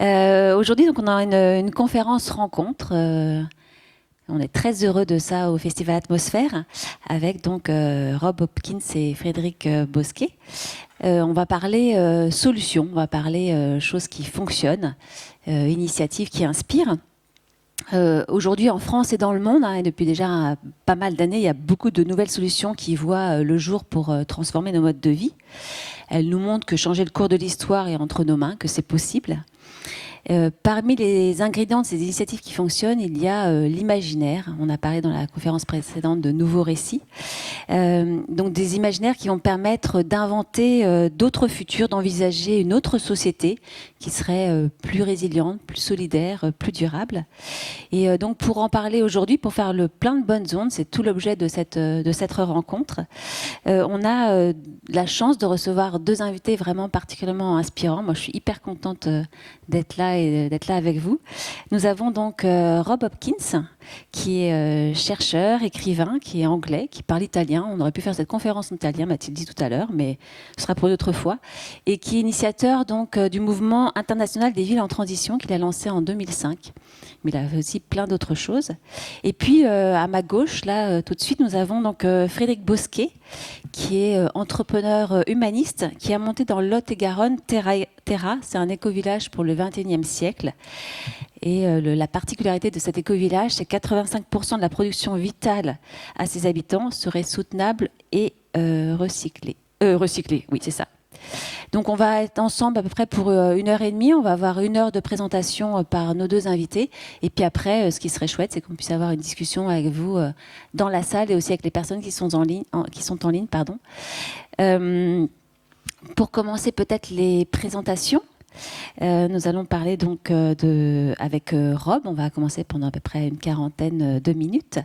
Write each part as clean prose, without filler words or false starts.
Aujourd'hui, donc, on a une conférence rencontre. On est très heureux de ça au Festival Atmosphère avec donc Rob Hopkins et Frédéric Bosquet. On va parler solutions, on va parler choses qui fonctionnent, initiatives qui inspirent. Aujourd'hui en France et dans le monde, et depuis déjà pas mal d'années, il y a beaucoup de nouvelles solutions qui voient le jour pour transformer nos modes de vie. Elles nous montrent que changer le cours de l'histoire est entre nos mains, que c'est possible. Parmi les ingrédients de ces initiatives qui fonctionnent, il y a l'imaginaire. On a parlé dans la conférence précédente de nouveaux récits. Donc des imaginaires qui vont permettre d'inventer d'autres futurs, d'envisager une autre société qui serait plus résiliente, plus solidaire, plus durable. Et donc pour en parler aujourd'hui, pour faire le plein de bonnes ondes, c'est tout l'objet de cette rencontre. On a la chance de recevoir deux invités vraiment particulièrement inspirants. Moi, je suis hyper contente d'être là et d'être là avec vous. Nous avons donc Rob Hopkins, qui est chercheur, écrivain, qui est anglais, qui parle italien. On aurait pu faire cette conférence en italien, m'a-t-il dit tout à l'heure, mais ce sera pour une autre fois. Et qui est initiateur donc du mouvement international des villes en transition qu'il a lancé en 2005. Mais il a fait aussi plein d'autres choses. Et puis à ma gauche, là, tout de suite, nous avons donc Frédéric Bosquet, qui est entrepreneur humaniste, qui a monté dans le Lot-et-Garonne Terra. C'est un éco-village pour le XXIe siècle. Et la particularité de cet éco-village, c'est que 85% de la production vitale à ses habitants serait soutenable et recyclée. Recyclée, oui, c'est ça. Donc on va être ensemble à peu près pour 1h30. On va avoir 1 heure de présentation par nos deux invités. Et puis après, ce qui serait chouette, c'est qu'on puisse avoir une discussion avec vous dans la salle et aussi avec les personnes qui sont en ligne. Pardon. Pour commencer peut-être les présentations. Nous allons parler donc avec Rob. On va commencer pendant à peu près une quarantaine de minutes.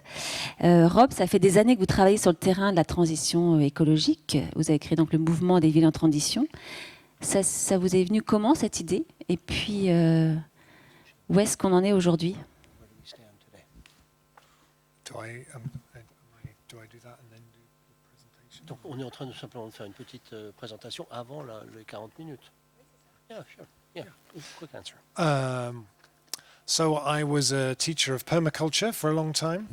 Rob, ça fait des années que vous travaillez sur le terrain de la transition écologique. Vous avez créé donc le mouvement des villes en transition. Ça vous est venu comment cette idée? Et puis, où est-ce qu'on en est aujourd'hui? Donc on est en train de simplement de faire une petite présentation avant les 40 minutes. Yeah, sure. Yeah, quick answer. So I was a teacher of permaculture for a long time.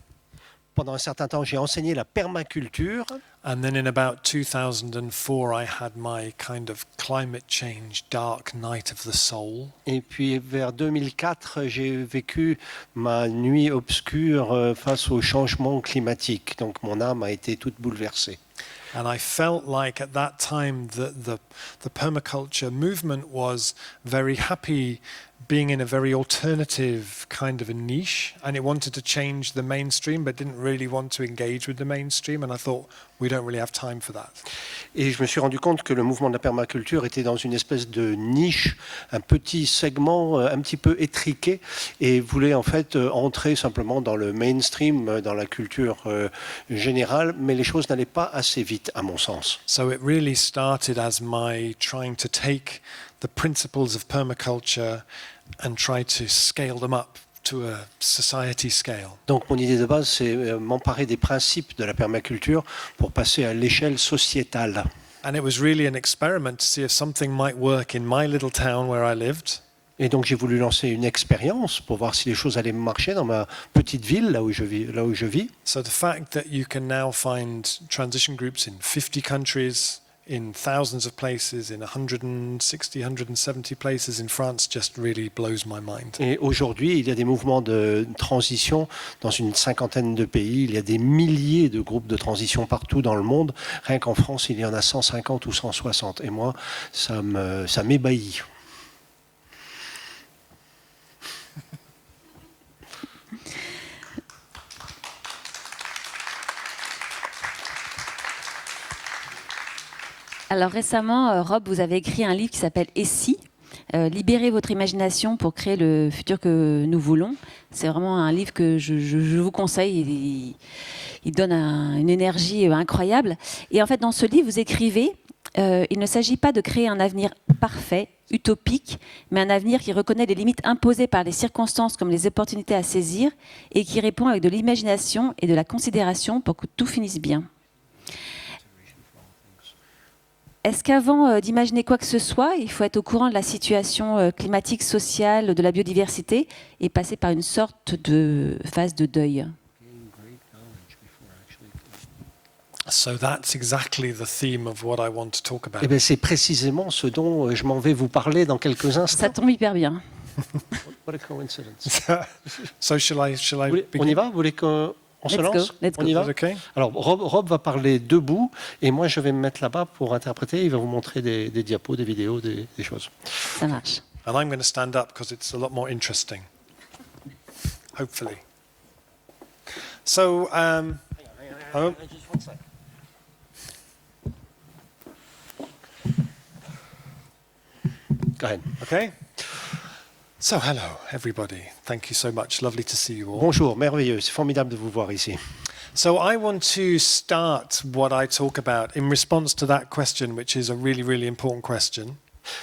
Pendant un certain temps, j'ai enseigné la permaculture. And then in about 2004, I had my kind of climate change dark night of the soul. Et puis vers 2004, j'ai vécu ma nuit obscure face au changement climatique. Donc mon âme a été toute bouleversée. And I felt like at that time that the permaculture movement was very happy being in a very alternative kind of a niche, and it wanted to change the mainstream but didn't really want to engage with the mainstream, and I thought we don't really have time for that. Et je me suis rendu compte que le mouvement de la permaculture était dans une espèce de niche, un petit segment un petit peu étriqué, et voulait en fait entrer simplement dans le mainstream, dans la culture générale, mais les choses n'allaient pas assez vite à mon sens. So it really started as my trying to take the principles of permaculture and try to scale them up to a society scale. Donc mon idée de base, c'est m'emparer des principes de la permaculture pour passer à l'échelle sociétale. And it was really an experiment to see if something might work in my little town where I lived. Et donc j'ai voulu lancer une expérience pour voir si les choses allaient marcher dans ma petite ville, là où je vis. So the fact that you can now find transition groups in 50 countries, in thousands of places, in 160, 170 places in France, just really blows my mind. Et aujourd'hui, il y a des mouvements de transition dans une cinquantaine de pays. Il y a des milliers de groupes de transition partout dans le monde. Rien qu'en France, il y en a 150 ou 160. Et moi, ça m'ébahit. Alors récemment, Rob, vous avez écrit un livre qui s'appelle « Et si ?» Libérez votre imagination pour créer le futur que nous voulons. C'est vraiment un livre que je vous conseille. Il donne une énergie incroyable. Et en fait, dans ce livre, vous écrivez il ne s'agit pas de créer un avenir parfait, utopique, mais un avenir qui reconnaît les limites imposées par les circonstances comme les opportunités à saisir et qui répond avec de l'imagination et de la considération pour que tout finisse bien. est-ce qu'avant d'imaginer quoi que ce soit, il faut être au courant de la situation climatique, sociale, de la biodiversité et passer par une sorte de phase de deuil? So that's exactly the theme of what I want to talk about. Eh bien, c'est précisément ce dont je m'en vais vous parler dans quelques instants. Ça tombe hyper bien. What a coincidence. So shall I On y va? Vous voulez qu'on se Let's lance? go, let's On go. y Is va? that okay? Alors, Rob va parler debout et moi, je vais me mettre là-bas pour interpréter. Il va vous montrer des diapos, des vidéos, des choses. Ça marche. And I'm going to stand up because it's a lot more interesting. Hopefully. So, oh, Go ahead. okay. So, hello, everybody. Thank you so much. Lovely to see you all. Bonjour, merveilleux. C'est formidable de vous voir ici. So, I want to start what I talk about in response to that question, which is a really, really important question.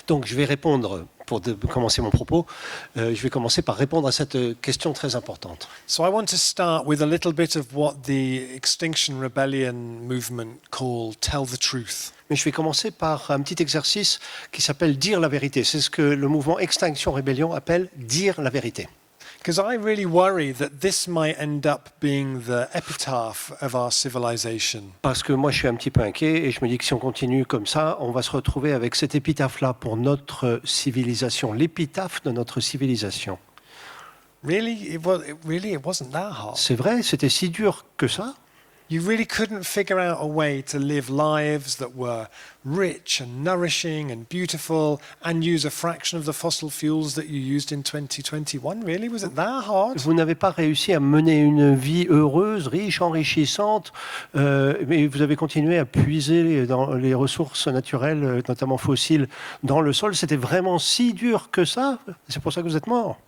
Donc, je vais répondre, pour commencer mon propos, je vais commencer par répondre à cette question très importante. So, I want to start with a little bit of what the Extinction Rebellion movement call Tell the Truth. Mais je vais commencer par un petit exercice qui s'appelle dire la vérité. C'est ce que le mouvement Extinction Rebellion appelle dire la vérité. Because I really worry that this might end up being the epitaph of our civilization. Parce que moi, je suis un petit peu inquiet et je me dis que si on continue comme ça, on va se retrouver avec cet épitaphe-là pour notre civilisation, l'épitaphe de notre civilisation. Really, it wasn't that hard. C'est vrai, c'était si dur que ça. You really couldn't figure out a way to live lives that were rich and nourishing and beautiful and use a fraction of the fossil fuels that you used in 2021. Really, was it that hard? Vous n'avez pas réussi à mener une vie heureuse, riche, enrichissante, mais vous avez continué à puiser dans les ressources naturelles, notamment fossiles, dans le sol. C'était vraiment si dur que ça. C'est pour ça que vous êtes morts.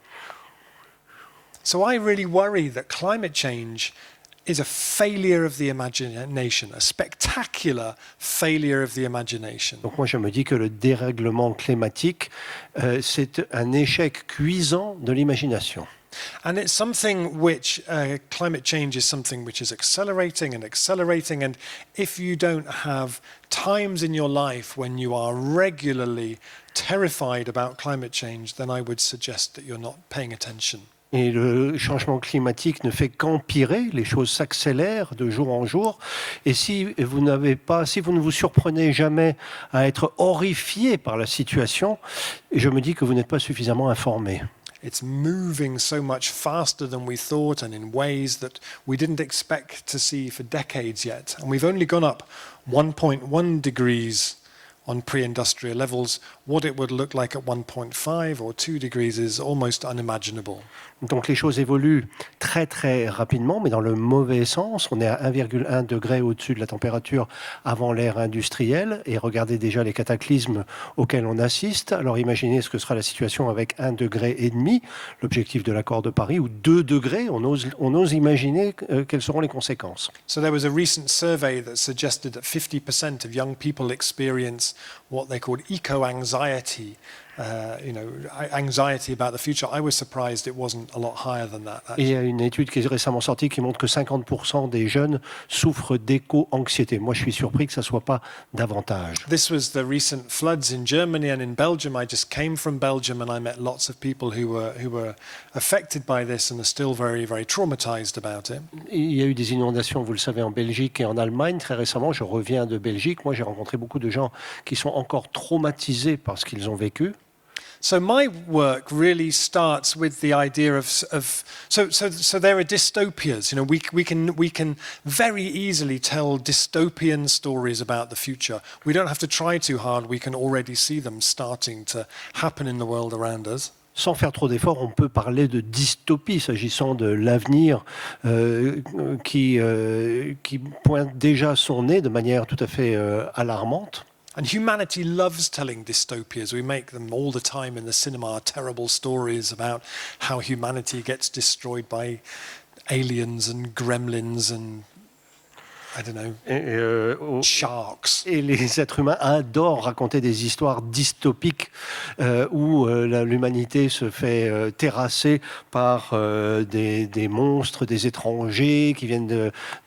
So I really worry that climate change is a failure of the imagination, a spectacular failure of the imagination. Donc moi, je me dis que le dérèglement climatique, c'est un échec cuisant de l'imagination. And it's something which, climate change is something which is accelerating and accelerating. And if you don't have times in your life when you are regularly terrified about climate change, then I would suggest that you're not paying attention. Et le changement climatique ne fait qu'empirer, les choses s'accélèrent de jour en jour. Et si vous ne vous surprenez jamais à être horrifié par la situation, je me dis que vous n'êtes pas suffisamment informé. It's moving so much faster than we thought and in ways that we didn't expect to see for decades yet. And we've only gone up 1.1 degrees on pre-industrial levels. What it would look like at 1.5 or 2 degrees is almost unimaginable. Donc les choses évoluent très très rapidement, mais dans le mauvais sens. On est à 1,1 degré au-dessus de la température avant l'ère industrielle, et regardez déjà les cataclysmes auxquels on assiste. Alors imaginez ce que sera la situation avec 1,5 degré, l'objectif de l'accord de Paris, ou 2 degrés, on ose imaginer quelles seront les conséquences. So there was a recent survey that suggested that 50% of young people experience what they called eco-anxiety, anxiety about the future. I was surprised it wasn't a lot higher than that. Et il y a une étude qui est récemment sortie qui montre que 50% des jeunes souffrent d'éco-anxiété. Moi, je suis surpris que ça ne soit pas davantage. This was the recent floods in Germany and in Belgium. I just came from Belgium and I met lots of people who were affected by this and are still very, very traumatized about it. Il y a eu des inondations, vous le savez, en Belgique et en Allemagne. Très récemment, je reviens de Belgique. Moi, j'ai rencontré beaucoup de gens qui sont encore traumatisés par ce qu'ils ont vécu. So my work really starts with the idea of so there are dystopias. We can very easily tell dystopian stories about the future. We don't have to try too hard. We can already see them starting to happen in the world around us. Sans faire trop d'efforts, on peut parler de dystopie s'agissant de l'avenir qui pointe déjà son nez de manière tout à fait alarmante. And humanity loves telling dystopias. We make them all the time in the cinema, terrible stories about how humanity gets destroyed by aliens and gremlins and, I don't know, sharks. Et les êtres humains adorent raconter des histoires dystopiques où l'humanité se fait terrasser par des monstres, des étrangers qui viennent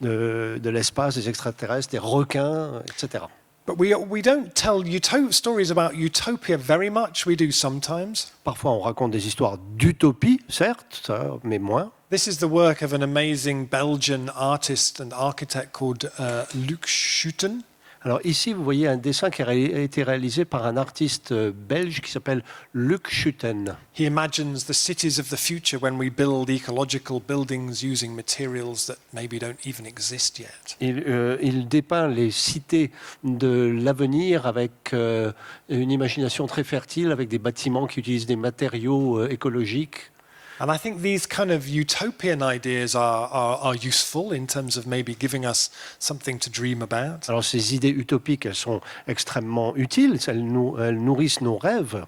de l'espace, des extraterrestres, des requins, etc. But we don't tell stories about utopia very much. We do sometimes. Parfois, on raconte des histoires d'utopie, certes, ça, mais moins. This is the work of an amazing Belgian artist and architect called Luc Schuiten. Alors ici, vous voyez un dessin qui a été réalisé par un artiste belge qui s'appelle Luc Schuiten. He imagines the cities of the future when we build ecological buildings using materials that maybe don't even exist yet. Il dépeint les cités de l'avenir avec une imagination très fertile, avec des bâtiments qui utilisent des matériaux écologiques. And I think these kind of utopian ideas are useful in terms of maybe giving us something to dream about. Alors ces idées utopiques, elles sont extrêmement utiles, elles nourrissent nos rêves.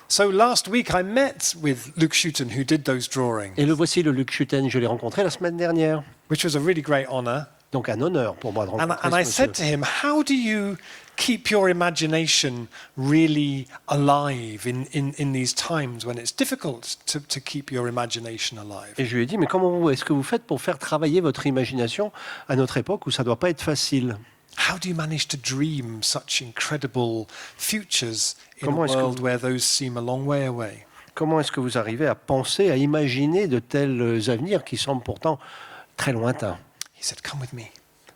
So last week I met with Luc Schuiten who did those drawings, Et le voici, le Luc Schuiten, je l'ai rencontré la semaine dernière. which was a really great honor. Donc un honneur pour moi de rencontrer And I ce said monsieur. to him, how do you keep your imagination really alive in these times when it's difficult to keep your imagination alive? Et je lui ai dit, mais est-ce que vous faites pour faire travailler votre imagination à notre époque où ça ne doit pas être facile? How do you manage to dream such incredible futures in Comment a est-ce que world where those seem a long way away? Comment est-ce que vous arrivez à penser, à imaginer de tels avenirs qui semblent pourtant très lointains? He said, come with me.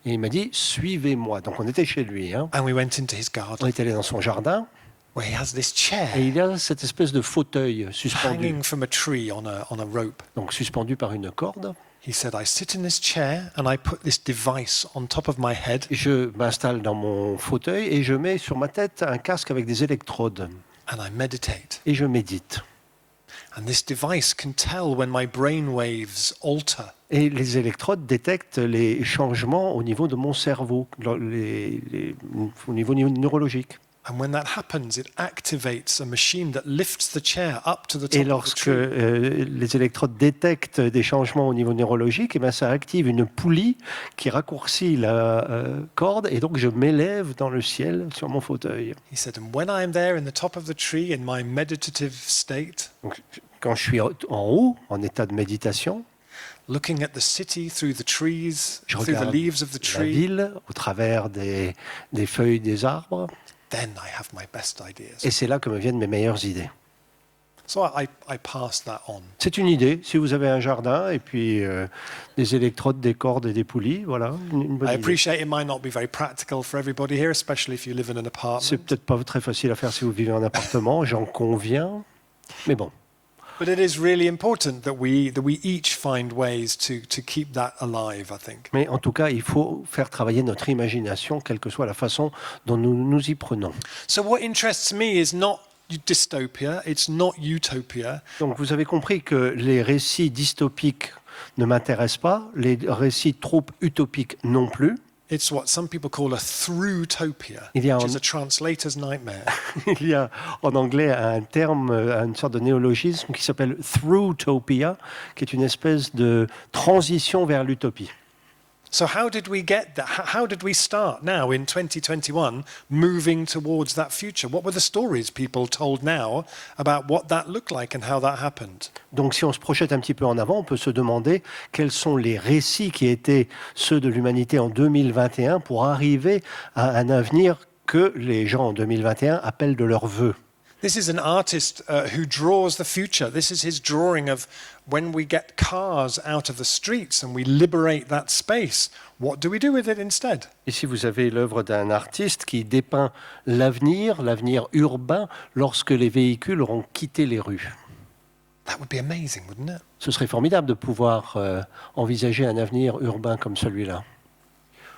Et il m'a dit, suivez-moi. Donc on était chez lui, hein. And we went into his On garden est allé dans son jardin where he has this chair et il y a cette espèce de fauteuil suspendu, hanging from a tree on a rope. donc suspendu par une corde. He said, I sit in this chair and I put this device on top of my head Et je m'installe dans mon fauteuil et je mets sur ma tête un casque avec des électrodes and I meditate. et je médite. And this device can tell when my brain waves alter. Et les électrodes détectent les changements au niveau de mon cerveau, au niveau neurologique. And when that happens, it activates a machine that lifts the chair up to the Et top of the lorsque tree. les électrodes détectent des changements au niveau neurologique, et bien ça active une poulie qui raccourcit la corde, et donc je m'élève dans le ciel sur mon fauteuil. He said, and when I am there in the top of the tree in my meditative state, Donc, quand je suis en haut, en état de méditation, looking at the city through the trees, je through the regarde leaves of the la tree, ville au travers des feuilles des arbres, then I have my best ideas. et c'est là que me viennent mes meilleures idées. So I pass that on. C'est une idée. Si vous avez un jardin et puis des électrodes, des cordes et des poulies, voilà, une bonne I idée. appreciate it might not be very practical for everybody here, especially if you live in an C'est apartment. peut-être pas très facile à faire si vous vivez en appartement, j'en conviens, mais bon. But it is really important that we each find ways to keep that alive, I think. Mais en tout cas, il faut faire travailler notre imagination, quelle que soit la façon dont nous nous y prenons. So what interests me is not dystopia, it's not utopia. Donc vous avez compris que les récits dystopiques ne m'intéressent pas, les récits trop utopiques non plus. It's what some people call a through-topia, Il y a which un- is a translator's nightmare. Il y a en anglais un terme, une sorte de néologisme qui s'appelle throughtopia, qui est une espèce de transition vers l'utopie. So how did we get that? How did we start now in 2021 moving towards that future? What were the stories people told now about what that looked like and how that happened? Donc si on se projette un petit peu en avant, on peut se demander quels sont les récits qui étaient ceux de l'humanité en 2021 pour arriver à un avenir que les gens en 2021 appellent de leur vœu. This is an artist who draws the future. This is his drawing of when we get cars out of the streets and we liberate that space. What do we do with it instead? Ici, vous avez l'œuvre d'un artiste qui dépeint l'avenir urbain, lorsque les véhicules auront quitté les rues. That would be amazing, wouldn't it? Ce serait formidable de pouvoir envisager un avenir urbain comme celui-là.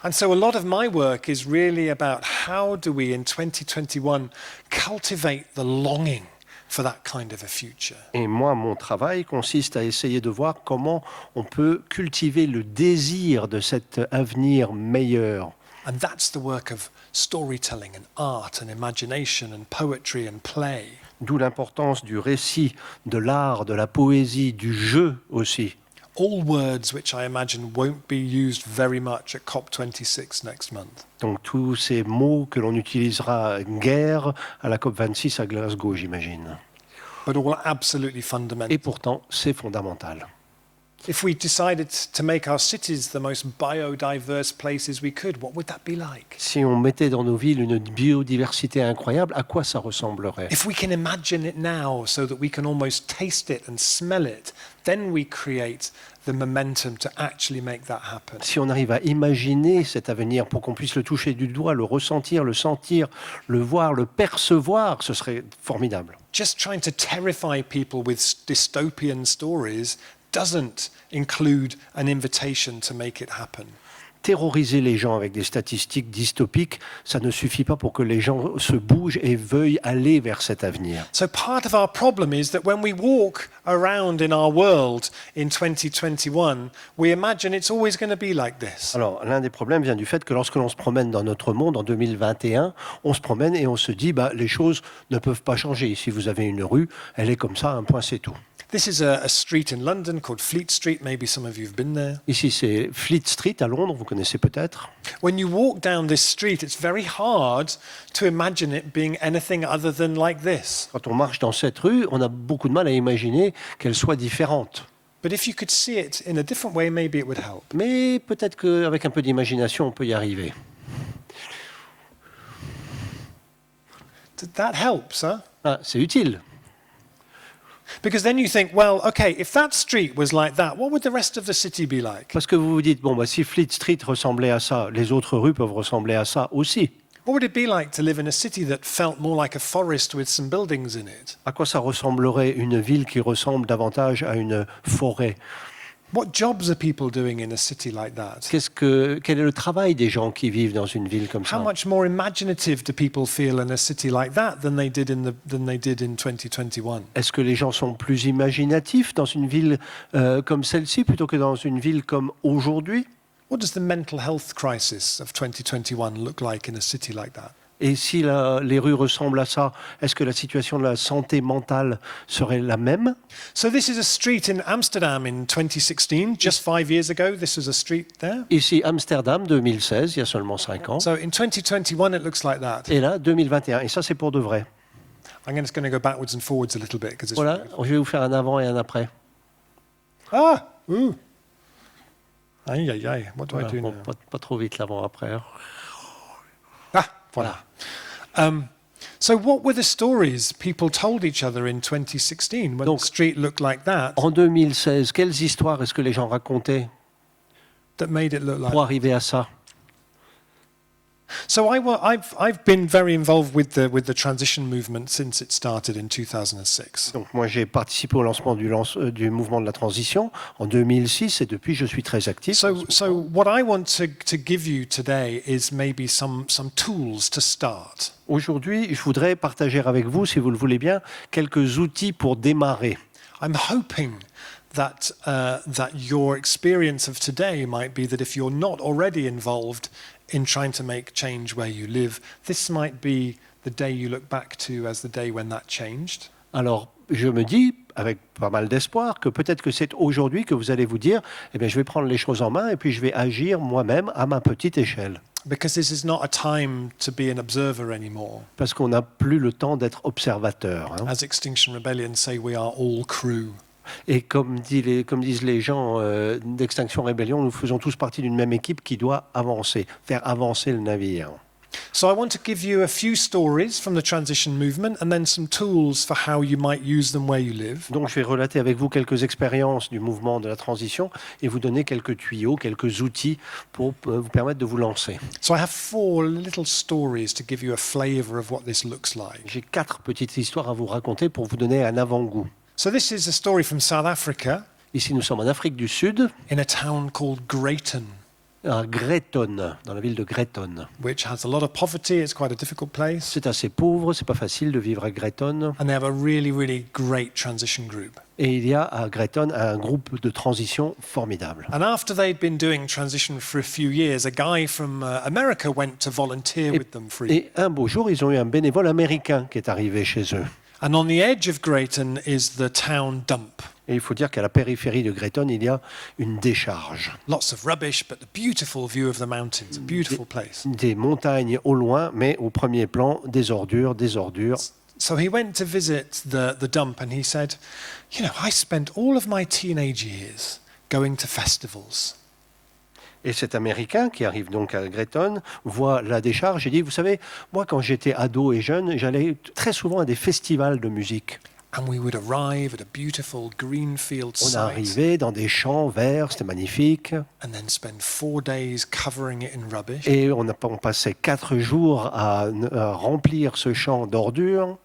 And so a lot of my work is really about how do we in 2021 cultivate the longing for that kind of a future. Et moi, mon travail consiste à essayer de voir comment on peut cultiver le désir de cet avenir meilleur. And that's the work of storytelling and art and imagination and poetry and play. D'où l'importance du récit, de l'art, de la poésie, du jeu aussi. All words which I imagine won't be used very much at COP26 next month. Donc tous ces mots que l'on utilisera guère à la COP26 à Glasgow, j'imagine. But all absolutely fundamental. Et pourtant, c'est fondamental. If we decided to make our cities the most biodiverse places we could, what would that be like? Si on mettait dans nos villes une biodiversité incroyable, à quoi ça ressemblerait? If we can imagine it now so that we can almost taste it and smell it, then we create the momentum to actually make that happen. Si on arrive à imaginer cet avenir pour qu'on puisse le toucher du doigt, le ressentir, le sentir, le voir, le percevoir, ce serait formidable. Just trying to terrify people with dystopian stories doesn't include an invitation to make it happen. Terroriser les gens avec des statistiques dystopiques, ça ne suffit pas pour que les gens se bougent et veuillent aller vers cet avenir. So part of our problem is that when we walk around in our world in 2021, we imagine it's always going to be like this. Alors, l'un des problèmes vient du fait que lorsque l'on se promène dans notre monde en 2021, on se promène et on se dit les choses ne peuvent pas changer. Si vous avez une rue, elle est comme ça, un point c'est tout. This is a street in London called Fleet Street. Maybe some of you have been there. Ici, c'est Fleet Street à Londres, vous connaissez peut-être. When you walk down this street, it's very hard to imagine it being anything other than like this. Quand on marche dans cette rue, on a beaucoup de mal à imaginer qu'elle soit différente. But if you could see it in a different way, maybe it would help. Mais peut-être qu'avec un peu d'imagination, on peut y arriver. That helps, huh? Ah, c'est utile. Because then you think, well, okay, if that street was like that, what would the rest of the city be like? Parce que vous vous dites, si Fleet Street ressemblait à ça, les autres rues peuvent ressembler à ça aussi. What would it be like to live in a city that felt more like a forest with some buildings in it? À quoi ça ressemblerait une ville qui ressemble davantage à une forêt? What jobs are people doing in a city like that? Quel est le travail des gens qui vivent dans une ville comme How ça? much more imaginative do people feel in a city like that than they did in 2021? Est-ce que les gens sont plus imaginatifs dans une ville comme celle-ci plutôt que dans une ville comme aujourd'hui? What does the mental health crisis of 2021 look like in a city like that? Et si les rues ressemblent à ça, est-ce que la situation de la santé mentale serait la même? So this is a street in Amsterdam in 2016, just 5 years ago. This was a street there. Ici, Amsterdam, 2016, il y a seulement 5 ans. So in 2021, it looks like that. Et là, 2021. Et ça, c'est pour de vrai. I'm just going to go backwards and forwards a little bit because it's Voilà, je vais vous faire un avant et un après. ah, ooh, aïe aïe aïe. What do I do now? Pas trop vite l'avant-après. Ah, voilà. So what were the stories people told each other in 2016 when Donc, the street looked like that En 2016, quelles histoires est-ce que les gens racontaient that made it look like pour arriver à ça? So I've been very involved with the transition movement since it started in 2006. Donc moi, j'ai participé au lancement du mouvement de la transition en 2006 et depuis, je suis très actif. So what I want to give you today is maybe some tools to start. Aujourd'hui, je voudrais partager avec vous, si vous le voulez bien, quelques outils pour démarrer. I'm hoping that your experience of today might be that if you're not already involved in trying to make change where you live, this might be the day you look back to as the day when that changed. Alors, je me dis, avec pas mal d'espoir, que peut-être que c'est aujourd'hui que vous allez vous dire, eh bien, je vais prendre les choses en main et puis je vais agir moi-même à ma petite échelle. Because this is not a time to be an observer anymore. Parce qu'on n'a plus le temps d'être observateur. Hein. As Extinction Rebellion say, we are all crew. Et comme disent les gens d'Extinction Rébellion, nous faisons tous partie d'une même équipe qui doit avancer, faire avancer le navire. So I want to give you a few stories from the transition movement and then some tools for how you might use them where you live. Donc je vais relater avec vous quelques expériences du mouvement de la transition et vous donner quelques tuyaux, quelques outils pour vous permettre de vous lancer. So I have 4 little stories to give you a flavor of what this looks like. J'ai 4 petites histoires à vous raconter pour vous donner un avant-goût. So this is a story from South Africa Ici, nous sommes en Afrique du Sud, in a town called Greyton, à Greyton, dans la ville de Greyton. which has a lot of poverty. It's quite a difficult place. C'est assez pauvre, c'est pas facile de vivre à Greyton. And they have a really, really great transition group. Et il y a à Greyton un groupe de transition formidable. And after they'd been doing transition for a few years, a guy from America went to volunteer with them for a year. Et un beau jour, ils ont eu un bénévole américain qui est arrivé chez eux. And on the edge of Greyton is the town dump. Et il faut dire qu'à la périphérie de Greyton, il y a une décharge. Lots of rubbish, but the beautiful view of the mountains, a beautiful place. Des montagnes au loin, mais au premier plan, des ordures, des ordures. So he went to visit the dump and he said, you know, I spent all of my teenage years going to festivals. Et cet Américain qui arrive donc à Greyton voit la décharge et dit, vous savez, moi quand j'étais ado et jeune, j'allais très souvent à des festivals de musique. And we would arrive at a beautiful greenfield On site arrivait dans des champs verts, c'était magnifique. and then spend 4 days covering it in rubbish. Et on passait 4 jours à remplir ce champ d'ordures.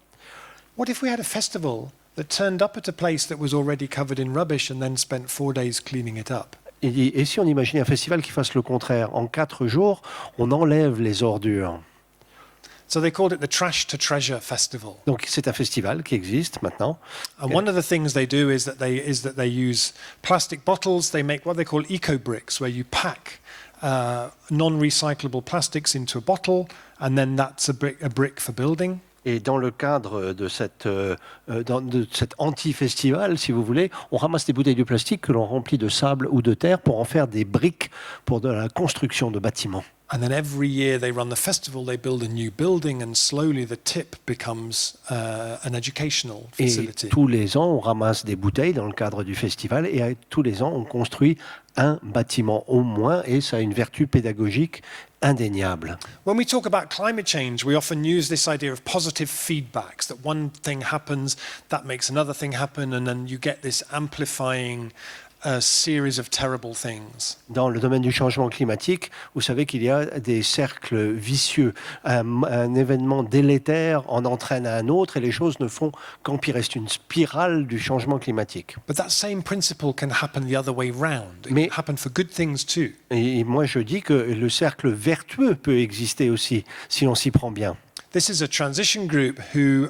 What if we had a festival that turned up at a place that was already covered in rubbish and then spent 4 days cleaning it up? Il dit, et si on imaginait un festival qui fasse le contraire? En 4 jours, on enlève les ordures. So they called it the Trash to Treasure Festival. Donc c'est un festival qui existe maintenant. And one of the things they do is that they use plastic bottles. They make what they call eco bricks, where you pack non-recyclable plastics into a bottle, and then that's a brick for building. Et dans le cadre de cet anti-festival, si vous voulez, on ramasse des bouteilles de plastique que l'on remplit de sable ou de terre pour en faire des briques pour de la construction de bâtiments. And then every year they run the festival, they build a new building, and slowly the tip becomes an educational Et facility. tous les ans, on ramasse des bouteilles dans le cadre du festival et tous les ans, on construit un bâtiment au moins et ça a une vertu pédagogique indéniable. When we talk about climate change, we often use this idea of positive feedbacks, that one thing happens, that makes another thing happen, and then you get this amplifying series of terrible things. Dans le domaine du changement climatique, vous savez qu'il y a des cercles vicieux. Un événement délétère en entraîne un autre et les choses ne font qu'empirer. C'est une spirale du changement climatique. But that same principle can happen the other way round. It Mais- can happen for good things too. Et moi, je dis que le cercle vertueux peut exister aussi, si on s'y prend bien. This is a transition group who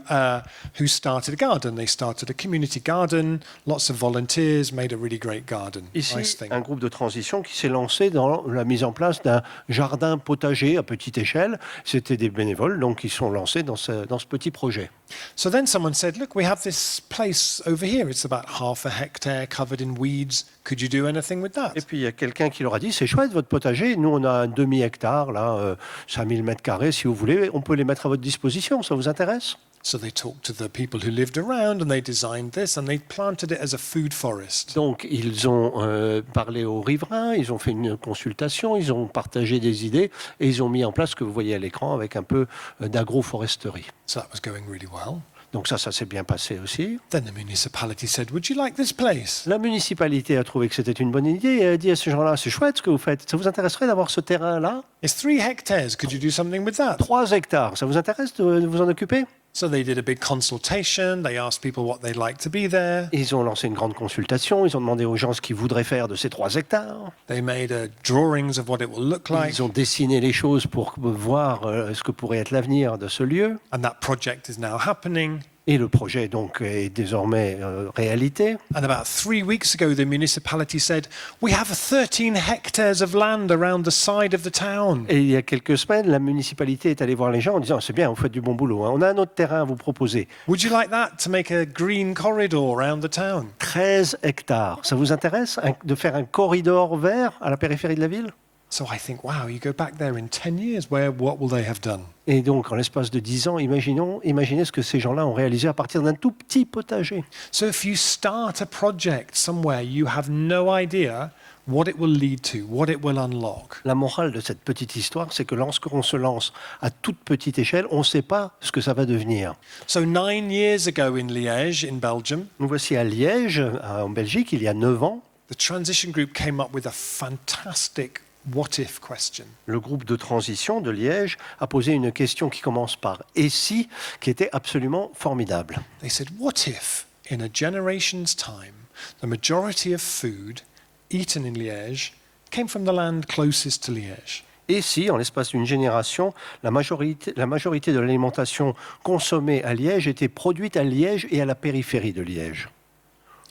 started a garden. They started a community garden. Lots of volunteers made a really great garden. Nice Ici, thing. un groupe de transition qui s'est lancé dans la mise en place d'un jardin potager à petite échelle. C'était des bénévoles, donc ils sont lancés dans ce petit projet. So then someone said, look, we have this place over here. It's about 1/2 hectare covered in weeds. Could you do anything with that? Et puis il y a quelqu'un qui leur a dit, c'est chouette votre potager, nous on a un demi-hectare, là, 5000 mètres carrés si vous voulez, on peut les mettre à votre disposition, ça vous intéresse? So they talked to the people who lived around and they designed this and they planted it as a food forest. Donc ils ont parlé aux riverains, ils ont fait une consultation, ils ont partagé des idées et ils ont mis en place ce que vous voyez à l'écran avec un peu d'agroforesterie. So that was going really well. Donc ça s'est bien passé aussi. Then the municipality said, would you like this place? La municipalité a trouvé que c'était une bonne idée et a dit à ces gens-là, c'est chouette ce que vous faites, ça vous intéresserait d'avoir ce terrain-là? It's 3 hectares. Could you do something with that? 3 hectares, ça vous intéresse de vous en occuper? So they did a big consultation. They asked people what they'd like to be there. Ils ont lancé une grande consultation, ils ont demandé aux gens ce qu'ils voudraient faire de ces 3 hectares. They made drawings of what it will look like. Ils ont dessiné les choses pour voir ce que pourrait être l'avenir de ce lieu. And that project is now happening. Et le projet donc est désormais réalité. And about 3 weeks ago, the municipality said, we have 13 hectares of land around the side of the town. Et il y a quelques semaines, la municipalité est allée voir les gens en disant « C'est bien, vous faites du bon boulot, hein. On a un autre terrain à vous proposer. Would you like that to make a green corridor around the town? 13 hectares. Ça vous intéresse de faire un corridor vert à la périphérie de la ville ?» So I think, wow, you go back there in 10 years, what will they have done? Et donc, en l'espace de 10 ans, imaginez ce que ces gens-là ont réalisé à partir d'un tout petit potager. So if you start a project somewhere, you have no idea what it will lead to, what it will unlock. La morale de cette petite histoire, c'est que lorsqu'on se lance à toute petite échelle, on ne sait pas ce que ça va devenir. So 9 years ago in Liège, in Belgium, Nous voici à Liège, en Belgique, il y a 9 ans. the transition group came up with a fantastic what-if question. Le groupe de transition de Liège a posé une question qui commence par « et si ?», qui était absolument formidable. They said, what if, in a generation's time, the majority of food eaten in Liège came from the land closest to Liège? Et si, en l'espace d'une génération, la majorité de l'alimentation consommée à Liège était produite à Liège et à la périphérie de Liège?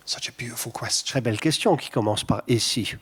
Such a beautiful question. Très belle question qui commence par « et si ?»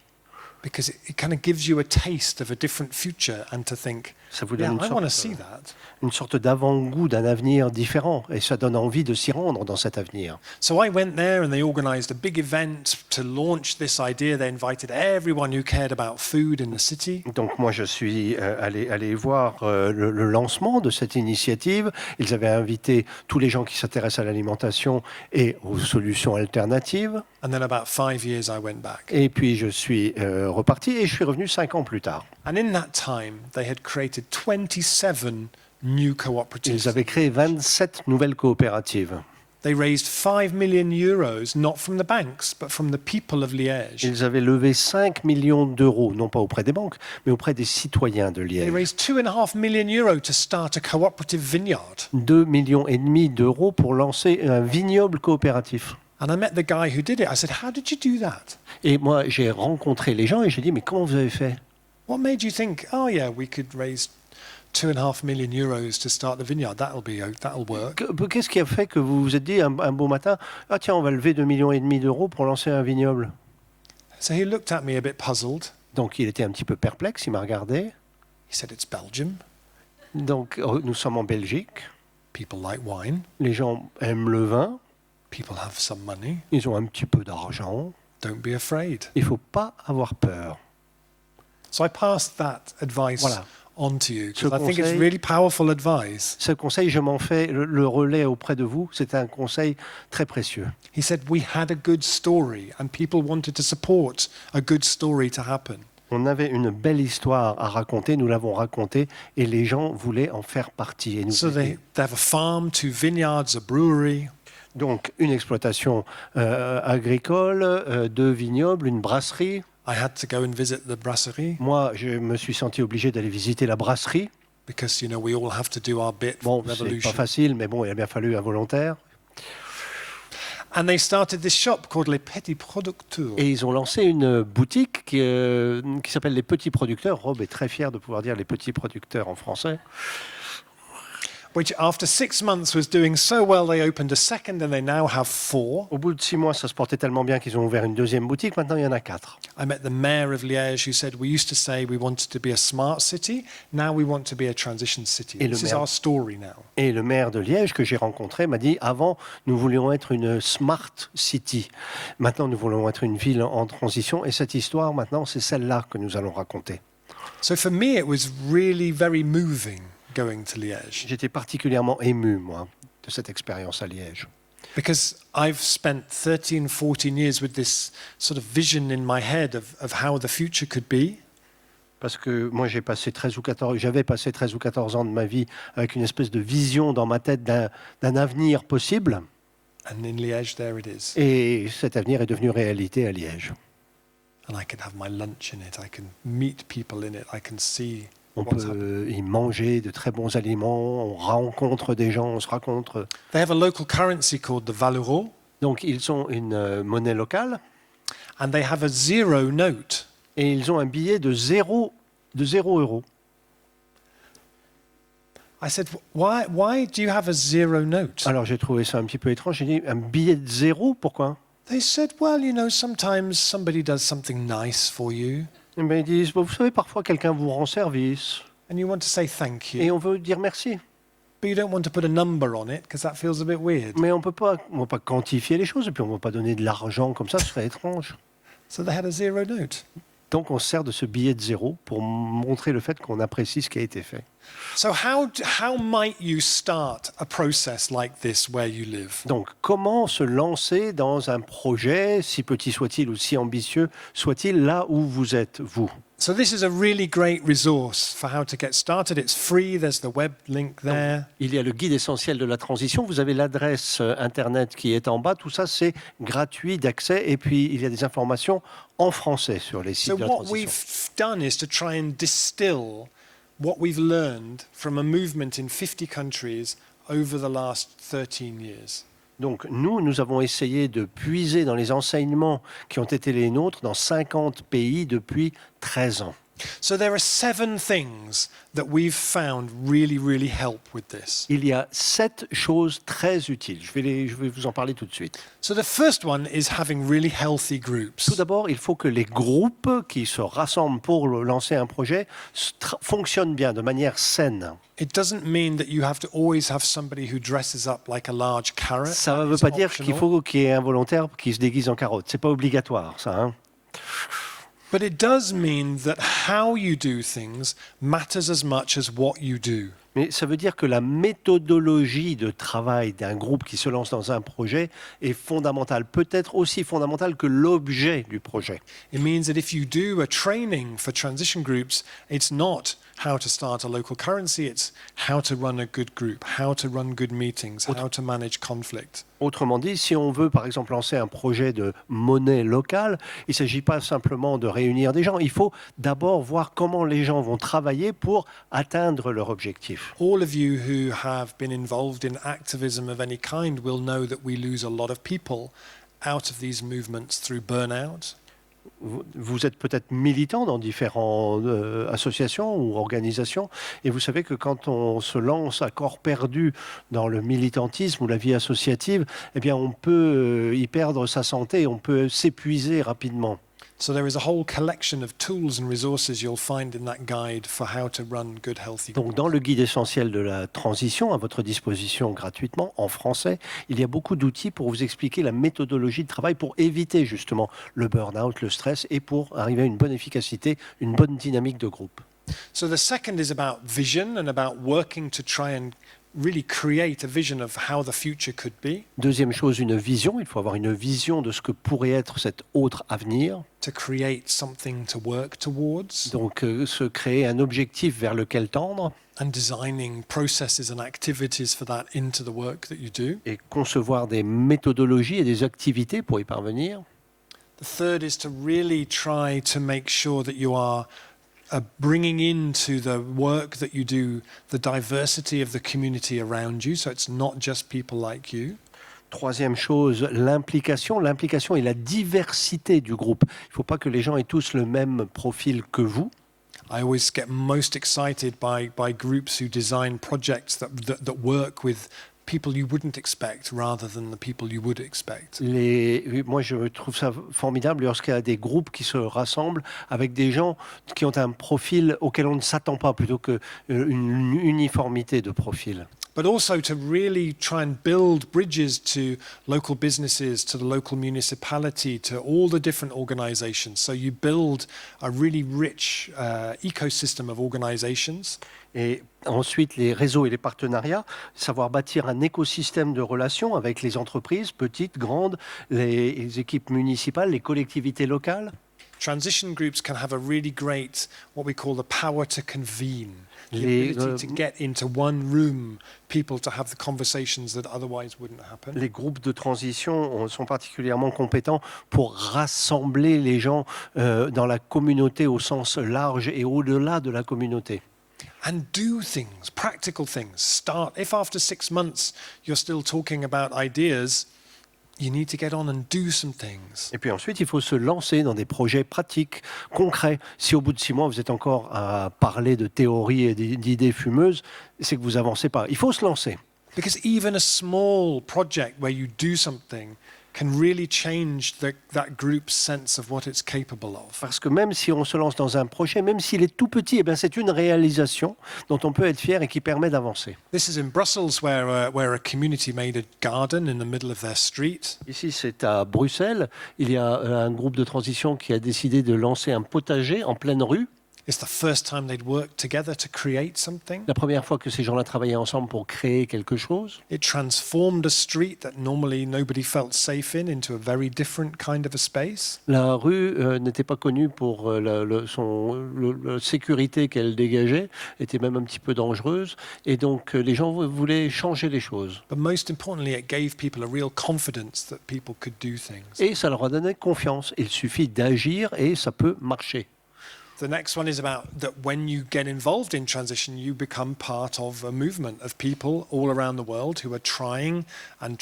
because it kind of gives you a taste of a different future and to think, Ça vous yeah, donne I want to see that. une sorte d'avant-goût d'un avenir différent et ça donne envie de s'y rendre dans cet avenir. So I went there and they organized a big event to launch this idea. They invited everyone who cared about food in the city. Donc moi je suis allé voir le lancement de cette initiative. Ils avaient invité tous les gens qui s'intéressent à l'alimentation et aux solutions alternatives. And then about 5 years I went back. Et puis je suis reparti et je suis revenu 5 ans plus tard. And in that time, they had created 27 new cooperatives. Ils avaient créé 27 nouvelles coopératives. They raised 5 million euros, not from the banks, but from the people of Liège. Ils avaient levé 5 millions d'euros, non pas auprès des banques, mais auprès des citoyens de They Liège. raised 2.5 million euros to start a cooperative vineyard. 2,5 millions d'euros pour lancer un vignoble coopératif. And I met the guy who did it. I said, how did you do that? Et moi, j'ai rencontré les gens et j'ai dit, mais comment vous avez fait ? What made you think, oh yeah, we could raise 2.5 million euros to start the vineyard? That'll work. Qu'est-ce qui a fait que vous vous êtes dit un beau matin, ah tiens, on va lever 2,5 millions d'euros pour lancer un vignoble ? So he looked at me a bit puzzled. Donc il était un petit peu perplexe, il m'a regardé. He said, it's Belgium. Donc nous sommes en Belgique, People like wine. les gens aiment le vin, People have some money. ils ont un petit peu d'argent, Don't be afraid. il ne faut pas avoir peur. So I passed that advice Voilà. on to you Ce because I think it's conseil- really powerful advice. Ce conseil, je m'en fais le relais auprès de vous, c'est un conseil très précieux. He said we had a good story and people wanted to support a good story to happen. On avait une belle histoire à raconter, nous l'avons racontée et les gens voulaient en faire partie. Et nous So aider. they have a farm, 2 vineyards, a brewery. Donc une exploitation agricole, 2 vignobles, une brasserie. I had to go and visit the brasserie Moi, je me suis senti obligé d'aller visiter la brasserie. because, you know, we all have to do our bit Bon, for c'est pas revolution. facile, mais bon, il a bien fallu un volontaire. And they started this shop called Les Petits Producteurs. Et ils ont lancé une boutique qui s'appelle Les Petits Producteurs. Rob est très fier de pouvoir dire Les Petits Producteurs en français. Which after 6 months was doing so well, they opened a second and they now have 4. Au bout de 6 mois, ça se portait tellement bien qu'ils ont ouvert une deuxième boutique. Maintenant, il y en a 4. I met the mayor of Liège who said, we used to say we wanted to be a smart city. Now we want to be a transition city. Et le This is maire- our story now. Et le maire de Liège que j'ai rencontré m'a dit, avant, nous voulions être une smart city. Maintenant, nous voulons être une ville en transition. Et cette histoire, maintenant, c'est celle-là que nous allons raconter. So for me, it was really very moving going to Liège J'étais particulièrement ému, moi, de cette expérience à Liège. because I've spent 13, 14 years with this sort of vision in my head of how the future could be. Parce que moi, j'avais passé 13 ou 14 ans de ma vie avec une espèce de vision dans ma tête d'un avenir possible. And in Liège, there it is. Et cet avenir est devenu réalité à Liège. And I can have my lunch in it. I can meet people in it. I can see On what's happening. peut y manger de très bons aliments, on rencontre des gens, on se rencontre. They have a local currency called the Valeuro, Donc, ils ont une monnaie locale and they have a 0 note. et ils ont un billet de 0 euros. I said, why do you have a 0 note? Alors, j'ai trouvé ça un petit peu étrange. J'ai dit, un billet de 0, pourquoi ? They said, well, you know, sometimes somebody does something nice for you, Eh bien, ils disent, vous savez, parfois quelqu'un vous rend service and you want to say thank et you, on veut dire merci. but you don't want to put a number on it because that feels a bit weird. Mais on ne va pas quantifier les choses et puis on ne va pas donner de l'argent comme ça, ce serait étrange. So they had a 0 note. Donc on se sert de ce billet de 0 pour montrer le fait qu'on apprécie ce qui a été fait. So how might you start a process like this where you live? Donc comment se lancer dans un projet, si petit soit-il ou si ambitieux soit-il, là où vous êtes, vous ? So this is a really great resource for how to get started. It's free. There's the web link there. Il y a le guide essentiel de la transition, vous avez l'adresse internet qui est en bas, tout ça c'est gratuit d'accès et puis il y a des informations en français sur les sites So de la what transition. we've done is to try and distill what we've learned from a movement in 50 countries over the last 13 years. Donc nous avons essayé de puiser dans les enseignements qui ont été les nôtres dans 50 pays depuis 13 ans. So there are 7 things that we've found really help with this. Il y a 7 choses très utiles. Je vais vous en parler tout de suite. So the first one is having really healthy groups. Tout d'abord, il faut que les groupes qui se rassemblent pour lancer un projet fonctionnent bien, de manière saine. It doesn't mean that you have to always have somebody who dresses up like a large carrot. Ça ne That veut is pas dire qu'il optional. faut qu'il y ait un volontaire qui se déguise en carotte. C'est pas obligatoire, ça. Hein. But it does mean that how you do things matters as much as what you do. Mais ça veut dire que la méthodologie de travail d'un groupe qui se lance dans un projet est fondamentale, peut-être aussi fondamentale que l'objet du projet. It means that if you do a training for transition groups, it's not how to start a local currency, it's how to run a good group, how to run good meetings, how to manage conflict. Autrement dit, si on veut par exemple lancer un projet de monnaie locale, il ne s'agit pas simplement de réunir des gens, il faut d'abord voir comment les gens vont travailler pour atteindre leur objectif. All of you who have been involved in activism of any kind will know that we lose a lot of people out of these movements through burnout. Vous êtes peut-être militant dans différentes associations ou organisations et vous savez que quand on se lance à corps perdu dans le militantisme ou la vie associative, eh bien on peut y perdre sa santé, on peut s'épuiser rapidement. So there is a whole collection of tools and resources you'll find in that guide for how to run good, healthy Donc groups. dans le guide essentiel de la transition, à votre disposition gratuitement en français, il y a beaucoup d'outils pour vous expliquer la méthodologie de travail pour éviter justement le burn-out, le stress et pour arriver à une bonne efficacité, une bonne dynamique de groupe. So the second is about vision and about working to try and really create a vision of how the future could be, Deuxième chose, une vision. Il faut avoir une vision de ce que pourrait être cet autre avenir. to create something to work towards, Donc se créer un objectif vers lequel tendre and designing processes and activities for that into the work that you do. et concevoir des méthodologies et des activités pour y parvenir. The third is to really try to make sure that you are bringing into the work that you do the diversity of the community around you, so it's not just people like you. Troisième chose, l'implication. L'implication et la diversité du groupe. Il ne faut pas que les gens aient tous le même profil que vous. I always get most excited by groups who design projects that work with people you wouldn't expect rather than the people you would expect. Moi, je trouve ça formidable lorsqu'il y a des groupes qui se rassemblent avec des gens qui ont un profil auquel on ne s'attend pas, plutôt qu'une uniformité de profil. But also to really try and build bridges to local businesses, to the local municipality, to all the different organizations. So you build a really rich ecosystem of organizations. Et ensuite, les réseaux et les partenariats, savoir bâtir un écosystème de relations avec les entreprises, petites, grandes, les équipes municipales, les collectivités locales. Transition groups can have a really great, what we call the power to convene. The Les, ability to get into one room, people to have the conversations that otherwise wouldn't happen. Les groupes de transition sont particulièrement compétents pour rassembler les gens dans la communauté au sens large et au-delà de la communauté. And do things, practical things. Start, if after 6 months you're still talking about ideas, you need to get on and do some things. Et puis ensuite, il faut se lancer dans des projets pratiques, concrets. Si au bout de 6 mois, vous êtes encore à parler de théories et d'idées fumeuses, c'est que vous n'avancez pas. Il faut se lancer. Because even a small project where you do something can really change that group's sense of what it's capable of. Parce que même si on se lance dans un projet, même s'il est tout petit, eh bien c'est une réalisation dont on peut être fier et qui permet d'avancer. This is in Brussels where a community made a garden in the middle of their street. Ici, c'est à Bruxelles. Il y a un groupe de transition qui a décidé de lancer un potager en pleine rue. It's the first time they'd worked together to create something. La première fois que ces gens-là travaillaient ensemble pour créer quelque chose. It transformed a street that normally nobody felt safe in into a very different kind of a space. La rue n'était pas connue pour la sécurité qu'elle dégageait, était même un petit peu dangereuse. Et donc, les gens voulaient changer les choses. But most importantly, it gave people a real confidence that people could do things. Et ça leur a donné confiance. Il suffit d'agir et ça peut marcher. The next one is about that when you get involved in transition, you become part of a movement of people all around the world who are trying and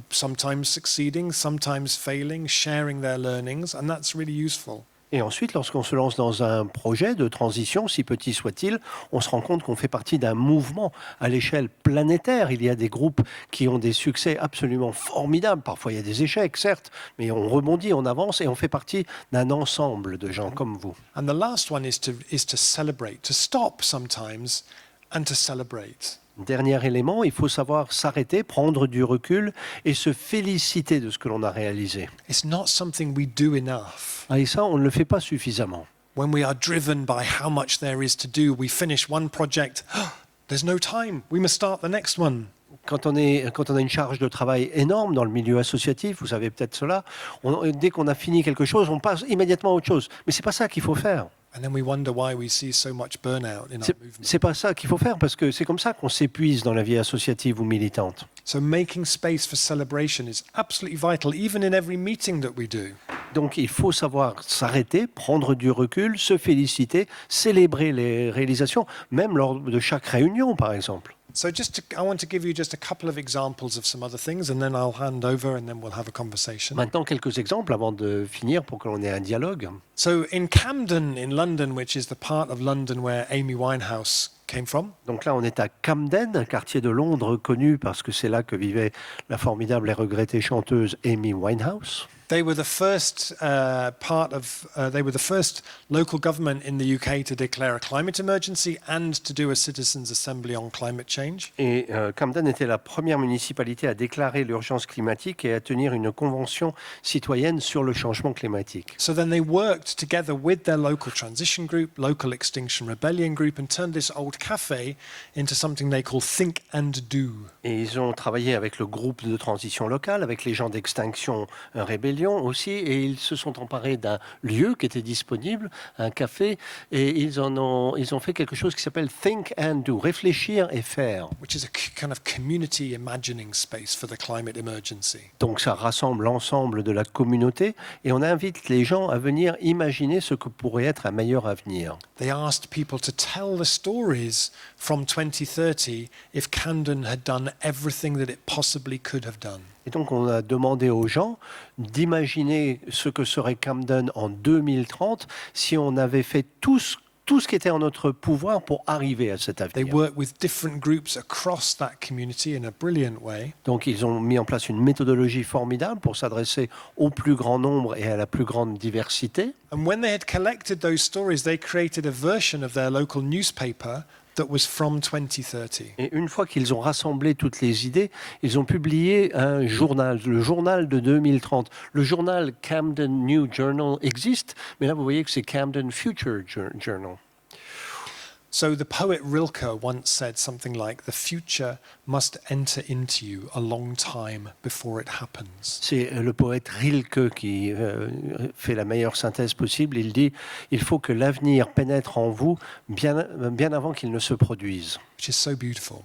sometimes succeeding, sometimes failing, sharing their learnings, and that's really useful. Et ensuite, lorsqu'on se lance dans un projet de transition, si petit soit-il, on se rend compte qu'on fait partie d'un mouvement à l'échelle planétaire. Il y a des groupes qui ont des succès absolument formidables. Parfois, il y a des échecs, certes, mais on rebondit, on avance et on fait partie d'un ensemble de gens comme vous. And the last one is to celebrate, to stop sometimes and to celebrate. Dernier élément, il faut savoir s'arrêter, prendre du recul et se féliciter de ce que l'on a réalisé. It's not something we do enough. Et ça, on ne le fait pas suffisamment. When we are driven by how much there is to do, we finish one project, there's no time, we must start the next one. Quand on a une charge de travail énorme dans le milieu associatif, vous savez peut-être cela, dès qu'on a fini quelque chose, on passe immédiatement à autre chose. Mais c'est pas ça qu'il faut faire. And then we wonder why we see so much burnout in our movement. C'est pas ça qu'il faut faire parce que c'est comme ça qu'on s'épuise dans la vie associative ou militante. So making space for celebration is absolutely vital, even in every meeting that we do. Donc il faut savoir s'arrêter, prendre du recul, se féliciter, célébrer les réalisations, même lors de chaque réunion par exemple. So I want to give you just a couple of examples of some other things, and then I'll hand over, and then we'll have a conversation. Maintenant quelques exemples avant de finir pour que l'on ait un dialogue. So in Camden, in London, which is the part of London where Amy Winehouse came from. Donc là, on est à Camden, un quartier de Londres connu parce que c'est là que vivait la formidable et regrettée chanteuse Amy Winehouse. They were the first they were the first local government in the UK to declare a climate emergency and to do a citizens' assembly on climate change. Et Camden était la première municipalité à déclarer l'urgence climatique et à tenir une convention citoyenne sur le changement climatique. So then they worked together with their local transition group, local Extinction Rebellion group, and turned this old cafe into something they call Think and Do. Et ils ont travaillé avec le groupe de transition locale, avec les gens d'Extinction Rebellion aussi, et ils se sont emparés d'un lieu qui était disponible, un café, et ils ont fait quelque chose qui s'appelle Think and Do, réfléchir et faire. Which is a kind of community imagining space for the climate emergency. Donc ça rassemble l'ensemble de la communauté et on invite les gens à venir imaginer ce que pourrait être un meilleur avenir. They asked people to tell the stories from 2030 if Camden had done everything that it possibly could have done. Et donc on a demandé aux gens d'imaginer ce que serait Camden en 2030 si on avait fait tout ce qui était en notre pouvoir pour arriver à cet They avenir. work with different groups across that community in a brilliant way. Donc ils ont mis en place une méthodologie formidable pour s'adresser au plus grand nombre et à la plus grande diversité. And when they had collected those stories, they created a version of their local newspaper that was from 2030. Et une fois qu'ils ont rassemblé toutes les idées, ils ont publié un journal, le journal de 2030. Le journal Camden New Journal existe, mais là vous voyez que c'est Camden Future Journal. So the poet Rilke once said something like, "The future must enter into you a long time before it happens." C'est le poète Rilke qui fait la meilleure synthèse possible. Il dit « Il faut que l'avenir pénètre en vous bien avant qu'il ne se produise ». Which is so beautiful.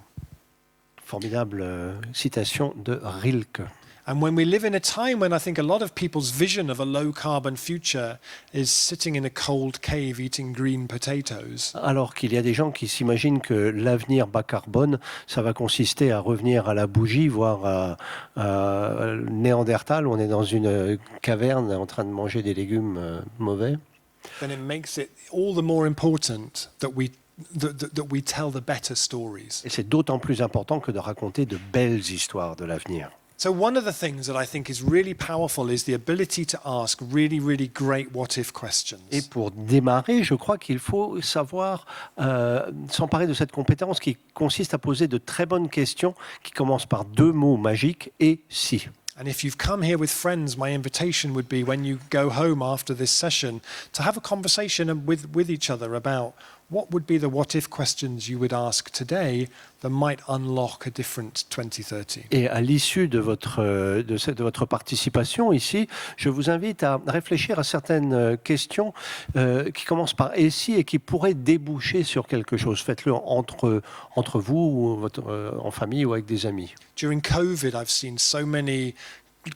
Formidable citation de Rilke. And when we live in a time when I think a lot of people's vision of a low carbon future is sitting in a cold cave eating green potatoes. Alors qu'il y a des gens qui s'imaginent que l'avenir bas carbone, ça va consister à revenir à la bougie, voire à Néandertal, où on est dans une caverne en train de manger des légumes mauvais. Then it makes it all the more important that we tell the better stories. Et c'est d'autant plus important que de raconter de belles histoires de l'avenir. So one of the things that I think is really powerful is the ability to ask really, really great what-if questions. Et pour démarrer, je crois qu'il faut savoir s'emparer de cette compétence qui consiste à poser de très bonnes questions qui commencent par deux mots magiques, et si. And if you've come here with friends, my invitation would be when you go home after this session to have a conversation with each other about what would be the what-if questions you would ask today that might unlock a different 2030. Et à l'issue de votre participation ici, je vous invite à réfléchir à certaines questions qui commencent par « et si » et qui pourraient déboucher sur quelque chose. Faites-le entre vous, ou en famille ou avec des amis. During COVID, I've seen so many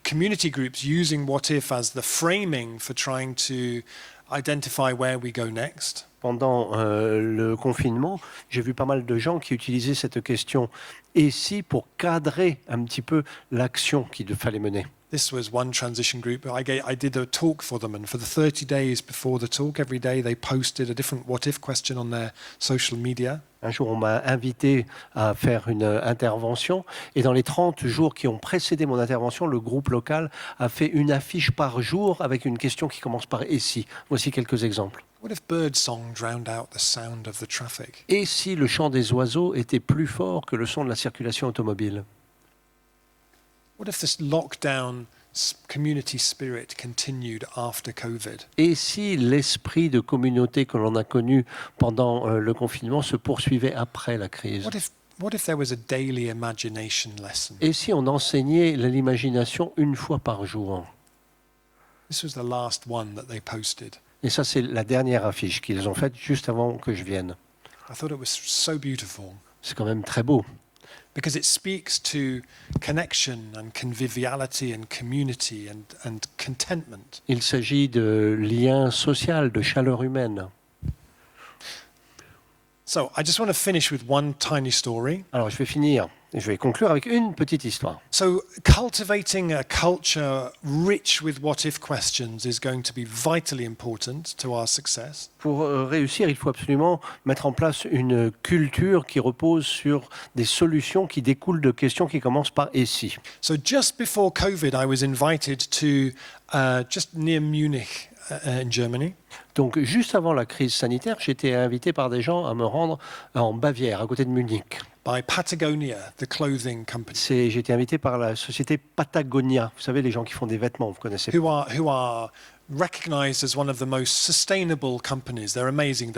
community groups using what if as the framing for trying to identify where we go next. Pendant le confinement, j'ai vu pas mal de gens qui utilisaient cette question « et si pour cadrer un petit peu l'action qu'il fallait mener. This was one transition group. I did a talk for them, and for the 30 days before the talk, every day they posted a different what-if question on their social media. Un jour, on m'a invité à faire une intervention et dans les 30 jours qui ont précédé mon intervention, le groupe local a fait une affiche par jour avec une question qui commence par « et si ». Voici quelques exemples. What if birdsong drowned out the sound of the traffic? Et si le chant des oiseaux était plus fort que le son de la circulation automobile? What if this lockdown community spirit continued after COVID? Et si l'esprit de communauté que l'on a connu pendant le confinement se poursuivait après la crise? What if there was a daily imagination lesson? Et si on enseignait l'imagination une fois par jour? This was the last one that they posted. Et ça, c'est la dernière affiche qu'ils ont faite juste avant que je vienne. I thought it was so beautiful C'est quand même très beau. because it speaks to connection and conviviality and community and contentment. Il s'agit de lien social, de chaleur humaine. So I just want to finish with one tiny story. Alors, je vais finir, et je vais conclure avec une petite histoire. So cultivating a culture rich with what-if questions is going to be vitally important to our success. Pour réussir, il faut absolument mettre en place une culture qui repose sur des solutions qui découlent de questions qui commencent par « et si ». So just before COVID, I was invited to just near Munich in Germany. Donc, juste avant la crise sanitaire, j'étais invité par des gens à me rendre en Bavière, à côté de Munich. By Patagonia, the clothing company, J'ai été invité par la société Patagonia. Vous savez, les gens qui font des vêtements, vous connaissez. who are recognized as one of the most sustainable companies. They're amazing.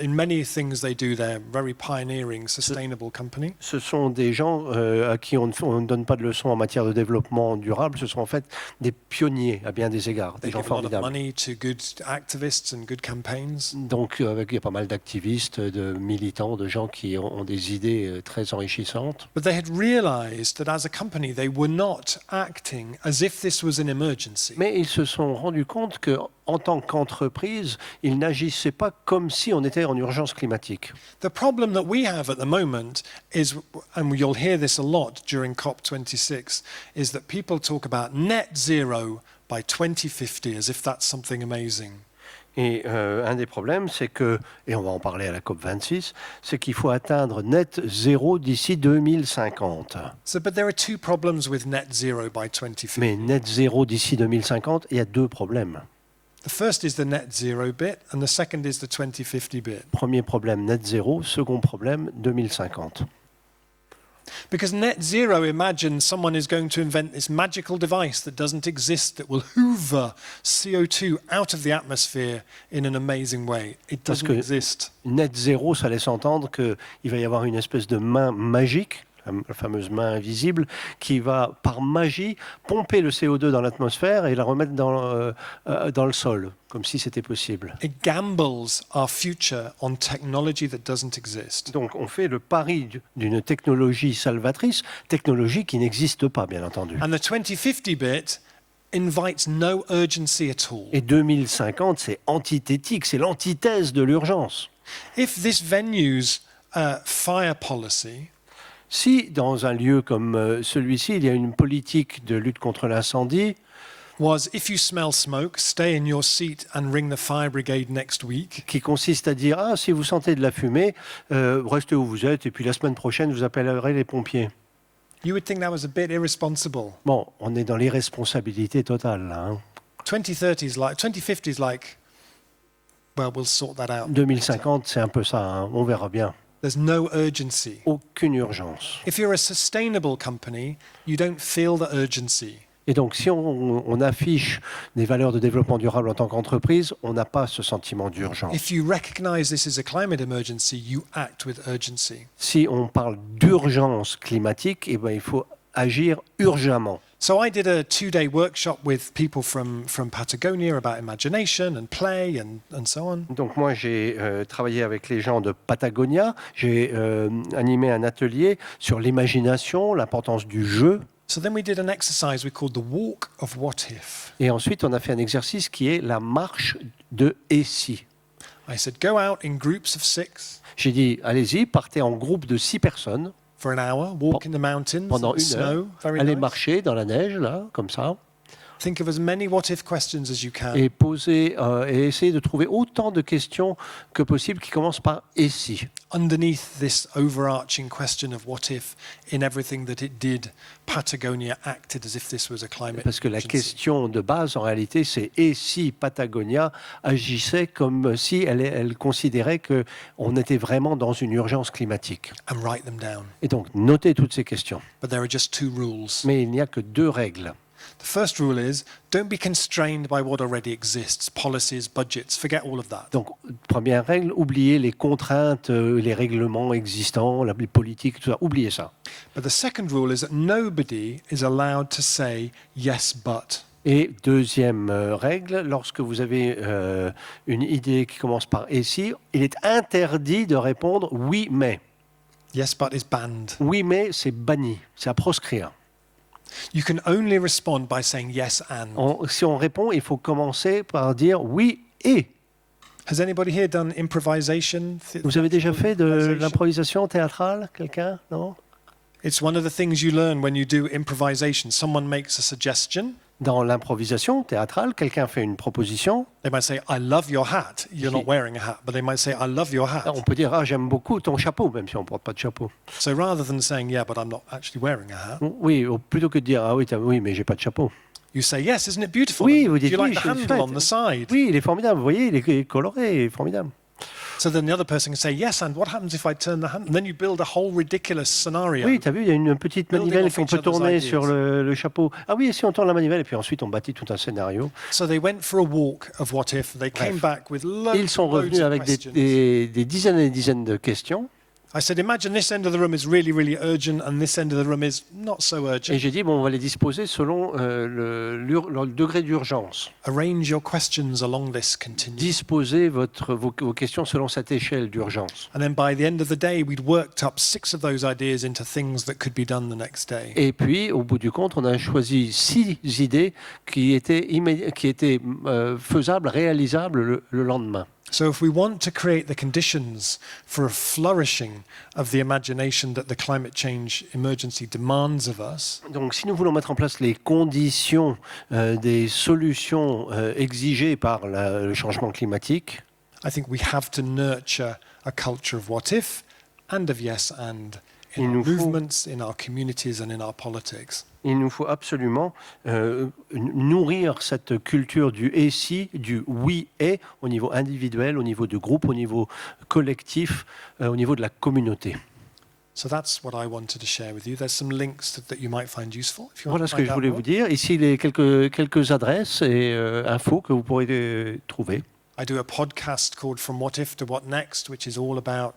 In many things they do, they're very pioneering, sustainable company. Ce sont des gens à qui on ne donne pas de leçons en matière de développement durable. Ce sont en fait des pionniers à bien des égards, des They gens give a lot of formidables. money to good activists and good campaigns. Donc, il y a pas mal d'activistes, de militants, de gens qui ont des idées très enrichissantes. But they had realized that as a company, they were not acting as if this was an emergency. Mais ils se sont rendus compte que, en tant qu'entreprise, ils n'agissaient pas comme si on était en urgence climatique. The problem that we have at the moment is, and you'll hear this a lot during COP26, is that people talk about net zero by 2050 as if that's something amazing. Et un des problèmes, c'est que, et on va en parler à la COP26, c'est qu'il faut atteindre net zéro d'ici 2050. So, but there are two problems with net zero by 2050. Mais net zéro d'ici 2050, il y a deux problèmes. The first is the net zero bit, and the second is the 2050 bit. Premier problème, net zéro. Second problème, 2050. Because net zero imagines someone is going to invent this magical device that doesn't exist that will hoover CO2 out of the atmosphere in an amazing way. It Parce doesn't que exist. net zéro, ça laisse entendre qu'il va y avoir une espèce de main magique, la fameuse main invisible, qui va, par magie, pomper le CO2 dans l'atmosphère et la remettre dans le sol, comme si c'était possible. It gambles our future on technology that doesn't exist. Donc on fait le pari d'une technologie salvatrice, technologie qui n'existe pas, bien entendu. And the 2050 bit invites no urgency at all. Et 2050, c'est antithétique, c'est l'antithèse de l'urgence. If this venue's fire policy Si, dans un lieu comme celui-ci, il y a une politique de lutte contre l'incendie, was, if you smell smoke, stay in your seat and ring the fire brigade next week, qui consiste à dire « Ah, si vous sentez de la fumée, restez où vous êtes, et puis la semaine prochaine, vous appellerez les pompiers. you would think that was a bit irresponsible. » Bon, on est dans l'irresponsabilité totale, là. Hein. 2050 is like, well, we'll sort that out. 2050, c'est un peu ça, hein, on verra bien. There's no urgency. Aucune urgence. If you're a sustainable company, you don't feel the urgency. Et donc, si on affiche des valeurs de développement durable en tant qu'entreprise, on n'a pas ce sentiment d'urgence. If you recognize this is a climate emergency, you act with urgency. Si on parle d'urgence climatique, eh ben, il faut agir urgemment. So I did a 2-day workshop with people from Patagonia about imagination and play and so on. Donc moi, j'ai travaillé avec les gens de Patagonia, j'ai animé un atelier sur l'imagination, l'importance du jeu. So then we did an exercise we called the walk of what if. Et ensuite, on a fait un exercice qui est la marche de « et si ». I said, go out in groups of 6 J'ai dit, allez-y, partez en groupe de 6 personnes for an hour, walk in the mountains, pendant in the 1 heure, snow, very allez nice. marcher dans la neige, là, comme ça, Think of as many what-if questions as you can. et poser et essayer de trouver autant de questions que possible qui commencent par « et si ». Underneath this overarching question of what if, in everything that it did, Patagonia acted as if this was a climate Parce que la emergency. question de base, en réalité, c'est « et si Patagonia agissait comme si elle considérait qu'on était vraiment dans une urgence climatique ?» And write them down. Et donc, notez toutes ces questions. But there are just 2 rules. Mais il n'y a que 2 règles. The first rule is don't be constrained by what already exists, policies, budgets, forget all of that. Donc, première règle, oubliez les contraintes, les règlements existants, les politiques, tout ça, oubliez ça. But the second rule is that nobody is allowed to say yes, but. Et deuxième règle, lorsque vous avez une idée qui commence par « et si », il est interdit de répondre « oui, mais ». Yes, but is banned. Oui, mais, c'est banni, c'est à proscrire. You can only respond by saying yes and. Si on répond, il faut commencer par dire « oui et ». Has anybody here done improvisation? Vous avez déjà fait de l'improvisation théâtrale, quelqu'un? Non? It's one of the things you learn when you do improvisation. Someone makes a suggestion. Dans l'improvisation théâtrale, quelqu'un fait une proposition. They might say, I love your hat. You're not wearing a hat, but they might say, I love your hat. On peut dire « ah, j'aime beaucoup ton chapeau », même si on ne porte pas de chapeau. So rather than saying, yeah, but I'm not actually wearing a hat, Oui, plutôt que de dire « ah oui, oui, mais j'ai pas de chapeau ». you say, yes, isn't it beautiful? Oui, vous Do dites you like oui, the c'est handle chouette. on the side? Oui, il est formidable, vous voyez, il est coloré, il est formidable. So then the other person can say, yes, and what happens if I turn the handle? And then you build a whole ridiculous scenario. Oui, tu as vu, il y a une petite Building manivelle off qu'on each peut other's tourner ideas. sur le chapeau. Ah oui, et si on tourne la manivelle, et puis ensuite on bâtit tout un scénario. So they went for a walk of what if. They came back with loads, Ils sont loads revenus of avec questions. des dizaines et des dizaines de questions. I said, imagine this end of the room is really, really urgent, and this end of the room is not so Et urgent. j'ai dit, bon, on va les disposer selon le degré d'urgence. Arrange your questions along this continuum. Disposez vos questions selon cette échelle d'urgence. And then by the end of the day, we'd worked up 6 of those ideas into things that could be done the next day. Et puis, au bout du compte, on a choisi 6 idées qui étaient faisables, réalisables le lendemain. So if we want to create the conditions for a flourishing of the imagination that the climate change emergency demands of us, Donc, si nous voulons mettre en place les conditions des solutions exigées par le changement climatique, I think we have to nurture a culture of what if and of yes and in Il our nous faut- movements, in our communities and in our politics. il nous faut absolument nourrir cette culture du « et si », du « oui et » au niveau individuel, au niveau de groupe, au niveau collectif, au niveau de la communauté. So that's what I wanted to share with you. There's some links that you might find useful. If you want Voilà to ce que find je out voulais more. vous dire. Ici, les quelques adresses et infos que vous pourrez trouver. I do a podcast called From What If to What Next, which is all about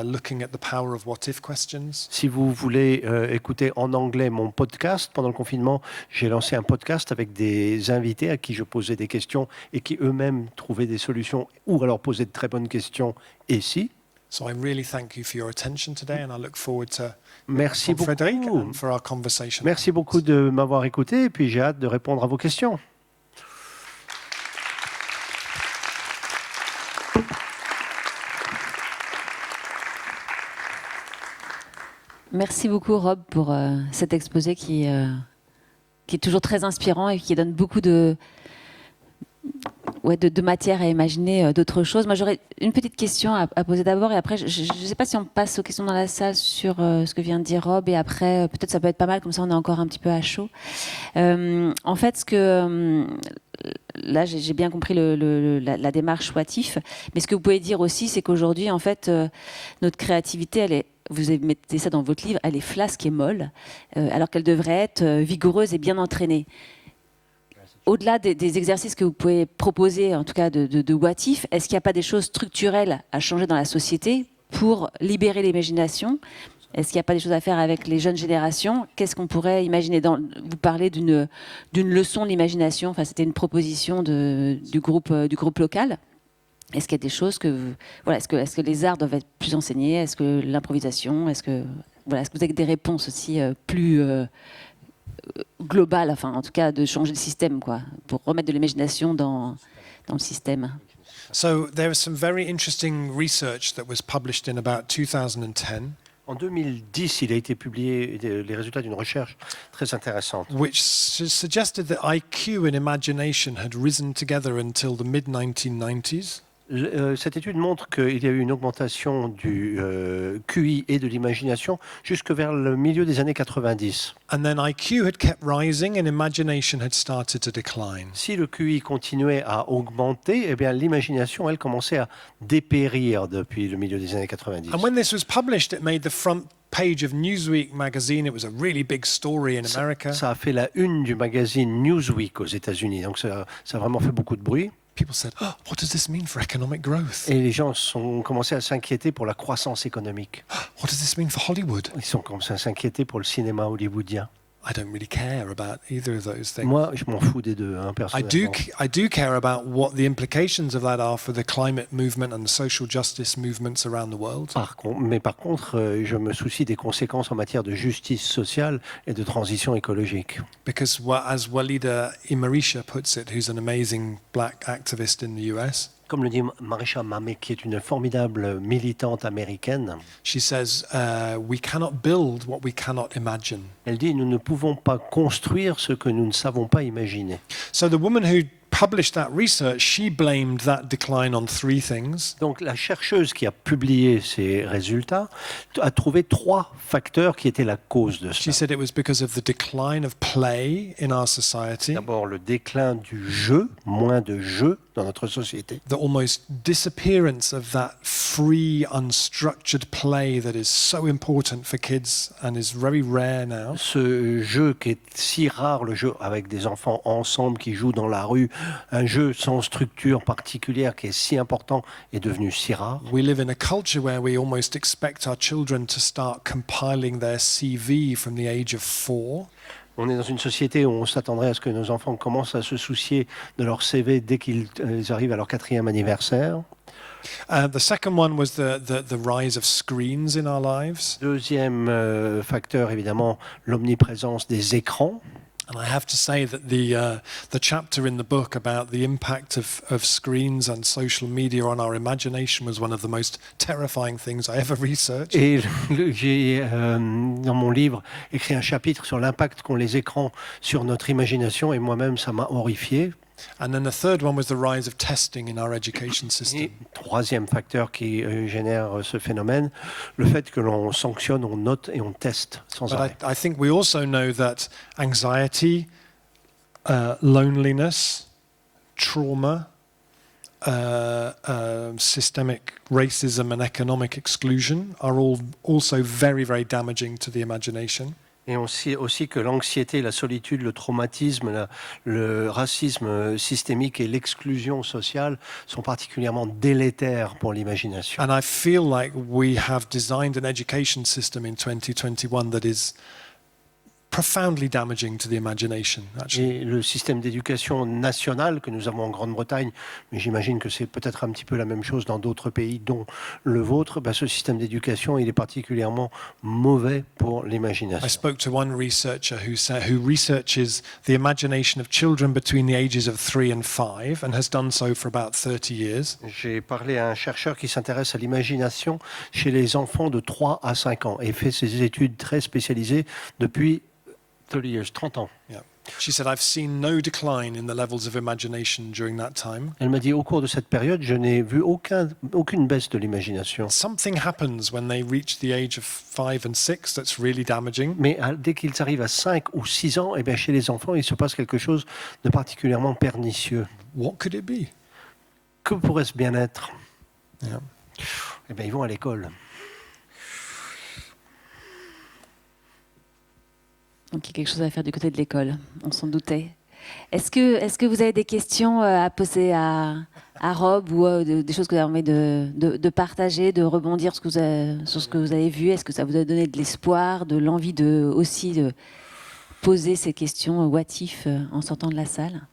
looking at the power of what if questions. Si vous voulez écouter en anglais mon podcast, pendant le confinement, j'ai lancé un podcast avec des invités à qui je posais des questions et qui eux-mêmes trouvaient des solutions ou alors posaient de très bonnes questions. Et si? So I really thank you for your attention today, and I look forward to Merci from Frederic beaucoup. and for our conversation. Merci beaucoup de m'avoir écouté et puis j'ai hâte de répondre à vos questions. Merci beaucoup, Rob, pour cet exposé qui est toujours très inspirant et qui donne beaucoup de matière à imaginer d'autres choses. Moi, j'aurais une petite question à poser d'abord et après, je ne sais pas si on passe aux questions dans la salle sur ce que vient de dire Rob et après, peut-être ça peut être pas mal, comme ça on est encore un petit peu à chaud. En fait, là, j'ai bien compris la démarche what if, mais ce que vous pouvez dire aussi, c'est qu'aujourd'hui, en fait, notre créativité, vous mettez ça dans votre livre, elle est flasque et molle, alors qu'elle devrait être vigoureuse et bien entraînée. Au-delà des exercices que vous pouvez proposer, en tout cas de what if, est-ce qu'il n'y a pas des choses structurelles à changer dans la société pour libérer l'imagination ? Est-ce qu'il n'y a pas des choses à faire avec les jeunes générations ? Qu'est-ce qu'on pourrait imaginer vous parlez d'une leçon de l'imagination, enfin, c'était une proposition du groupe local. Est-ce qu'il y a des choses est-ce que les arts doivent être plus enseignés ? Est-ce que l'improvisation ? Est-ce que vous avez des réponses aussi plus globales, enfin en tout cas de changer le système, quoi, pour remettre de l'imagination dans le système ? So there was some very interesting research that was published in about 2010, En 2010, il a été publié les résultats d'une recherche très intéressante which suggested that IQ and imagination had risen together until the mid-1990s. Cette étude montre qu'il y a eu une augmentation du QI et de l'imagination jusque vers le milieu des années 90. And then IQ had kept rising and imagination had started to decline. Si le QI continuait à augmenter, eh bien l'imagination, elle, commençait à dépérir depuis le milieu des années 90. And when this was published, it made the front page of Newsweek magazine. It was a really big story in America. Ça a fait la une du magazine Newsweek aux États-Unis, donc ça a vraiment fait beaucoup de bruit. People said, oh, what does this mean for economic growth? Et les gens ont commencé à s'inquiéter pour la croissance économique. What does this mean for Hollywood? Ils ont commencé à s'inquiéter pour le cinéma hollywoodien. I don't really care about either of those things. Moi, je m'en fous des deux, personnellement. I do care about what the implications of that are for the climate movement and the social justice movements around the world. Par contre, je me soucie des conséquences en matière de justice sociale et de transition écologique. Because as Walida Imarisha puts it, who's an amazing black activist in the US, Comme le dit Marisha Mamé, qui est une formidable militante américaine, she says, we cannot build what we cannot imagine. elle dit « Nous ne pouvons pas construire ce que nous ne savons pas imaginer ». So the woman who published that research, she blamed that decline on three things. Donc la chercheuse qui a publié ces résultats a trouvé 3 facteurs qui étaient la cause de She cela. said it was because of the decline of play in our society, D'abord le déclin du jeu, moins de jeux dans notre société. the almost disappearance of that free, unstructured play that is so important for kids and is very rare now. Ce jeu qui est si rare, le jeu avec des enfants ensemble qui jouent dans la rue, un jeu sans structure particulière qui est si important, est devenu si rare. We live in a culture where we almost expect our children to start compiling their CV from the age of 4. On est dans une société où on s'attendrait à ce que nos enfants commencent à se soucier de leur CV dès qu'ils arrivent à leur 4e anniversaire. The second one was the rise of screens in our lives. Deuxième facteur, évidemment, l'omniprésence des écrans. And I have to say that the chapter in the book about the impact of screens and social media on our imagination was one of the most terrifying things I ever researched. Et j'ai, dans mon livre, écrit un chapitre sur l'impact qu'ont les écrans sur notre imagination, et moi-même, ça m'a horrifié. And then the third one was the rise of testing in our education system. Et troisième facteur qui génère ce phénomène, le fait que l'on sanctionne, on note et on teste sans But arrêt. I think we also know that anxiety, loneliness, trauma, systemic racism and economic exclusion are all also very, very damaging to the imagination. Et on sait aussi que l'anxiété, la solitude, le traumatisme, le racisme systémique et l'exclusion sociale sont particulièrement délétères pour l'imagination. And I feel like we have designed an education system in 2021 that is profoundly damaging to the imagination, actually. Et le système d'éducation national que nous avons en Grande-Bretagne, mais j'imagine que c'est peut-être un petit peu la même chose dans d'autres pays, dont le vôtre, ce système d'éducation, il est particulièrement mauvais pour I l'imagination. spoke to one researcher who researches the imagination of children between the ages of 3 and 5 and has done so for about 30 years. J'ai parlé à un chercheur qui s'intéresse à l'imagination chez les enfants de 3 à 5 ans et fait ses études très spécialisées depuis 30 ans. Yeah. She said, I've seen no decline in the levels of imagination during that time. Elle m'a dit, au cours de cette période, je n'ai vu aucune baisse de l'imagination. Something happens when they reach the age of 5 and 6 that's really damaging. Mais dès qu'ils arrivent à 5 ou 6 ans, eh bien, chez les enfants, il se passe quelque chose de particulièrement pernicieux. What could it be? Que pourrait-ce bien être? Yeah. Eh bien, ils vont à l'école. Donc il y a quelque chose à faire du côté de l'école, on s'en doutait. Est-ce que vous avez des questions à poser à Rob ou des choses que vous avez envie de partager, de rebondir sur ce que vous avez vu? Est-ce que ça vous a donné de l'espoir, de l'envie aussi de poser ces questions what if en sortant de la salle?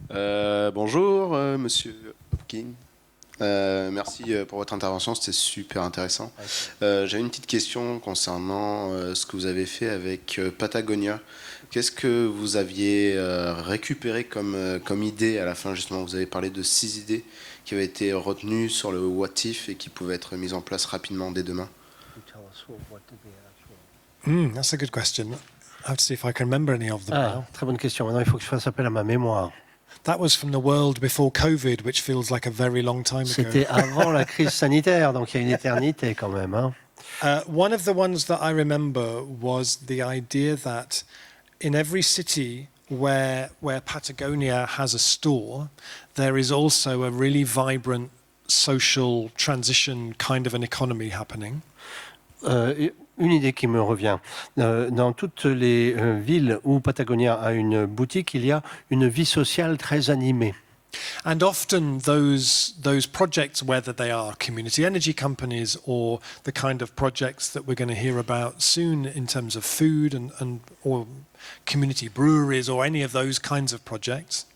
Bonjour, Monsieur Hopkins. Merci pour votre intervention, c'était super intéressant. J'ai une petite question concernant ce que vous avez fait avec Patagonia. Qu'est-ce que vous aviez récupéré comme idée à la fin, justement? Vous avez parlé de 6 idées qui avaient été retenues sur le what if et qui pouvaient être mises en place rapidement dès demain. That's a good question. I have to see if I can remember any of them now. Très bonne question. Maintenant, il faut que je fasse appel à ma mémoire. That was from the world before COVID, which feels like a very long time ago. C'était avant la crise sanitaire, donc il y a une éternité quand même. Hein. One of the ones that I remember was the idea that in every city where Patagonia has a store, there is also a really vibrant social transition kind of an economy happening. Une idée qui me revient. Dans toutes les villes où Patagonia a une boutique, il y a une vie sociale très animée. And often those projects, whether they are community energy companies or the kind of projects that we're going to hear about soon in terms of food and or community breweries or any of those kinds of projects.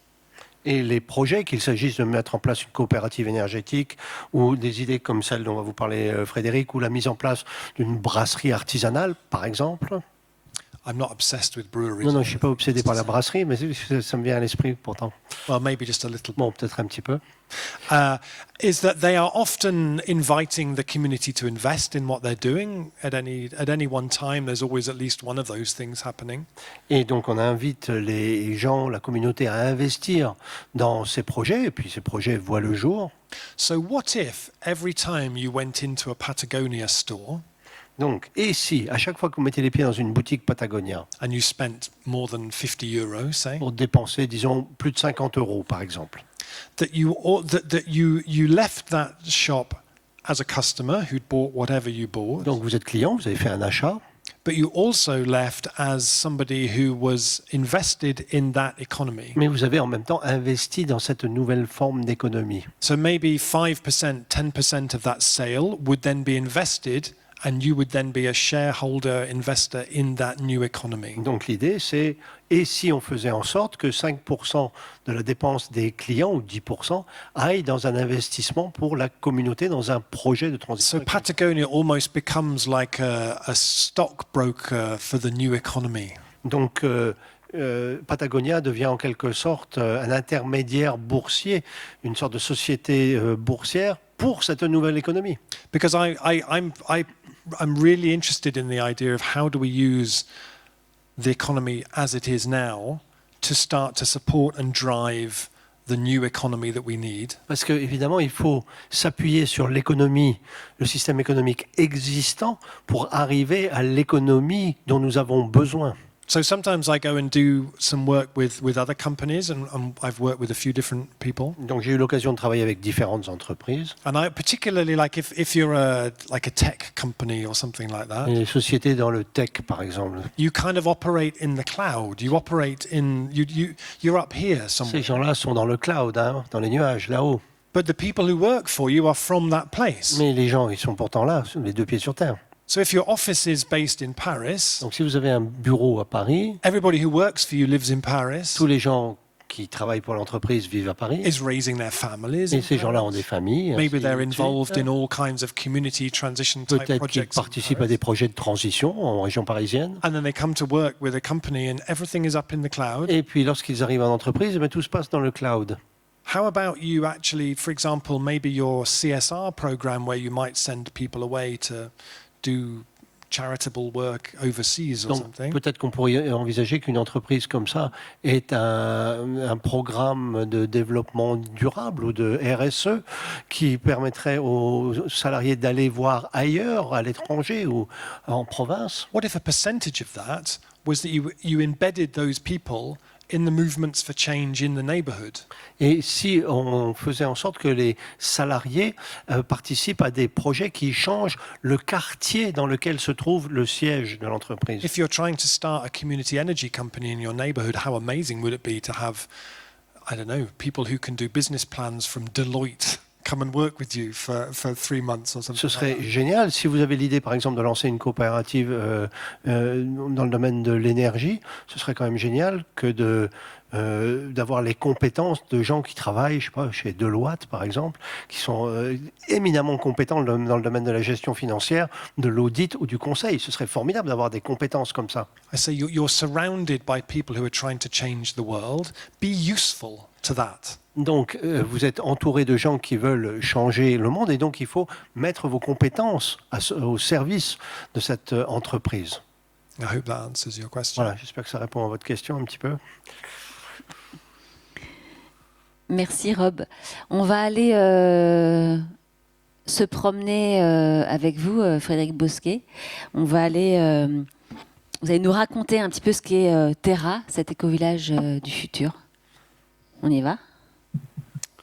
Et les projets, qu'il s'agisse de mettre en place une coopérative énergétique ou des idées comme celle dont va vous parler Frédéric, ou la mise en place d'une brasserie artisanale, par exemple. I'm not obsessed with breweries. Non, je ne suis pas obsédé par la brasserie, mais ça me vient à l'esprit pourtant. Well, maybe just a little. Bon, peut-être un petit peu. Is that they are often inviting the community to invest in what they're doing at any one time. There's always at least one of those things happening. Et donc on invite les gens, la communauté à investir dans ces projets, et puis ces projets voient le jour. So what if every time you went into a Patagonia store, donc, et si, à chaque fois que vous mettez les pieds dans une boutique Patagonia, and you spent more than 50 euros, say, pour dépenser, disons, plus de 50 € par exemple, that you left that shop as a customer who'd bought whatever you bought, donc vous êtes client, vous avez fait un achat, but you also left as somebody who was invested in that economy. mais vous avez en même temps investi dans cette nouvelle forme d'économie. So maybe 5%, 10% of that sale would then be invested, and you would then be a shareholder investor in that new economy. Donc l'idée c'est, et si on faisait en sorte que 5% de la dépense des clients, ou 10%, aille dans un investissement pour la communauté, dans un projet de transition. So Patagonia almost becomes like a stockbroker for the new economy. Donc Patagonia devient en quelque sorte un intermédiaire boursier, une sorte de société boursière pour cette nouvelle économie. Because I'm really interested in the idea of how do we use the economy as it is now to start to support and drive the new economy that we need. Parce qu'évidemment, il faut s'appuyer sur l'économie, le système économique existant pour arriver à l'économie dont nous avons besoin. So sometimes I go and do some work with other companies, and I've worked with a few different people. Donc j'ai eu l'occasion de travailler avec différentes entreprises. And I particularly like if you're like a tech company or something like that. Et les sociétés dans le tech, par exemple. You kind of operate in the cloud. You operate in you're up here somewhere. Ces gens-là sont dans le cloud, hein, dans les nuages, là-haut. But the people who work for you are from that place. Mais les gens, ils sont pourtant là, les deux pieds sur terre. So if your office is based in Paris, Donc si vous avez un bureau à Paris, everybody who works for you lives in Paris, tous les gens qui travaillent pour l'entreprise vivent à Paris. is raising their families. Et ces gens-là ont des familles. Maybe they're ainsi de involved suite. in all kinds of community transition type Peut-être qu'ils projects. in participent à Paris. des projets de transition en région parisienne. And then they come to work with a company and everything is up in the cloud. Et puis lorsqu'ils arrivent en entreprise, tout se passe dans le cloud. How about you actually, for example, maybe your CSR program where you might send people away to do charitable work overseas or Donc something? peut-être qu'on pourrait envisager qu'une entreprise comme ça ait un programme de développement durable ou de RSE qui permettrait aux salariés d'aller voir ailleurs, à l'étranger ou en province. What if a percentage of that was that you embedded those people in the movements for change in the neighborhood? Et si on faisait en sorte que les salariés participent à des projets qui changent le quartier dans lequel se trouve le siège de l'entreprise. If you're trying to start a community energy company in your neighborhood, how amazing would it be to have, I don't know, people who can do business plans from Deloitte come and work with you for 3 months or something. Ce serait génial si vous avez l'idée, par exemple, de lancer une coopérative dans le domaine de l'énergie. Ce serait quand même génial que d'avoir les compétences de gens qui travaillent, je sais pas, chez Deloitte, par exemple, qui sont éminemment compétents dans le domaine de la gestion financière, de l'audit ou du conseil. Ce serait formidable d'avoir des compétences comme ça. I say you're surrounded by people who are trying to change the world. Be useful to that. Donc, vous êtes entouré de gens qui veulent changer le monde et donc il faut mettre vos compétences au service de cette entreprise. I hope that answers your question. Voilà, j'espère que ça répond à votre question un petit peu. Merci Rob. On va aller se promener avec vous, Frédéric Bosquet. On va aller... vous allez nous raconter un petit peu ce qu'est Terra, cet éco-village du futur. On y va ?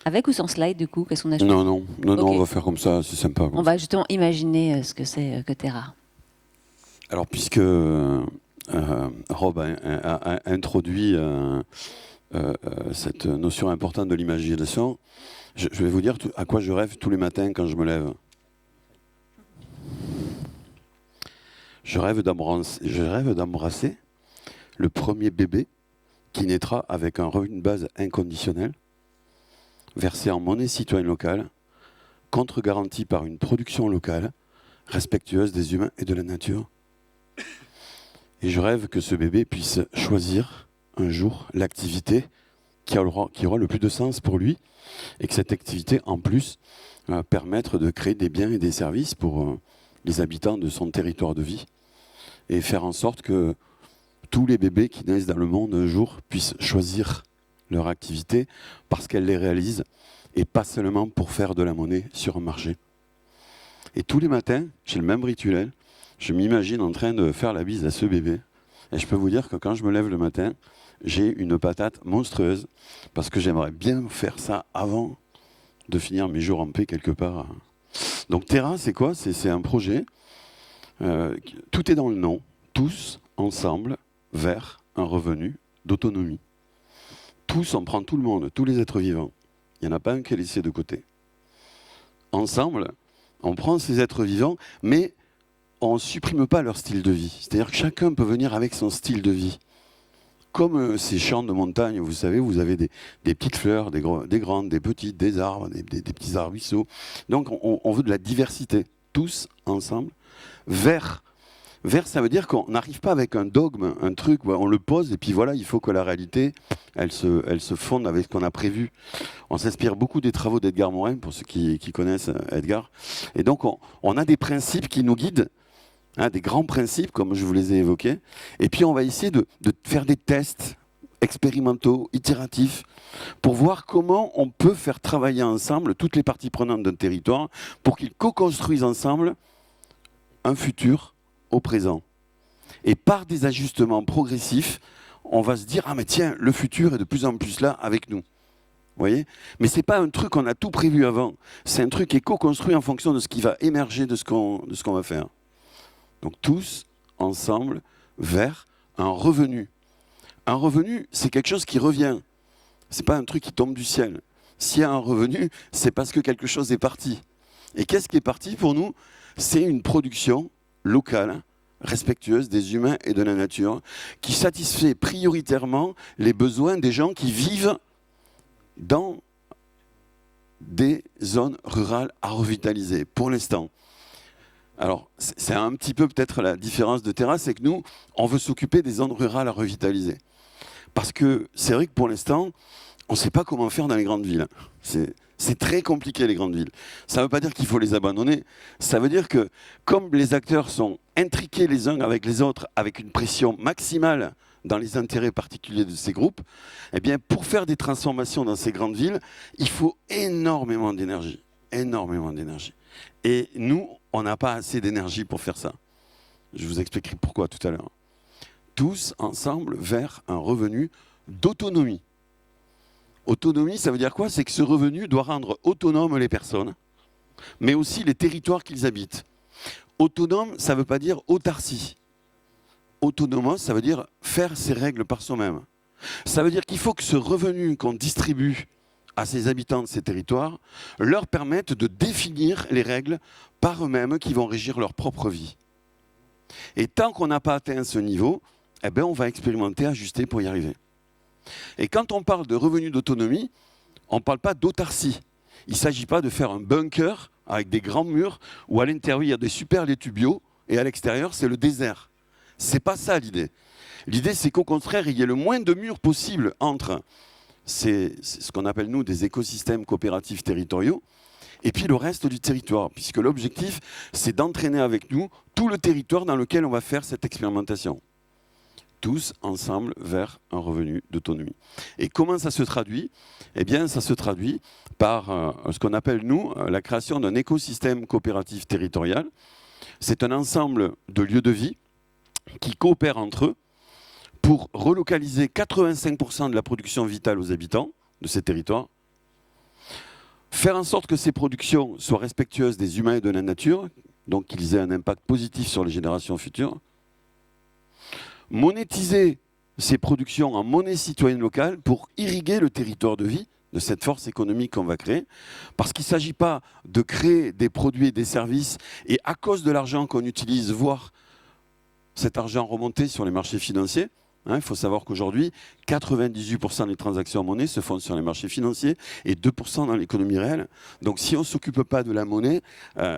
Avec ou sans slide du coup ? Qu'est-ce qu'on a choisi ? Non, Ok. on va faire comme ça, c'est sympa. On va justement imaginer ce que c'est que Terra. Alors, puisque Rob a introduit cette notion importante de l'imagination, je vais vous dire à quoi je rêve tous les matins quand je me lève. Je rêve d'embrasser le premier bébé qui naîtra avec un revenu de base inconditionnel, versé en monnaie citoyenne locale, contre-garantie par une production locale, respectueuse des humains et de la nature. Et je rêve que ce bébé puisse choisir un jour l'activité qui aura le plus de sens pour lui, et que cette activité, en plus, permettre de créer des biens et des services pour les habitants de son territoire de vie, et faire en sorte que tous les bébés qui naissent dans le monde un jour puissent choisir leur activité parce qu'elle les réalise, et pas seulement pour faire de la monnaie sur un marché. Et tous les matins, j'ai le même rituel, je m'imagine en train de faire la bise à ce bébé, et je peux vous dire que quand je me lève le matin, j'ai une patate monstrueuse, parce que j'aimerais bien faire ça avant de finir mes jours en paix quelque part. Donc Terra, c'est quoi ? C'est un projet, tout est dans le nom, tous ensemble vers un revenu d'autonomie. Tous, on prend tout le monde, tous les êtres vivants. Il n'y en a pas un qui est laissé de côté. Ensemble, on prend ces êtres vivants, mais on ne supprime pas leur style de vie. C'est-à-dire que chacun peut venir avec son style de vie. Comme ces champs de montagne, vous savez, vous avez des petites fleurs, des grandes, des petites, des arbres, des petits arbrisseaux. Donc on veut de la diversité, tous ensemble, vers, ça veut dire qu'on n'arrive pas avec un dogme, un truc, on le pose et puis voilà, il faut que la réalité, elle se fonde avec ce qu'on a prévu. On s'inspire beaucoup des travaux d'Edgar Morin, pour ceux qui connaissent Edgar. Et donc on a des principes qui nous guident, des grands principes, comme je vous les ai évoqués. Et puis on va essayer de faire des tests expérimentaux, itératifs, pour voir comment on peut faire travailler ensemble toutes les parties prenantes d'un territoire pour qu'ils co-construisent ensemble un futur au présent. Et par des ajustements progressifs, on va se dire « Ah mais tiens, le futur est de plus en plus là avec nous ». Vous voyez ? Mais ce n'est pas un truc qu'on a tout prévu avant. C'est un truc qui est co-construit en fonction de ce qui va émerger de ce qu'on va faire. Donc tous, ensemble, vers un revenu. Un revenu, c'est quelque chose qui revient. Ce n'est pas un truc qui tombe du ciel. S'il y a un revenu, c'est parce que quelque chose est parti. Et qu'est-ce qui est parti pour nous ? C'est une production locale, respectueuse des humains et de la nature, qui satisfait prioritairement les besoins des gens qui vivent dans des zones rurales à revitaliser, pour l'instant. Alors, c'est un petit peu peut-être la différence de Terra, c'est que nous, on veut s'occuper des zones rurales à revitaliser. Parce que c'est vrai que pour l'instant, on ne sait pas comment faire dans les grandes villes. C'est très compliqué, les grandes villes. Ça ne veut pas dire qu'il faut les abandonner. Ça veut dire que, comme les acteurs sont intriqués les uns avec les autres, avec une pression maximale dans les intérêts particuliers de ces groupes, eh bien, pour faire des transformations dans ces grandes villes, il faut énormément d'énergie. Énormément d'énergie. Et nous, on n'a pas assez d'énergie pour faire ça. Je vous expliquerai pourquoi tout à l'heure. Tous ensemble vers un revenu d'autonomie. Autonomie, ça veut dire quoi ? C'est que ce revenu doit rendre autonomes les personnes, mais aussi les territoires qu'ils habitent. Autonome, ça ne veut pas dire autarcie. Autonomos, ça veut dire faire ses règles par soi-même. Ça veut dire qu'il faut que ce revenu qu'on distribue à ces habitants de ces territoires, leur permettent de définir les règles par eux-mêmes qui vont régir leur propre vie. Et tant qu'on n'a pas atteint ce niveau, eh ben on va expérimenter, ajuster pour y arriver. Et quand on parle de revenus d'autonomie, on ne parle pas d'autarcie. Il ne s'agit pas de faire un bunker avec des grands murs où à l'intérieur il y a des super laitues bio et à l'extérieur c'est le désert. C'est pas ça l'idée. L'idée c'est qu'au contraire il y ait le moins de murs possible entre c'est ce qu'on appelle nous des écosystèmes coopératifs territoriaux et puis le reste du territoire, puisque l'objectif c'est d'entraîner avec nous tout le territoire dans lequel on va faire cette expérimentation. Tous ensemble vers un revenu d'autonomie. Et comment ça se traduit? Eh bien, ça se traduit par ce qu'on appelle, nous, la création d'un écosystème coopératif territorial. C'est un ensemble de lieux de vie qui coopèrent entre eux pour relocaliser 85% de la production vitale aux habitants de ces territoires, faire en sorte que ces productions soient respectueuses des humains et de la nature, donc qu'ils aient un impact positif sur les générations futures, monétiser ces productions en monnaie citoyenne locale pour irriguer le territoire de vie de cette force économique qu'on va créer, parce qu'il ne s'agit pas de créer des produits et des services et à cause de l'argent qu'on utilise, voir cet argent remonter sur les marchés financiers. Il faut savoir qu'aujourd'hui, 98% des transactions en monnaie se font sur les marchés financiers et 2% dans l'économie réelle. Donc si on ne s'occupe pas de la monnaie,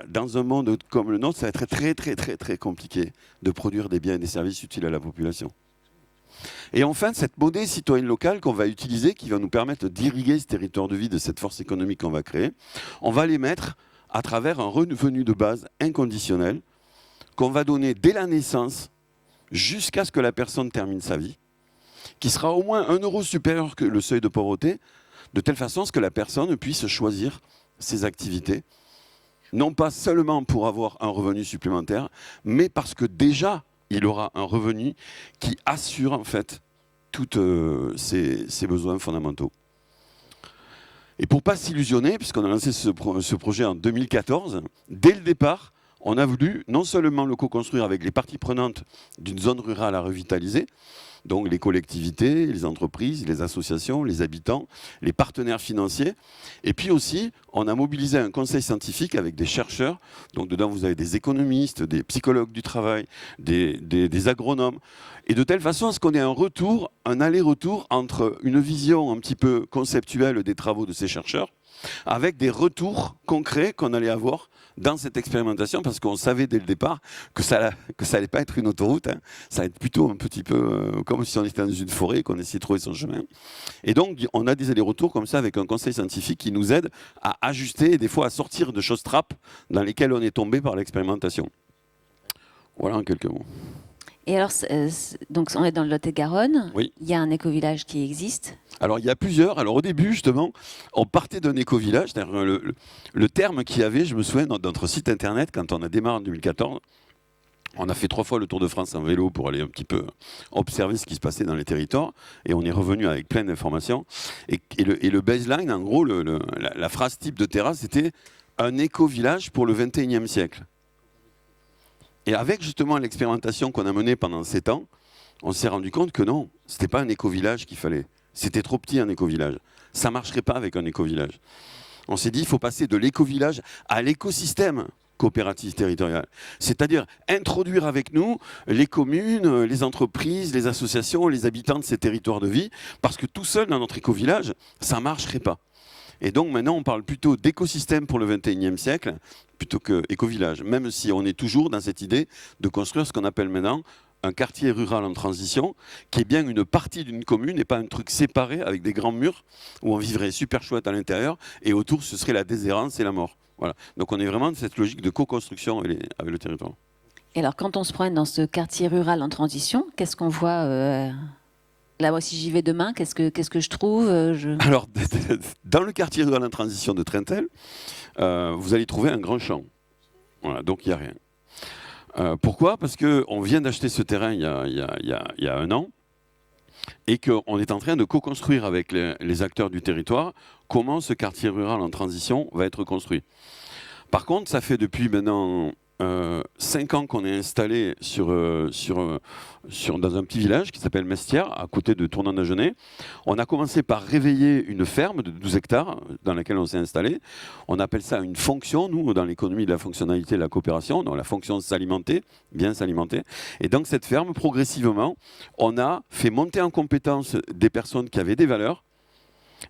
dans un monde comme le nôtre, ça va être très compliqué de produire des biens et des services utiles à la population. Et enfin, cette monnaie citoyenne locale qu'on va utiliser, qui va nous permettre d'irriguer ce territoire de vie de cette force économique qu'on va créer, on va les mettre à travers un revenu de base inconditionnel qu'on va donner dès la naissance jusqu'à ce que la personne termine sa vie, qui sera au moins 1 euro supérieur que le seuil de pauvreté, de telle façon que la personne puisse choisir ses activités, non pas seulement pour avoir un revenu supplémentaire, mais parce que déjà, il aura un revenu qui assure en fait tous ses besoins fondamentaux. Et pour ne pas s'illusionner, puisqu'on a lancé ce projet en 2014, dès le départ, on a voulu non seulement le co-construire avec les parties prenantes d'une zone rurale à revitaliser, donc les collectivités, les entreprises, les associations, les habitants, les partenaires financiers, et puis aussi on a mobilisé un conseil scientifique avec des chercheurs, donc dedans vous avez des économistes, des psychologues du travail, des agronomes, et de telle façon à ce qu'on ait un aller-retour entre une vision un petit peu conceptuelle des travaux de ces chercheurs, avec des retours concrets qu'on allait avoir dans cette expérimentation, parce qu'on savait dès le départ que ça allait pas être une autoroute, ça allait être plutôt un petit peu comme si on était dans une forêt et qu'on essayait de trouver son chemin. Et donc, on a des allers-retours comme ça avec un conseil scientifique qui nous aide à ajuster et des fois à sortir de choses trappes dans lesquelles on est tombé par l'expérimentation. Voilà en quelques mots. Et alors, donc on est dans le Lot-et-Garonne. Oui. Il y a un éco-village qui existe. Alors, il y a plusieurs. Alors, au début, justement, on partait d'un éco-village. Le terme qu'il y avait, je me souviens, dans notre site internet, quand on a démarré en 2014, on a fait 3 fois le Tour de France en vélo pour aller un petit peu observer ce qui se passait dans les territoires. Et on est revenu avec plein d'informations. Et le baseline, en gros, la phrase type de Terra, c'était un éco-village pour le 21e siècle. Et avec justement l'expérimentation qu'on a menée pendant 7 ans, on s'est rendu compte que non, ce n'était pas un éco-village qu'il fallait. C'était trop petit un éco-village. Ça ne marcherait pas avec un éco-village. On s'est dit qu'il faut passer de l'éco-village à l'écosystème coopératif territorial. C'est-à-dire introduire avec nous les communes, les entreprises, les associations, les habitants de ces territoires de vie, parce que tout seul dans notre éco-village, ça ne marcherait pas. Et donc maintenant, on parle plutôt d'écosystème pour le 21e siècle, plutôt qu'éco-village, même si on est toujours dans cette idée de construire ce qu'on appelle maintenant un quartier rural en transition, qui est bien une partie d'une commune et pas un truc séparé avec des grands murs où on vivrait super chouette à l'intérieur et autour ce serait la déshérence et la mort. Voilà. Donc on est vraiment dans cette logique de co-construction avec le territoire. Et alors quand on se promène dans ce quartier rural en transition, qu'est-ce qu'on voit là, moi, si j'y vais demain, qu'est-ce que je trouve Alors, dans le quartier rural en transition de Trentel, vous allez trouver un grand champ. Voilà, donc il n'y a rien. Pourquoi? Parce qu'on vient d'acheter ce terrain il y a 1 an et qu'on est en train de co-construire avec les acteurs du territoire comment ce quartier rural en transition va être construit. Par contre, ça fait depuis maintenant 5 ans qu'on est installé dans un petit village qui s'appelle Mestières, à côté de Tournan-d'Agenais. On a commencé par réveiller une ferme de 12 hectares dans laquelle on s'est installé. On appelle ça une fonction, nous, dans l'économie de la fonctionnalité et de la coopération, donc la fonction s'alimenter, bien s'alimenter. Et dans cette ferme, progressivement, on a fait monter en compétence des personnes qui avaient des valeurs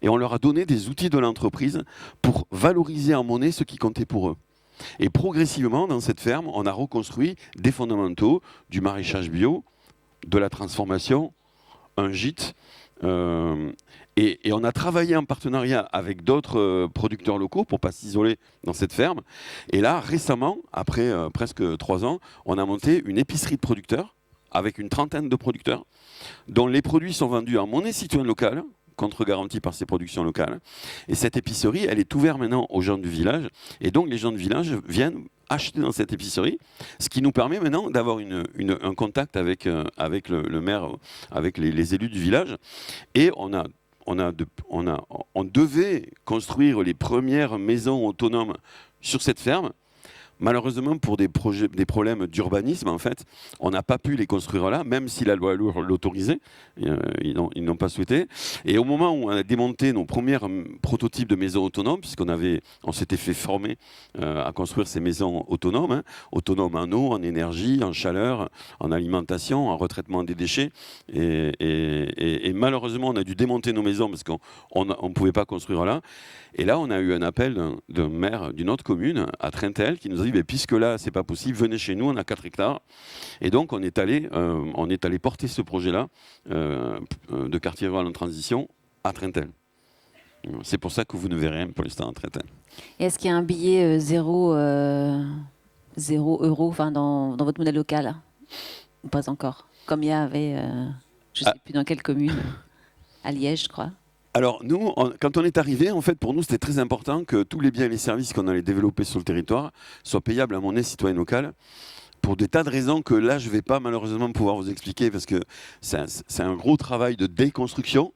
et on leur a donné des outils de l'entreprise pour valoriser en monnaie ce qui comptait pour eux. Et progressivement, dans cette ferme, on a reconstruit des fondamentaux, du maraîchage bio, de la transformation, un gîte. Et on a travaillé en partenariat avec d'autres producteurs locaux pour ne pas s'isoler dans cette ferme. Et là, récemment, après presque 3 ans, on a monté une épicerie de producteurs avec une trentaine de producteurs dont les produits sont vendus en monnaie citoyenne locale, contre-garantie par ces productions locales. Et cette épicerie, elle est ouverte maintenant aux gens du village. Et donc, les gens du village viennent acheter dans cette épicerie, ce qui nous permet maintenant d'avoir un contact avec le maire, avec les élus du village. Et on devait construire les premières maisons autonomes sur cette ferme. Malheureusement, pour des problèmes d'urbanisme, en fait, on n'a pas pu les construire là, même si la loi l'autorisait. Ils n'ont pas souhaité. Et au moment où on a démonté nos premiers prototypes de maisons autonomes, on s'était fait former à construire ces maisons autonomes, autonomes en eau, en énergie, en chaleur, en alimentation, en retraitement des déchets. Et malheureusement, on a dû démonter nos maisons parce qu'on ne pouvait pas construire là. Et là, on a eu un appel d'un maire d'une autre commune, à Trintel, qui nous a dit puisque là, c'est pas possible, venez chez nous, on a 4 hectares. Et donc, on est allé porter ce projet-là de quartier rural en transition à Trintel. C'est pour ça que vous ne verrez rien pour l'instant à Trintel. Et est-ce qu'il y a un billet 0 euros dans votre modèle local? Ou pas encore? Comme il y avait, je ne sais plus dans quelle commune, à Liège, je crois. Alors nous, quand on est arrivé, en fait, pour nous, c'était très important que tous les biens et les services qu'on allait développer sur le territoire soient payables à monnaie citoyenne locale, pour des tas de raisons que là, je ne vais pas malheureusement pouvoir vous expliquer, parce que c'est un gros travail de déconstruction.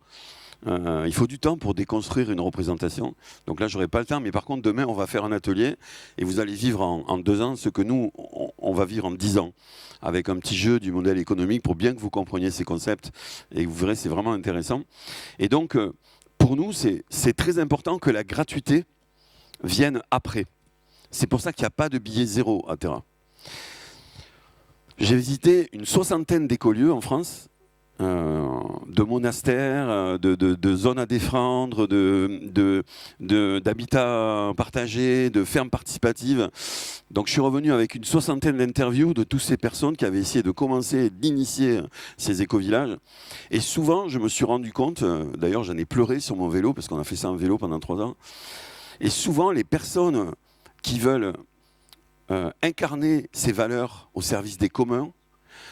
Il faut du temps pour déconstruire une représentation. Donc là, je n'aurai pas le temps, mais par contre, demain, on va faire un atelier, et vous allez vivre en 2 ans ce que nous, on va vivre en 10 ans, avec un petit jeu du modèle économique, pour bien que vous compreniez ces concepts, et vous verrez, c'est vraiment intéressant. Et donc, pour nous, c'est très important que la gratuité vienne après. C'est pour ça qu'il n'y a pas de billet 0 à Terra. J'ai visité une 60aine d'écolieux en France, de monastères, de zones à défendre, d'habitats partagés, de fermes participatives. Donc je suis revenu avec une 60aine d'interviews de toutes ces personnes qui avaient essayé de commencer, d'initier ces éco-villages. Et souvent, je me suis rendu compte, d'ailleurs j'en ai pleuré sur mon vélo, parce qu'on a fait ça en vélo pendant 3 ans, et souvent les personnes qui veulent incarner ces valeurs au service des communs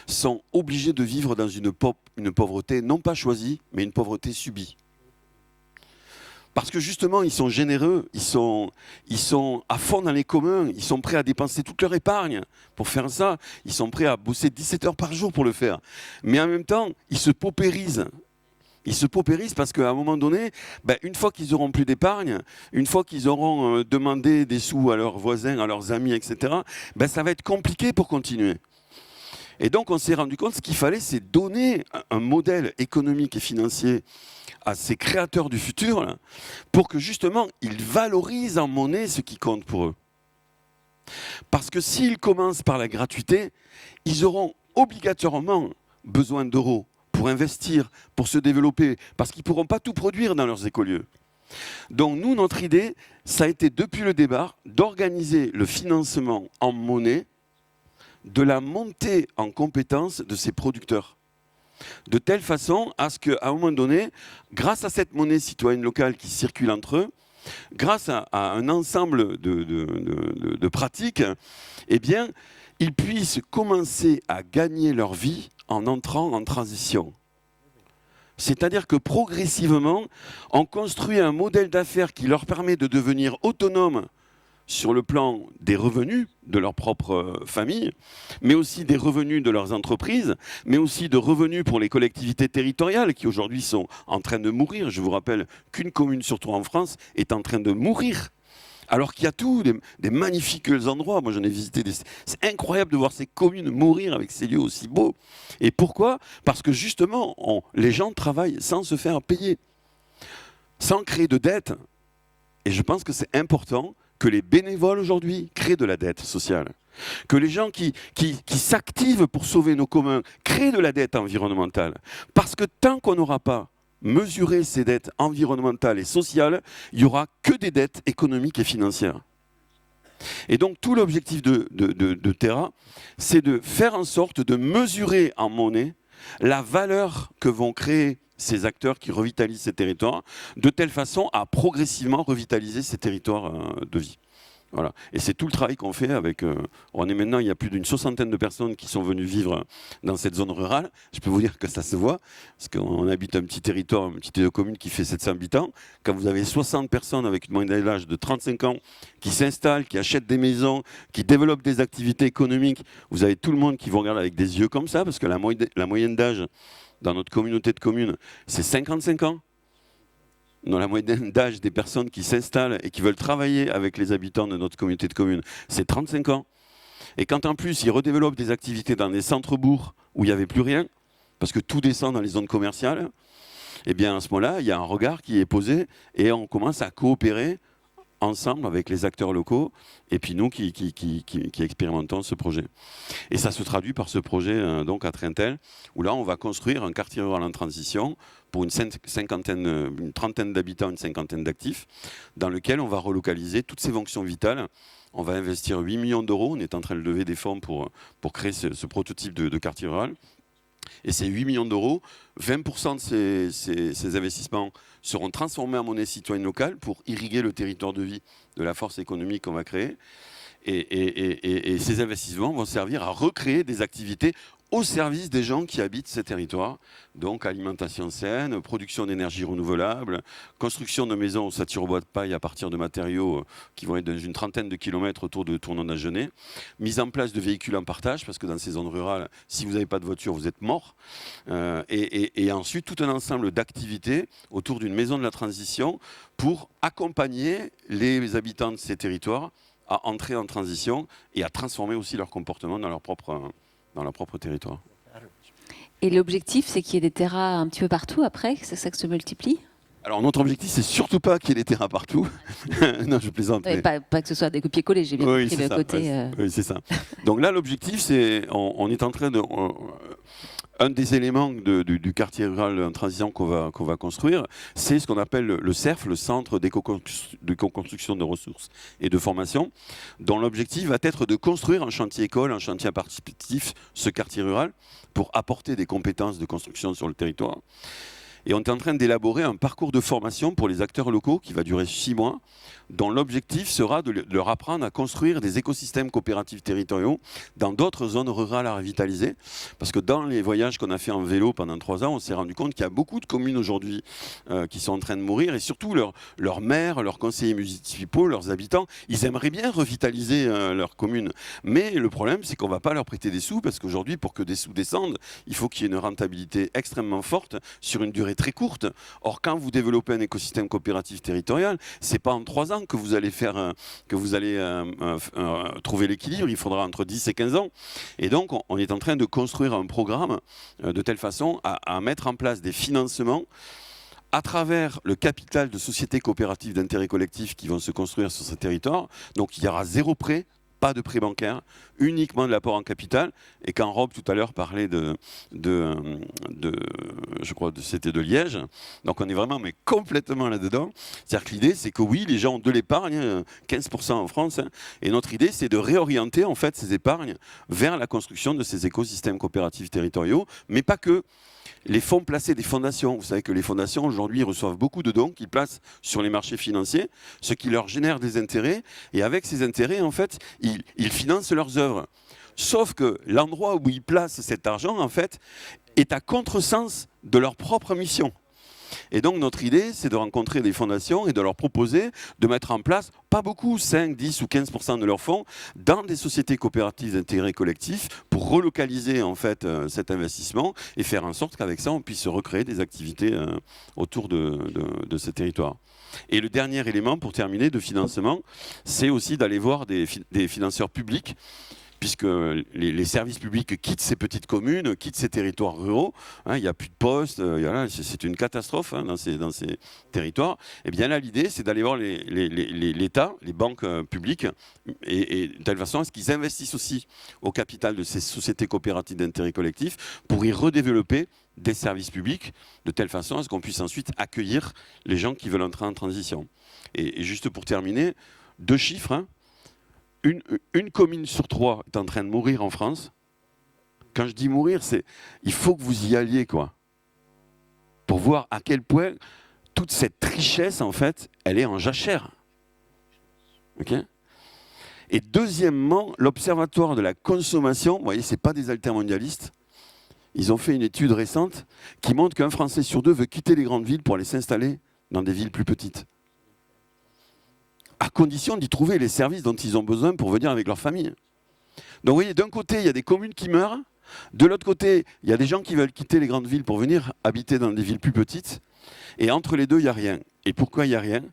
sont obligés de vivre dans une pauvreté non pas choisie, mais une pauvreté subie. Parce que justement, ils sont généreux, ils sont à fond dans les communs, ils sont prêts à dépenser toute leur épargne pour faire ça, ils sont prêts à bosser 17 heures par jour pour le faire. Mais en même temps, ils se paupérisent. Ils se paupérisent parce qu'à un moment donné, une fois qu'ils n'auront plus d'épargne, une fois qu'ils auront demandé des sous à leurs voisins, à leurs amis, etc., ça va être compliqué pour continuer. Et donc, on s'est rendu compte que ce qu'il fallait, c'est donner un modèle économique et financier à ces créateurs du futur là, pour que justement, ils valorisent en monnaie ce qui compte pour eux. Parce que s'ils commencent par la gratuité, ils auront obligatoirement besoin d'euros pour investir, pour se développer, parce qu'ils ne pourront pas tout produire dans leurs écolieux. Donc nous, notre idée, ça a été depuis le départ d'organiser le financement en monnaie de la montée en compétence de ces producteurs. De telle façon à ce qu'à un moment donné, grâce à cette monnaie citoyenne locale qui circule entre eux, grâce à un ensemble de pratiques, eh bien, ils puissent commencer à gagner leur vie en entrant en transition. C'est-à-dire que progressivement, on construit un modèle d'affaires qui leur permet de devenir autonomes sur le plan des revenus de leur propre famille, mais aussi des revenus de leurs entreprises, mais aussi de revenus pour les collectivités territoriales qui aujourd'hui sont en train de mourir. Je vous rappelle qu'une commune sur 3 en France est en train de mourir Alors qu'il y a des magnifiques endroits. Moi, j'en ai visité des... C'est incroyable de voir ces communes mourir avec ces lieux aussi beaux. Et pourquoi? Parce que justement, les gens travaillent sans se faire payer, sans créer de dette. Et je pense que c'est important que les bénévoles aujourd'hui créent de la dette sociale. Que les gens qui s'activent pour sauver nos communs créent de la dette environnementale. Parce que tant qu'on n'aura pas mesuré ces dettes environnementales et sociales, il n'y aura que des dettes économiques et financières. Et donc tout l'objectif de Terra, c'est de faire en sorte de mesurer en monnaie la valeur que vont créer ces acteurs qui revitalisent ces territoires, de telle façon à progressivement revitaliser ces territoires de vie. Voilà. Et c'est tout le travail qu'on fait avec... on est maintenant, il y a plus d'une 60aine de personnes qui sont venues vivre dans cette zone rurale. Je peux vous dire que ça se voit, parce qu'on habite un petit territoire, une petite commune qui fait 700 habitants. Quand vous avez 60 personnes avec une moyenne d'âge de 35 ans qui s'installent, qui achètent des maisons, qui développent des activités économiques, vous avez tout le monde qui vous regarde avec des yeux comme ça, parce que la moyenne d'âge dans notre communauté de communes, c'est 55 ans. Dans la moyenne d'âge des personnes qui s'installent et qui veulent travailler avec les habitants de notre communauté de communes, c'est 35 ans. Et quand en plus ils redéveloppent des activités dans des centres-bourgs où il n'y avait plus rien, parce que tout descend dans les zones commerciales, eh bien à ce moment-là, il y a un regard qui est posé et on commence à coopérer ensemble avec les acteurs locaux et puis nous qui expérimentons ce projet. Et ça se traduit par ce projet donc à Trintel, où là on va construire un quartier rural en transition pour une trentaine d'habitants, une cinquantaine d'actifs, dans lequel on va relocaliser toutes ces fonctions vitales. On va investir 8 millions d'euros, on est en train de lever des fonds pour créer ce prototype de quartier rural. Et ces 8 millions d'euros, 20% de ces investissements seront transformés en monnaie citoyenne locale pour irriguer le territoire de vie de la force économique qu'on va créer. Et ces investissements vont servir à recréer des activités au service des gens qui habitent ces territoires. Donc alimentation saine, production d'énergie renouvelable, construction de maisons au sature bois de paille à partir de matériaux qui vont être dans une trentaine de kilomètres autour de Tournon-d'Agenais, mise en place de véhicules en partage, parce que dans ces zones rurales, si vous n'avez pas de voiture, vous êtes mort. Et ensuite, tout un ensemble d'activités autour d'une maison de la transition pour accompagner les habitants de ces territoires à entrer en transition et à transformer aussi leur comportement dans leur propre territoire. Et l'objectif, c'est qu'il y ait des terras un petit peu partout après, que ça se multiplie? Alors notre objectif, c'est surtout pas qu'il y ait des terrains partout. Non, je plaisante. Mais... Pas que ce soit des copier-coller, j'ai bien compris le côté... Oui, c'est ça. Donc là, l'objectif, c'est... On est en train de... Un des éléments du quartier rural en transition qu'on va construire, c'est ce qu'on appelle le CERF, le Centre d'éco-construction de ressources et de formation, dont l'objectif va être de construire un chantier école, un chantier participatif, ce quartier rural, pour apporter des compétences de construction sur le territoire. Et on est en train d'élaborer un parcours de formation pour les acteurs locaux qui va durer 6 mois, dont l'objectif sera de leur apprendre à construire des écosystèmes coopératifs territoriaux dans d'autres zones rurales à revitaliser. Parce que dans les voyages qu'on a fait en vélo pendant 3 ans, on s'est rendu compte qu'il y a beaucoup de communes aujourd'hui qui sont en train de mourir, et surtout leurs maires, leurs conseillers municipaux, leurs habitants, ils aimeraient bien revitaliser leur commune. Mais le problème, c'est qu'on ne va pas leur prêter des sous, parce qu'aujourd'hui, pour que des sous descendent, il faut qu'il y ait une rentabilité extrêmement forte sur une durée très courte. Or, quand vous développez un écosystème coopératif territorial, c'est pas en 3 ans que vous allez trouver l'équilibre. Il faudra entre 10 et 15 ans. Et donc, on est en train de construire un programme de telle façon à mettre en place des financements à travers le capital de sociétés coopératives d'intérêt collectif qui vont se construire sur ce territoire. Donc, il y aura 0 prêt. Pas de prêt bancaire, uniquement de l'apport en capital. Et quand Rob tout à l'heure parlait je crois que c'était de Liège, donc on est vraiment complètement là-dedans. C'est-à-dire que l'idée, c'est que oui, les gens ont de l'épargne, 15% en France, et notre idée, c'est de réorienter en fait ces épargnes vers la construction de ces écosystèmes coopératifs territoriaux, mais pas que. Les fonds placés des fondations, vous savez que les fondations aujourd'hui reçoivent beaucoup de dons qu'ils placent sur les marchés financiers, ce qui leur génère des intérêts, et avec ces intérêts, en fait, ils financent leurs œuvres. Sauf que l'endroit où ils placent cet argent, en fait, est à contresens de leur propre mission. Et donc notre idée, c'est de rencontrer des fondations et de leur proposer de mettre en place, pas beaucoup, 5, 10 ou 15% de leurs fonds, dans des sociétés coopératives d'intérêt collectif pour relocaliser en fait cet investissement et faire en sorte qu'avec ça, on puisse recréer des activités autour de ces territoires. Et le dernier élément, pour terminer, de financement, c'est aussi d'aller voir des financeurs publics, puisque les services publics quittent ces petites communes, quittent ces territoires ruraux, hein, il n'y a plus de postes, c'est une catastrophe dans ces territoires. Et bien là, l'idée, c'est d'aller voir l'État, les banques publiques, et de telle façon à ce qu'ils investissent aussi au capital de ces sociétés coopératives d'intérêt collectif pour y redévelopper des services publics, de telle façon à ce qu'on puisse ensuite accueillir les gens qui veulent entrer en transition. Et juste pour terminer, 2 chiffres, hein. Une commune sur 3 est en train de mourir en France. Quand je dis mourir, c'est il faut que vous y alliez, quoi, pour voir à quel point toute cette richesse, en fait, elle est en jachère. Okay ? Et deuxièmement, l'Observatoire de la consommation, vous voyez, ce n'est pas des altermondialistes. Ils ont fait une étude récente qui montre qu'un Français sur 2 veut quitter les grandes villes pour aller s'installer dans des villes plus petites, à condition d'y trouver les services dont ils ont besoin pour venir avec leur famille. Donc vous voyez, d'un côté, il y a des communes qui meurent, de l'autre côté, il y a des gens qui veulent quitter les grandes villes pour venir habiter dans des villes plus petites, et entre les deux, il n'y a rien. Et pourquoi il n'y a rien ?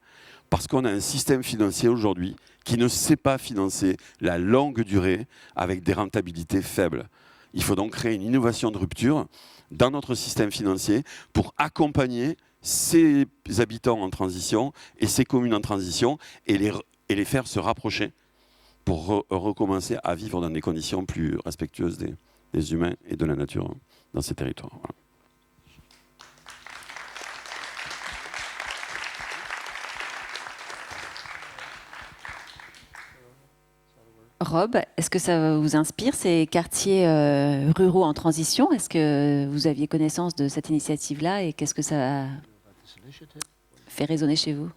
Parce qu'on a un système financier aujourd'hui qui ne sait pas financer la longue durée avec des rentabilités faibles. Il faut donc créer une innovation de rupture dans notre système financier pour accompagner ces habitants en transition et ces communes en transition et les faire se rapprocher pour recommencer à vivre dans des conditions plus respectueuses des humains et de la nature dans ces territoires. Voilà. Rob, est-ce que ça vous inspire, ces quartiers ruraux en transition? Est-ce que vous aviez connaissance de cette initiative-là et qu'est-ce que ça fait résonner chez vous?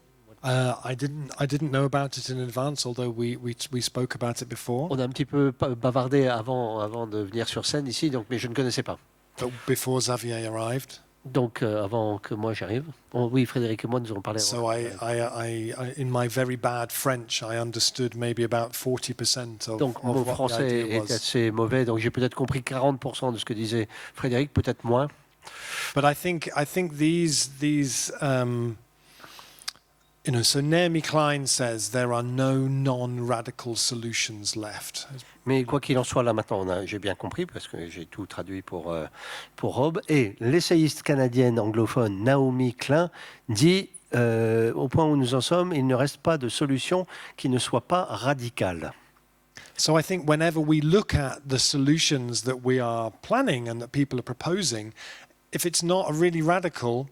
I didn't know about it in advance, although we spoke about it before. On a un petit peu bavardé avant de venir sur scène ici, donc, mais je ne connaissais pas. But before Xavier arrived. Donc, avant que moi j'arrive. Oui, Frédéric et moi nous avons parlé. So in my very bad French, I understood maybe about 40% of Donc, mon what the français idea est was. assez mauvais, donc j'ai peut-être compris 40% de ce que disait Frédéric, peut-être moins. But I think these so Naomi Klein says there are no non-radical solutions left. Mais quoi qu'il en soit, là maintenant, j'ai bien compris, parce que j'ai tout traduit pour Rob. Et l'essayiste canadienne anglophone Naomi Klein dit, au point où nous en sommes, il ne reste pas de solution qui ne soit pas radicale. So I think whenever we look at the solutions that we are planning and that people are proposing, if it's not really radical,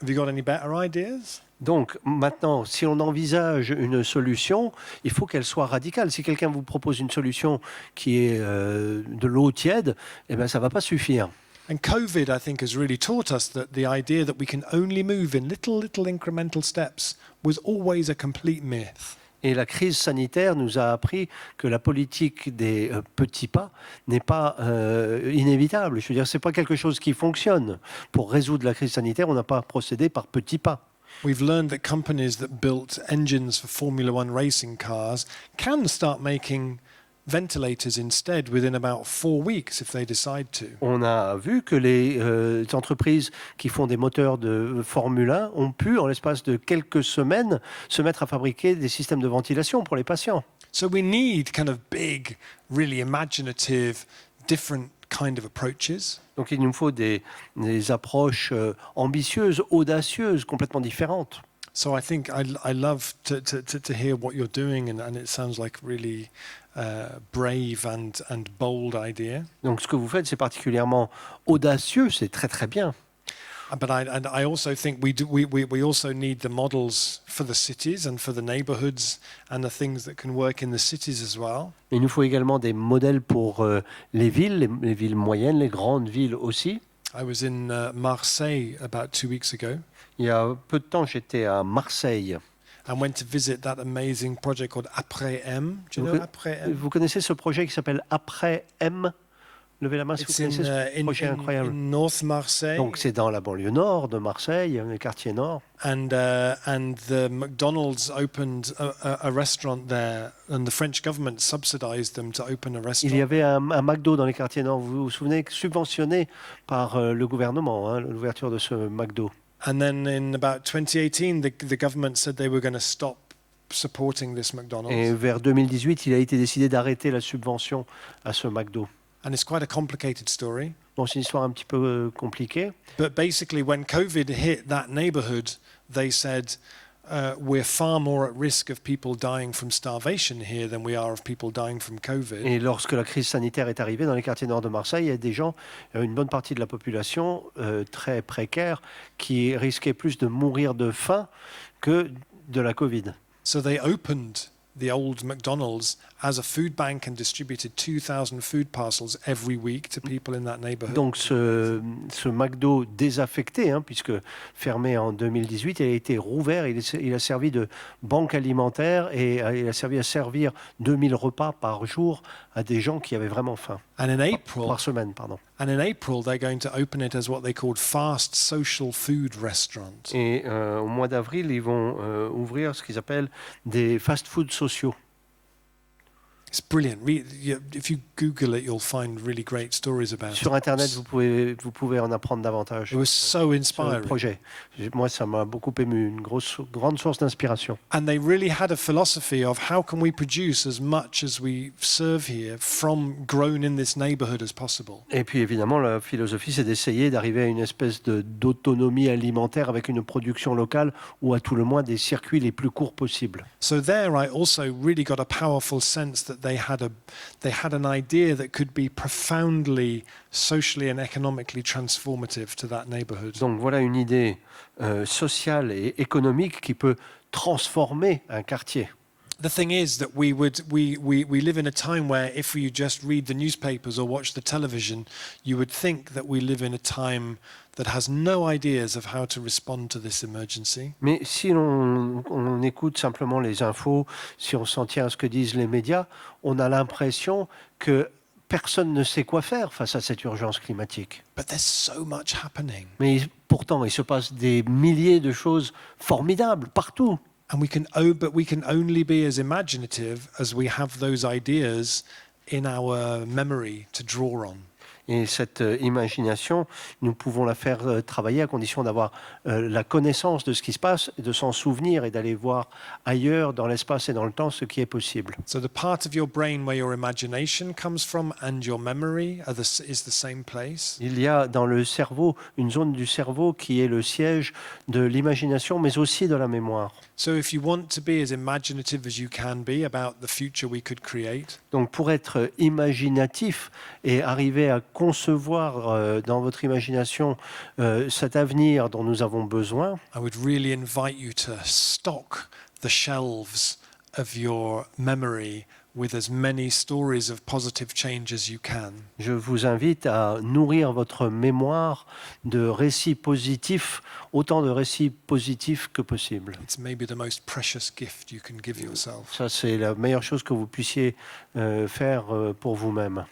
have you got any better ideas? Donc maintenant, si on envisage une solution, il faut qu'elle soit radicale. Si quelqu'un vous propose une solution qui est de l'eau tiède, eh ben, ça ne va pas suffire. And COVID, I think, has really taught us that the idea that we can only move in little incremental steps was always a complete myth. Et la crise sanitaire nous a appris que la politique des petits pas n'est pas inévitable. Je veux dire, ce n'est pas quelque chose qui fonctionne. Pour résoudre la crise sanitaire, on n'a pas procédé par petits pas. We've learned that companies that built engines for Formula One racing cars can start making ventilators instead within about 4 weeks if they decide to. On a vu que les entreprises qui font des moteurs de Formule 1 ont pu, en l'espace de quelques semaines, se mettre à fabriquer des systèmes de ventilation pour les patients. So we need kind of big, really imaginative, different kind of approaches. Donc il nous faut des approches ambitieuses, audacieuses, complètement différentes. So I think I love to hear what you're doing, and it sounds like really brave and bold idea. Donc ce que vous faites, c'est particulièrement audacieux, c'est très très bien. But I also think we also need the models for the cities and for the neighborhoods and the things that can work in the cities as well. Il nous faut également des modèles pour les villes moyennes, les grandes villes aussi. I was in Marseille about 2 weeks ago. Il y a peu de temps, j'étais à Marseille. I went to visit that amazing project called Après M. Do you know Après M? Vous connaissez ce projet qui s'appelle Après M? Levez la main si vous It's in, connaissez ce projet incroyable. in North Marseille, Donc c'est dans la banlieue nord de Marseille, le quartier nord. and the McDonald's opened a restaurant there, and the French government subsidized them to open a Il y restaurant. avait un McDo dans les quartiers nord, vous vous souvenez, subventionné par le gouvernement, hein, l'ouverture de ce McDo. And then in about 2018, the government said they were going to stop supporting this Et McDonald's. vers 2018, il a été décidé d'arrêter la subvention à ce McDo. And it's quite a complicated story. Bon, c'est une histoire un petit peu compliquée. But basically, when COVID hit that neighborhood, they said, we're far more at risk of people dying from starvation here than we are of people dying from COVID. Et lorsque la crise sanitaire est arrivée dans les quartiers nord de Marseille, il y a des gens, une bonne partie de la population très précaire, qui risquaient plus de mourir de faim que de la Covid. So they opened the old McDonald's as a food bank and distributed 2,000 food parcels every week to people in that neighborhood. Donc ce McDo désaffecté, hein, puisque fermé en 2018, il a été rouvert, il a servi de banque alimentaire et il a servi à servir 2000 repas par jour à des gens qui avaient vraiment faim. And in April, Par semaine, pardon. they're going to open it as what they called fast social food restaurants. Et au mois d'avril, ils vont ouvrir ce qu'ils appellent des fast-food sociaux. It's brilliant. If you Google it, you'll find really great stories about Sur it. Internet, vous pouvez en apprendre davantage It was so sur le inspiring. projet. Moi, ça m'a beaucoup ému, une grande source d'inspiration. And they really had a philosophy of how can we produce as much as we serve here from grown in this neighborhood as possible. Et puis évidemment, la philosophie, c'est d'essayer d'arriver à une espèce d'autonomie alimentaire avec une production locale ou à tout le moins des circuits les plus courts possibles. So there I also really got a powerful sense that they had an idea that could be profoundly socially and economically transformative to that neighborhood. Donc voilà une idée sociale et économique qui peut transformer un quartier. The thing is that we live in a time where if you just read the newspapers or watch the television, you would think that we live in a time that has no ideas of how to respond to this emergency. Mais si on écoute simplement les infos, si on s'en tient à ce que disent les médias, on a l'impression que personne ne sait quoi faire face à cette urgence climatique. But there's so much happening. Mais pourtant, il se passe des milliers de choses formidables partout. And we can only be as imaginative as we have those ideas in our memory to draw on. Et cette imagination, nous pouvons la faire travailler à condition d'avoir la connaissance de ce qui se passe, de s'en souvenir et d'aller voir ailleurs dans l'espace et dans le temps ce qui est possible. So the part of your brain where your imagination comes from and your memory is the same place. Il y a dans le cerveau une zone du cerveau qui est le siège de l'imagination, mais aussi de la mémoire. So if you want to be as imaginative as you can be about the future we could create, Donc pour être imaginatif et arriver à concevoir dans votre imagination cet avenir dont nous avons besoin, I would really invite you to stock the shelves of your memory with as many stories of positive change as you can. je vous invite à nourrir votre mémoire de récits positifs, autant de récits positifs que possible. It's maybe the most precious gift you can give yourself. Ça, c'est la meilleure chose que vous puissiez faire pour vous-même.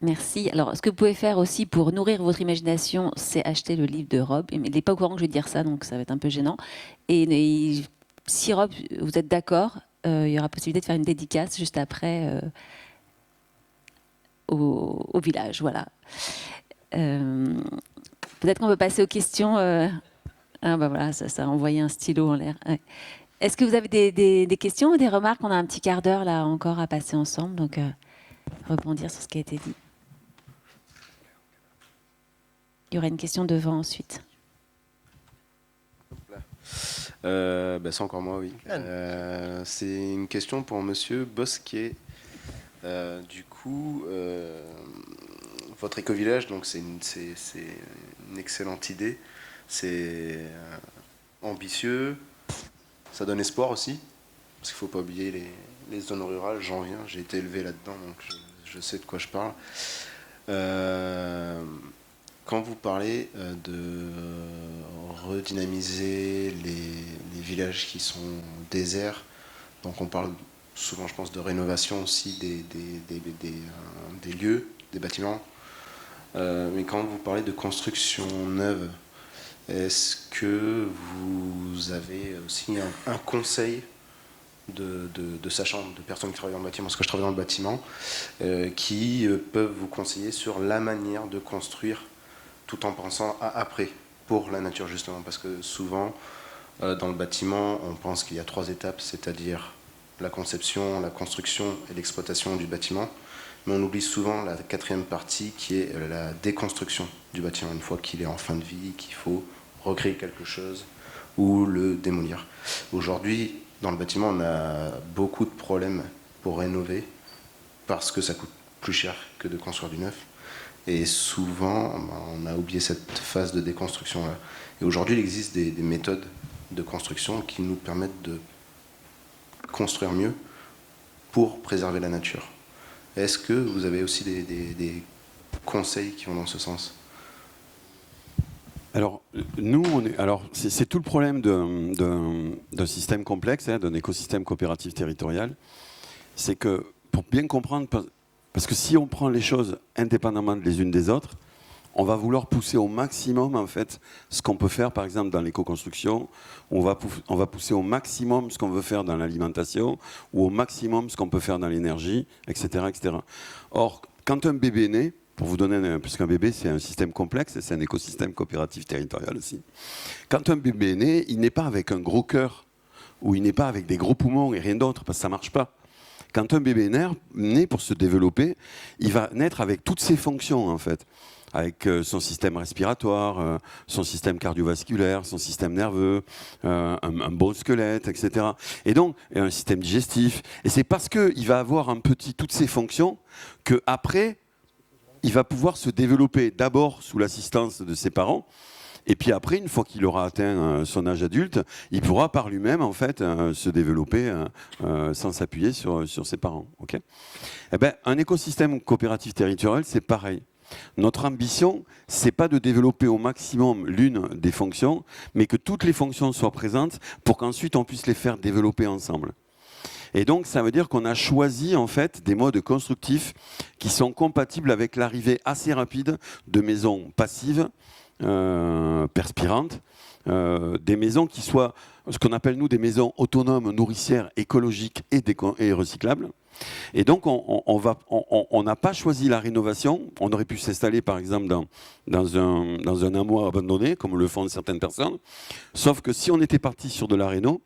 Merci. Alors, ce que vous pouvez faire aussi pour nourrir votre imagination, c'est acheter le livre de Rob. Il n'est pas au courant que je vais dire ça, donc ça va être un peu gênant. Et si Rob, vous êtes d'accord, il y aura possibilité de faire une dédicace juste après au village. Voilà. Peut-être qu'on peut passer aux questions. Ah bah voilà, ça a envoyé un stylo en l'air. Ouais. Est-ce que vous avez des questions ou des remarques? On a un petit quart d'heure là encore à passer ensemble, donc rebondir sur ce qui a été dit. Il y aura une question devant ensuite. C'est encore moi, oui. C'est une question pour Monsieur Bosquet. Du coup, votre éco-village, donc c'est une excellente idée. C'est ambitieux. Ça donne espoir aussi, parce qu'il ne faut pas oublier les zones rurales. J'en viens, j'ai été élevé là-dedans, donc je sais de quoi je parle. Quand vous parlez de redynamiser les villages qui sont déserts, donc on parle souvent, je pense, de rénovation aussi des lieux, des bâtiments. Mais quand vous parlez de construction neuve, est-ce que vous avez aussi un conseil de sachants, de personnes qui travaillent dans le bâtiment, parce que je travaille dans le bâtiment, qui peuvent vous conseiller sur la manière de construire tout en pensant à après, pour la nature justement, parce que souvent, dans le bâtiment, on pense qu'il y a 3 étapes, c'est-à-dire la conception, la construction et l'exploitation du bâtiment, mais on oublie souvent la 4e partie qui est la déconstruction du bâtiment, une fois qu'il est en fin de vie, qu'il faut recréer quelque chose ou le démolir. Aujourd'hui, dans le bâtiment, on a beaucoup de problèmes pour rénover parce que ça coûte plus cher que de construire du neuf. Et souvent, on a oublié cette phase de déconstruction-là. Et aujourd'hui, il existe des méthodes de construction qui nous permettent de construire mieux pour préserver la nature. Est-ce que vous avez aussi des conseils qui vont dans ce sens ? Alors, c'est tout le problème d'un système complexe, d'un écosystème coopératif territorial. C'est que, pour bien comprendre, parce que si on prend les choses indépendamment les unes des autres, on va vouloir pousser au maximum, en fait, ce qu'on peut faire, par exemple, dans l'éco-construction. On va pousser au maximum ce qu'on veut faire dans l'alimentation, ou au maximum ce qu'on peut faire dans l'énergie, etc., etc. Or, quand un bébé est né, pour vous donner, puisqu'un bébé, c'est un système complexe, et c'est un écosystème coopératif territorial aussi. Quand un bébé est né, il n'est pas avec un gros cœur, ou il n'est pas avec des gros poumons et rien d'autre, parce que ça ne marche pas. Quand un bébé est né pour se développer, il va naître avec toutes ses fonctions, en fait. Avec son système respiratoire, son système cardiovasculaire, son système nerveux, un bon squelette, etc. Et donc, un système digestif. Et c'est parce qu'il va avoir toutes ces fonctions qu'après, il va pouvoir se développer d'abord sous l'assistance de ses parents, et puis après, une fois qu'il aura atteint son âge adulte, il pourra par lui-même en fait se développer sans s'appuyer sur ses parents. Okay, eh ben, un écosystème coopératif territorial, c'est pareil. Notre ambition, c'est pas de développer au maximum l'une des fonctions, mais que toutes les fonctions soient présentes pour qu'ensuite on puisse les faire développer ensemble. Et donc, ça veut dire qu'on a choisi en fait des modes constructifs qui sont compatibles avec l'arrivée assez rapide de maisons passives, perspirantes, des maisons qui soient ce qu'on appelle nous des maisons autonomes, nourricières, écologiques et recyclables. Et donc, on n'a pas choisi la rénovation. On aurait pu s'installer, par exemple, dans un hameau abandonné, comme le font certaines personnes. Sauf que si on était parti sur de la réno,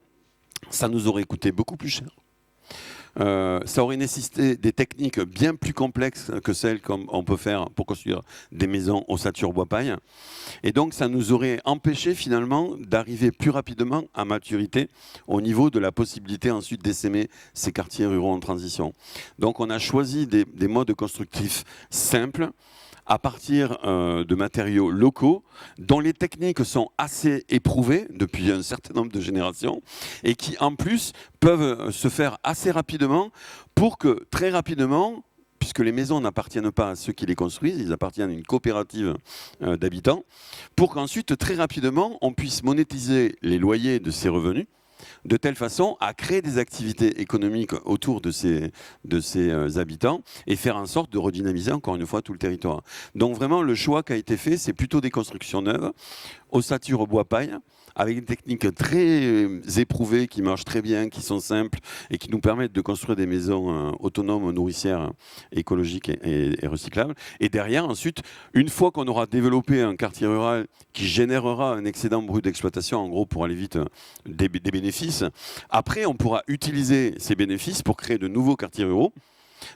ça nous aurait coûté beaucoup plus cher. Ça aurait nécessité des techniques bien plus complexes que celles qu'on peut faire pour construire des maisons ossature bois paille. Et donc, ça nous aurait empêché finalement d'arriver plus rapidement à maturité au niveau de la possibilité ensuite d'essaimer ces quartiers ruraux en transition. Donc, on a choisi des modes constructifs simples, à partir de matériaux locaux dont les techniques sont assez éprouvées depuis un certain nombre de générations et qui en plus peuvent se faire assez rapidement pour que très rapidement, puisque les maisons n'appartiennent pas à ceux qui les construisent, ils appartiennent à une coopérative d'habitants, pour qu'ensuite très rapidement on puisse monétiser les loyers de ces revenus de telle façon à créer des activités économiques autour de ces habitants et faire en sorte de redynamiser encore une fois tout le territoire. Donc vraiment le choix qui a été fait, c'est plutôt des constructions neuves, ossature bois paille, avec des techniques très éprouvées qui marchent très bien, qui sont simples et qui nous permettent de construire des maisons autonomes, nourricières, écologiques et recyclables. Et derrière, ensuite, une fois qu'on aura développé un quartier rural qui générera un excédent brut d'exploitation, en gros pour aller vite, des bénéfices, après on pourra utiliser ces bénéfices pour créer de nouveaux quartiers ruraux.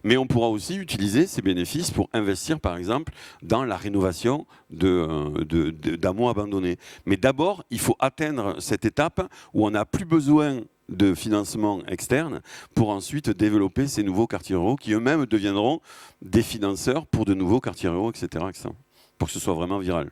Mais on pourra aussi utiliser ces bénéfices pour investir, par exemple, dans la rénovation d'hameaux abandonnés. Mais d'abord, il faut atteindre cette étape où on n'a plus besoin de financement externe pour ensuite développer ces nouveaux quartiers ruraux qui eux-mêmes deviendront des financeurs pour de nouveaux quartiers ruraux, etc., pour que ce soit vraiment viral.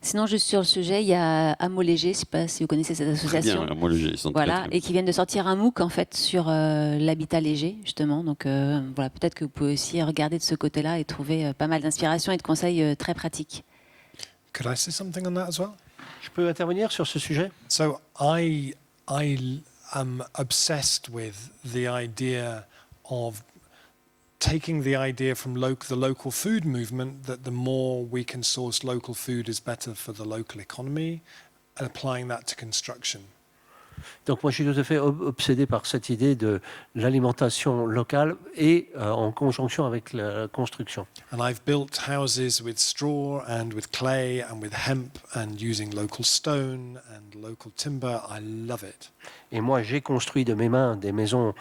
Sinon, juste sur le sujet, il y a Hameaux Léger, je ne sais pas si vous connaissez cette association. Très bien, Hameaux Léger, ils sont voilà, très, très... et qui viennent de sortir un MOOC en fait sur l'habitat léger, justement. Donc voilà, peut-être que vous pouvez aussi regarder de ce côté-là et trouver pas mal d'inspiration et de conseils très pratiques. Could I say something on that as well? Je peux intervenir sur ce sujet ? So I obsessed with the idea of taking the idea from the local food movement that the more we can source local food is better for the local economy, and applying that to construction. Donc moi je suis tout à fait obsédé par cette idée de l'alimentation locale et en conjonction avec la construction. And I've built houses with straw and with clay and with hemp and using local stone and local timber. I love it. Et moi j'ai construit de mes mains des maisons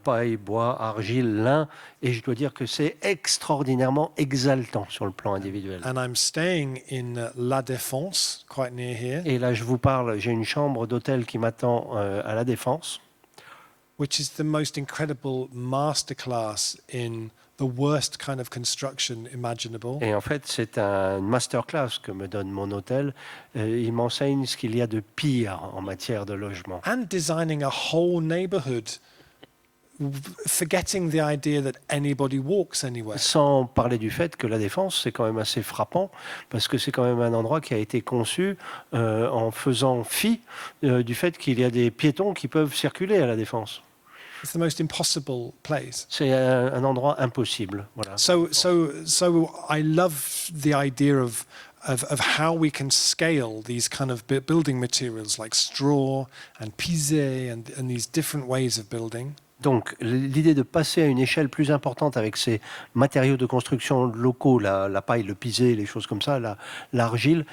paille, bois, argile, lin, et je dois dire que c'est extraordinairement exaltant sur le plan individuel. And I'm staying in La Défense, quite near here. Et là je vous parle, j'ai une chambre d'hôtel qui m'attend à la Défense, Which is the most incredible masterclass in the worst kind of construction imaginable. et en fait c'est une masterclass que me donne mon hôtel. Il m'enseigne ce qu'il y a de pire en matière de logement. And designing a whole neighborhood, forgetting the idea that anybody walks anywhere. Sans parler du fait que la Défense, c'est quand même assez frappant, parce que c'est quand même un endroit qui a été conçu en faisant fi du fait qu'il y a des piétons qui peuvent circuler à la Défense. It's the most impossible place. C'est un endroit impossible. Voilà. So I love the idea of how we can scale these kind of building materials like straw and pisé and these different ways of building. Donc l'idée de passer à une échelle plus importante avec ces matériaux de construction locaux, la paille, le pisé, les choses comme ça, l'argile,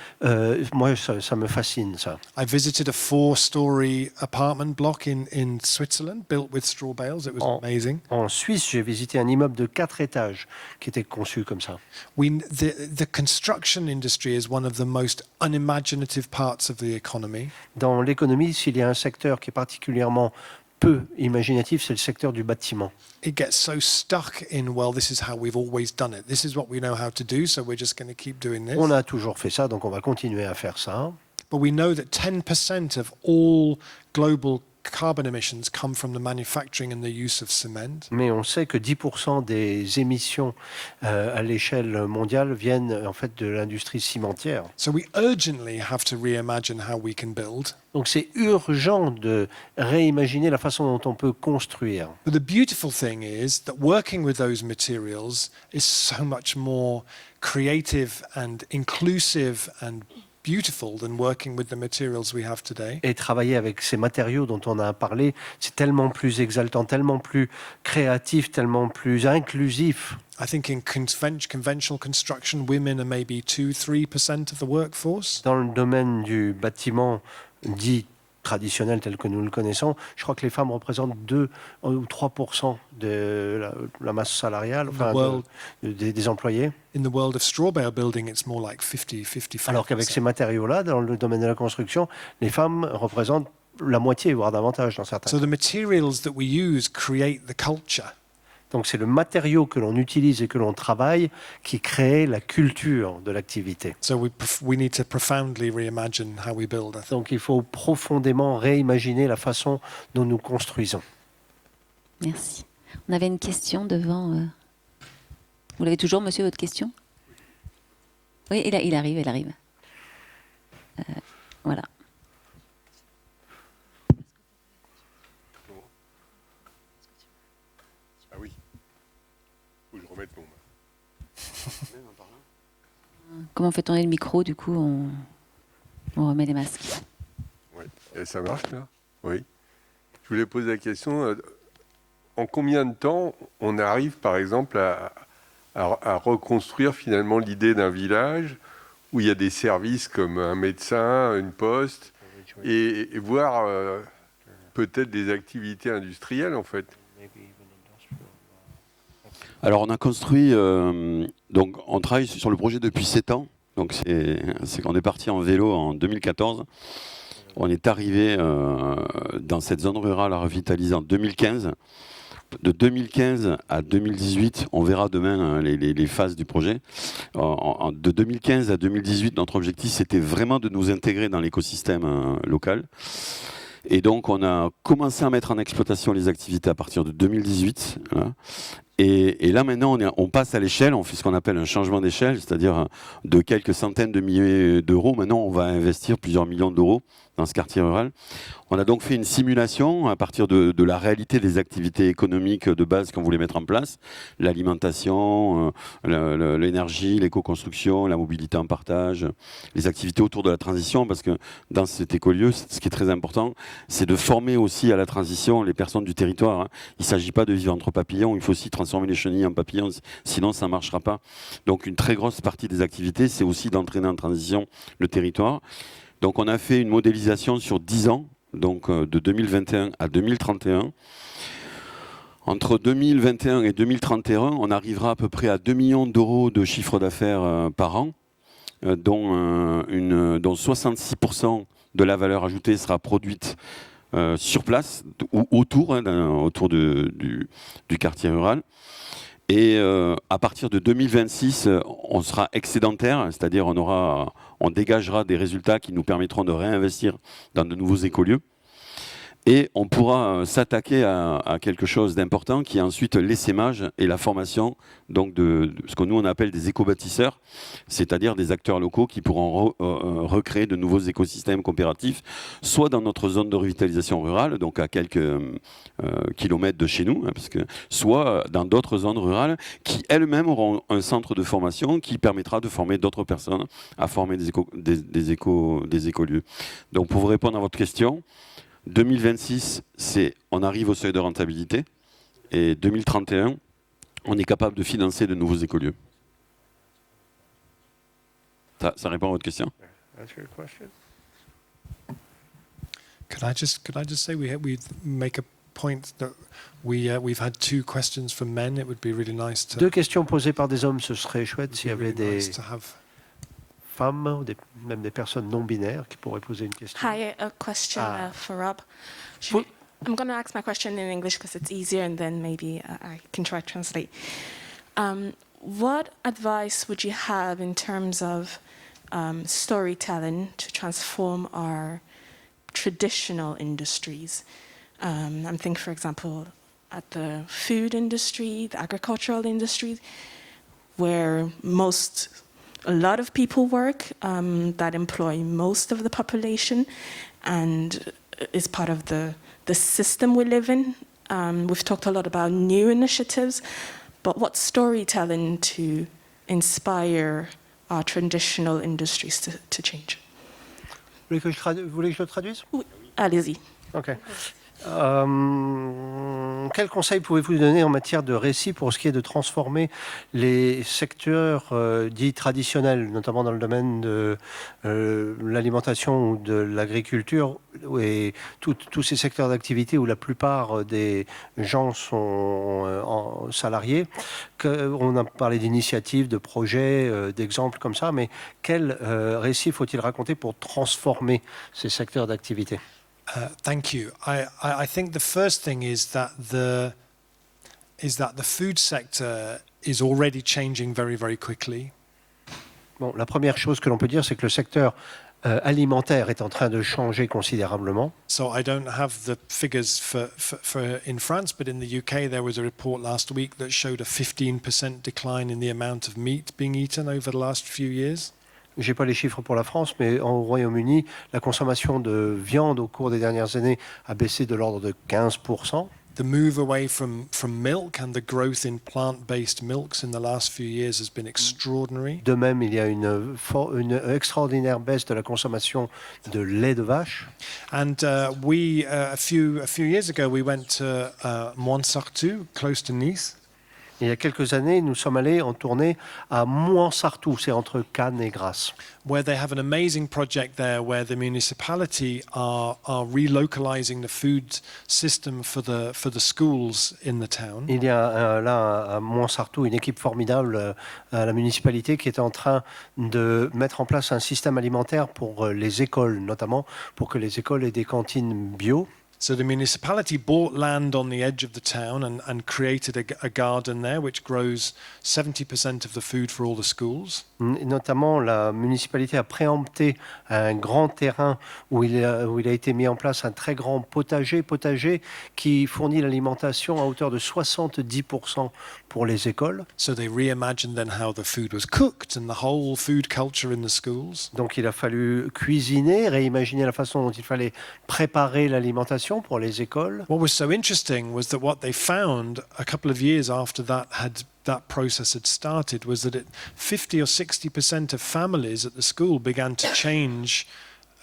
moi ça me fascine ça. I visited a 4-story apartment block in Switzerland built with straw bales. It was amazing. En Suisse, j'ai visité un immeuble de 4 étages qui était conçu comme ça. The construction industry is one of the most unimaginative parts of the economy. Dans l'économie, s'il y a un secteur qui est particulièrement peu imaginatif, c'est le secteur du bâtiment. It gets so stuck in, well, this is how we've always done it. This is what we know how to do, so we're just going to keep doing this. On a toujours fait ça, donc on va continuer à faire ça. But we know that 10% of all global carbon emissions come from the manufacturing and the use of cement. Mais on sait que 10% des émissions à l'échelle mondiale viennent en fait de l'industrie cimentière. So we urgently have to reimagine how we can build. Donc c'est urgent de réimaginer la façon dont on peut construire. But the beautiful thing is that working with those materials is so much more creative and inclusive and beautiful than working with the materials we have today. Et travailler avec ces matériaux dont on a parlé, c'est tellement plus exaltant, tellement plus créatif, tellement plus inclusif. I think in conventional construction, women are maybe 2-3% of the workforce. Dans le domaine du bâtiment dit traditionnel tel que nous le connaissons, je crois que les femmes représentent 2 ou 3% de la masse salariale, enfin des employés. In the world of straw bale building, it's more like 55%. Alors qu'avec ces matériaux-là, dans le domaine de la construction, les femmes représentent la moitié, voire davantage dans certains cas. So the materials that we use create the culture. Donc c'est le matériau que l'on utilise et que l'on travaille qui crée la culture de l'activité. So we need to profoundly reimagine how we build, I think. Donc il faut profondément réimaginer la façon dont nous construisons. Merci. On avait une question devant. Vous l'avez toujours, monsieur, votre question? Oui, il arrive. Voilà. Ah oui. Faut que je remette mon. Comment on fait tourner le micro, du coup, on remet les masques. Oui. Et ça marche là? Oui. Je voulais poser la question, en combien de temps on arrive par exemple à reconstruire finalement l'idée d'un village où il y a des services comme un médecin, une poste, et voir peut-être des activités industrielles en fait? Alors on a construit, donc on travaille sur le projet depuis 7 ans, donc c'est qu'on est parti en vélo en 2014, on est arrivé dans cette zone rurale à revitaliser en 2015, de 2015 à 2018, on verra demain les phases du projet, de 2015 à 2018 notre objectif c'était vraiment de nous intégrer dans l'écosystème local. Et donc, on a commencé à mettre en exploitation les activités à partir de 2018. Voilà. Et là maintenant, on passe à l'échelle, on fait ce qu'on appelle un changement d'échelle, c'est-à-dire de quelques centaines de milliers d'euros. Maintenant, on va investir plusieurs millions d'euros dans ce quartier rural. On a donc fait une simulation à partir de la réalité des activités économiques de base qu'on voulait mettre en place, l'alimentation, l'énergie, l'éco-construction, la mobilité en partage, les activités autour de la transition, parce que dans cet écolieu, ce qui est très important, c'est de former aussi à la transition les personnes du territoire, hein. Il ne s'agit pas de vivre entre papillons, il faut aussi transformer les chenilles en papillons, sinon ça ne marchera pas. Donc une très grosse partie des activités, c'est aussi d'entraîner en transition le territoire. Donc on a fait une modélisation sur 10 ans, donc de 2021 à 2031. Entre 2021 et 2031, on arrivera à peu près à 2 millions d'euros de chiffre d'affaires par an, dont 66% de la valeur ajoutée sera produite sur place ou autour du quartier rural. Et à partir de 2026, on sera excédentaire, c'est-à-dire on dégagera des résultats qui nous permettront de réinvestir dans de nouveaux écolieux. Et on pourra s'attaquer à quelque chose d'important qui est ensuite l'essaimage et la formation donc de ce que nous on appelle des éco-bâtisseurs, c'est-à-dire des acteurs locaux qui pourront recréer de nouveaux écosystèmes coopératifs, soit dans notre zone de revitalisation rurale, donc à quelques kilomètres de chez nous, hein, parce que, soit dans d'autres zones rurales qui elles-mêmes auront un centre de formation qui permettra de former d'autres personnes à former des écolieux. Donc pour vous répondre à votre question, 2026, on arrive au seuil de rentabilité, et 2031, on est capable de financer de nouveaux écolieux. Ça répond à votre question? Could I just say we make a point that we've had 2 questions from men. It would be really nice to. 2 questions posées par des hommes, ce serait chouette s'il y avait des nice to have. femmes, ou même des personnes non binaires qui pourraient poser une question. Hi, a question for Rob. Well- I'm going to ask my question in English because it's easier, and then maybe I can try to translate. What advice would you have in terms of storytelling to transform our traditional industries? I'm thinking, for example, at the food industry, the agricultural industry, where a lot of people work that employ most of the population and is part of the system we live in. We've talked a lot about new initiatives, but what storytelling to inspire our traditional industries to change? Vous voulez que je le traduise? Oui, allez-y. Ok. Quels conseils pouvez-vous donner en matière de récit pour ce qui est de transformer les secteurs dits traditionnels, notamment dans le domaine de l'alimentation ou de l'agriculture, et tous ces secteurs d'activité où la plupart des gens sont salariés? On a parlé d'initiatives, de projets, d'exemples comme ça, mais quel récit faut-il raconter pour transformer ces secteurs d'activité? Thank you. I think the first thing is that the food sector is already changing very, very quickly. Bon, la première chose que l'on peut dire, c'est que le secteur alimentaire est en train de changer considérablement. So I don't have the figures for in France, but in the UK there was a report last week that showed a 15% decline in the amount of meat being eaten over the last few years. Je n'ai pas les chiffres pour la France, mais au Royaume-Uni, la consommation de viande au cours des dernières années a baissé de l'ordre de 15%. The move away from milk and the growth in plant-based milks in the last few years has been extraordinary. De même, il y a une extraordinaire baisse de la consommation de lait de vache. And we a few years ago we went to Montsartou, close to Nice. Il y a quelques années, nous sommes allés en tournée à Mouansartou, c'est entre Cannes et Grasse. Where they have an amazing project there where the municipality are relocalizing the food system for the schools in the town. Il y a là à Mouansartou une équipe formidable à la municipalité qui est en train de mettre en place un système alimentaire pour les écoles, notamment pour que les écoles aient des cantines bio. So the municipality bought land on the edge of the town and created a garden there which grows 70% of the food for all the schools. Notamment, la municipalité a préempté un grand terrain où il a été mis en place un très grand potager qui fournit l'alimentation à hauteur de 70% pour les écoles. So they reimagined then how the food was cooked and the whole food culture in the schools. Donc il a fallu cuisiner, réimaginer la façon dont il fallait préparer l'alimentation pour les écoles. What was so interesting was that what they found a couple of years after that process had started was that 50 or 60% of families at the school began to change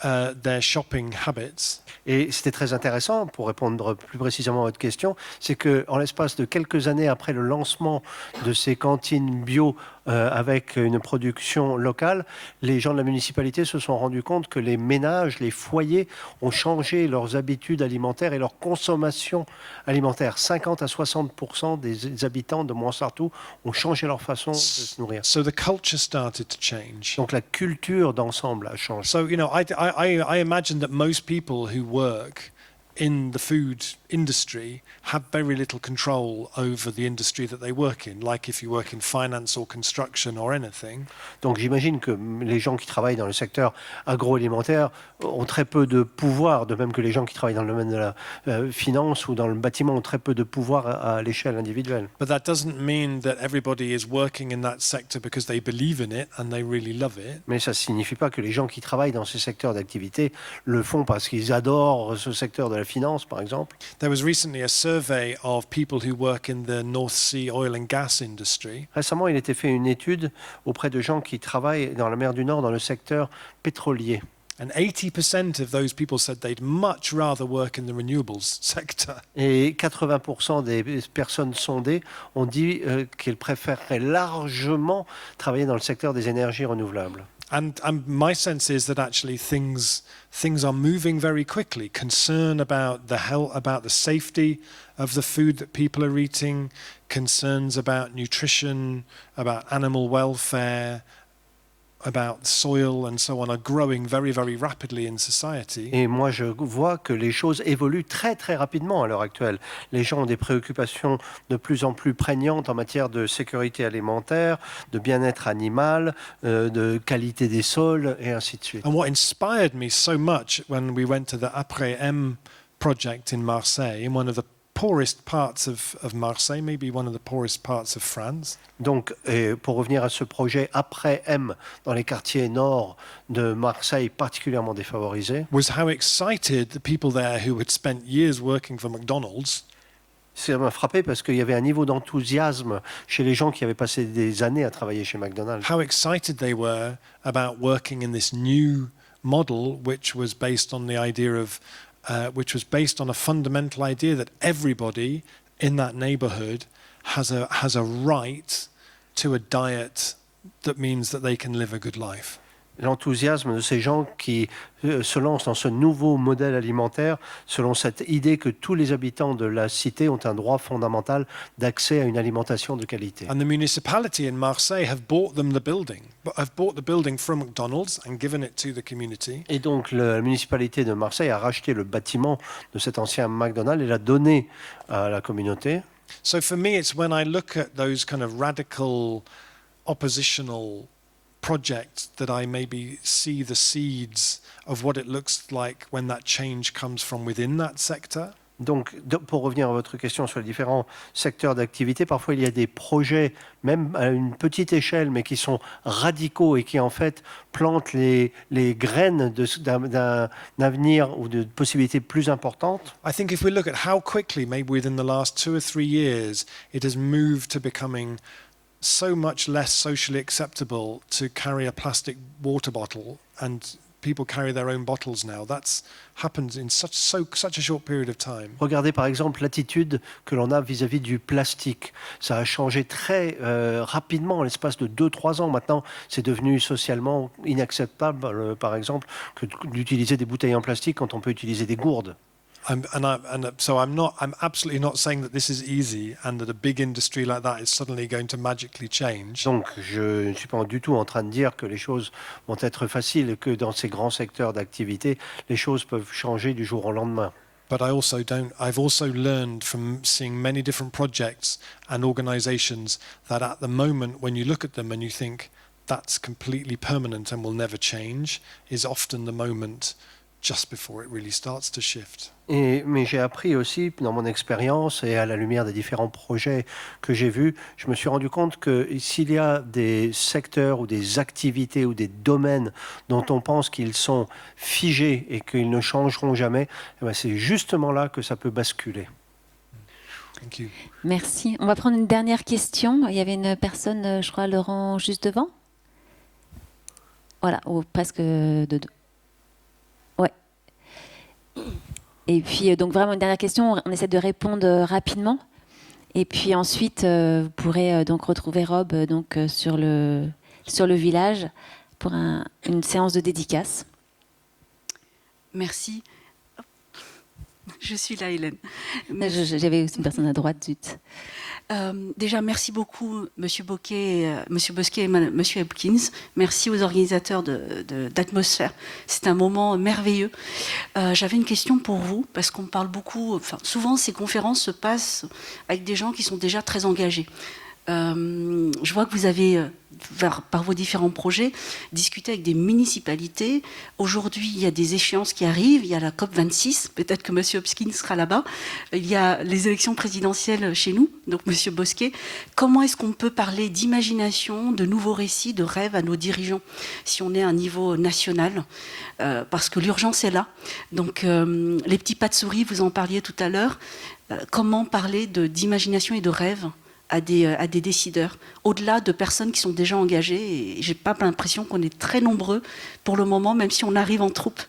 their shopping habits. Et c'était très intéressant, pour répondre plus précisément à votre question, c'est qu'en l'espace de quelques années après le lancement de ces cantines bio avec une production locale, les gens de la municipalité se sont rendus compte que les ménages, les foyers ont changé leurs habitudes alimentaires et leur consommation alimentaire. 50 à 60% des habitants de Montsartou ont changé leur façon de se nourrir. So the culture started to change. Donc la culture d'ensemble a changé. So, you know, I imagine that most people who work in the food industry have very little control over the industry that they work in, like if you work in finance or construction or anything. Donc j'imagine que les gens qui travaillent dans le secteur agroalimentaire ont très peu de pouvoir, de même que les gens qui travaillent dans le domaine de la finance ou dans le bâtiment ont très peu de pouvoir à l'échelle individuelle. But that doesn't mean that everybody is working in that sector because they believe in it and they really love it. Mais ça ne signifie pas que les gens qui travaillent dans ces secteurs d'activité le font parce qu'ils adorent ce secteur de la finance, par exemple. There was recently a survey of people who work in the North Sea oil and gas industry. Récemment, il a été fait une étude auprès de gens qui travaillent dans la mer du Nord dans le secteur pétrolier. And 80% of those people said they'd much rather work in the renewables sector. Et 80% des personnes sondées ont dit qu'elles préféreraient largement travailler dans le secteur des énergies renouvelables. And my sense is that actually things are moving very quickly. Concern about the health, about the safety of the food that people are eating, concerns about nutrition, about animal welfare, about soil and so on are growing very, very rapidly in society. Et moi, je vois que les choses évoluent très, très rapidement à l'heure actuelle. Les gens ont des préoccupations de plus en plus prégnantes en matière de sécurité alimentaire, de bien-être animal, de qualité des sols, et ainsi de suite. And what inspired me so much when we went to the Après-M project in Marseille, in one of the poorest parts of Marseille, maybe one of the poorest parts of France. Donc, pour revenir à ce projet après-M dans les quartiers nord de Marseille particulièrement défavorisés, Was how excited the people there who had spent years working for McDonald's ça m'a frappé parce qu'il y avait un niveau d'enthousiasme chez les gens qui avaient passé des années à travailler chez McDonald's. how excited they were about working in this new model, which was based on the idea of, which was based on a fundamental idea that everybody in that neighborhood has a right to a diet that means that they can live a good life. L'enthousiasme de ces gens qui se lancent dans ce nouveau modèle alimentaire selon cette idée que tous les habitants de la cité ont un droit fondamental d'accès à une alimentation de qualité. And the municipality in Marseille have bought the building from McDonald's and given it to the community. Et donc la municipalité de Marseille a racheté le bâtiment de cet ancien McDonald's et l'a donné à la communauté. So for me, it's when I look at those kind of radical, oppositional projects that I maybe see the seeds of what it looks like when that change comes from within that sector. Donc, pour revenir à votre question sur les différents secteurs d'activité, parfois il y a des projets, même à une petite échelle, mais qui sont radicaux et qui en fait plantent les graines d'un avenir ou de possibilités plus importantes. I think if we look at how quickly, maybe within the last 2 or 3 years, it has moved to becoming so much less socially acceptable to carry a plastic water bottle, and people carry their own bottles now. That's happened in such a short period of time. Regardez par exemple l'attitude que l'on a vis-à-vis du plastique. Ça a changé très rapidement en l'espace de 2-3 ans. Maintenant, c'est devenu socialement inacceptable, par exemple, que d'utiliser des bouteilles en plastique quand on peut utiliser des gourdes. I'm absolutely not saying that this is easy and that a big industry like that is suddenly going to magically change. Donc, je ne suis pas du tout en train de dire que les choses vont être faciles et que dans ces grands secteurs d'activité, les choses peuvent changer du jour au lendemain. but I've also learned from seeing many different projects and organizations that at the moment when you look at them and you think that's completely permanent and will never change, is often the moment just before it really starts to shift. Mais j'ai appris aussi, dans mon expérience et à la lumière des différents projets que j'ai vus, je me suis rendu compte que s'il y a des secteurs ou des activités ou des domaines dont on pense qu'ils sont figés et qu'ils ne changeront jamais, eh ben c'est justement là que ça peut basculer. Thank you. Merci. On va prendre une dernière question. Il y avait une personne, je crois, Laurent, juste devant. Voilà, ou presque de deux. Ouais. Et puis, donc vraiment une dernière question, on essaie de répondre rapidement. Et puis ensuite, vous pourrez donc retrouver Rob sur le village pour une séance de dédicace. Merci. Je suis là, Hélène. J'avais aussi une personne à droite, zut. Déjà, merci beaucoup, Monsieur Bosquet et Monsieur Hopkins. Merci aux organisateurs d'Atmosphère. C'est un moment merveilleux. J'avais une question pour vous, parce qu'on parle beaucoup... Enfin, souvent, ces conférences se passent avec des gens qui sont déjà très engagés. Je vois que vous avez, par vos différents projets, discuté avec des municipalités. Aujourd'hui, il y a des échéances qui arrivent. Il y a la COP26. Peut-être que M. Hopkins sera là-bas. Il y a les élections présidentielles chez nous. Donc, M. Bosquet, comment est-ce qu'on peut parler d'imagination, de nouveaux récits, de rêves à nos dirigeants, si on est à un niveau national, parce que l'urgence est là. Donc, les petits pas de souris, vous en parliez tout à l'heure. Comment parler d'imagination et de rêve à des décideurs, au-delà de personnes qui sont déjà engagées. Et j'ai pas l'impression qu'on est très nombreux pour le moment, même si on arrive en troupe.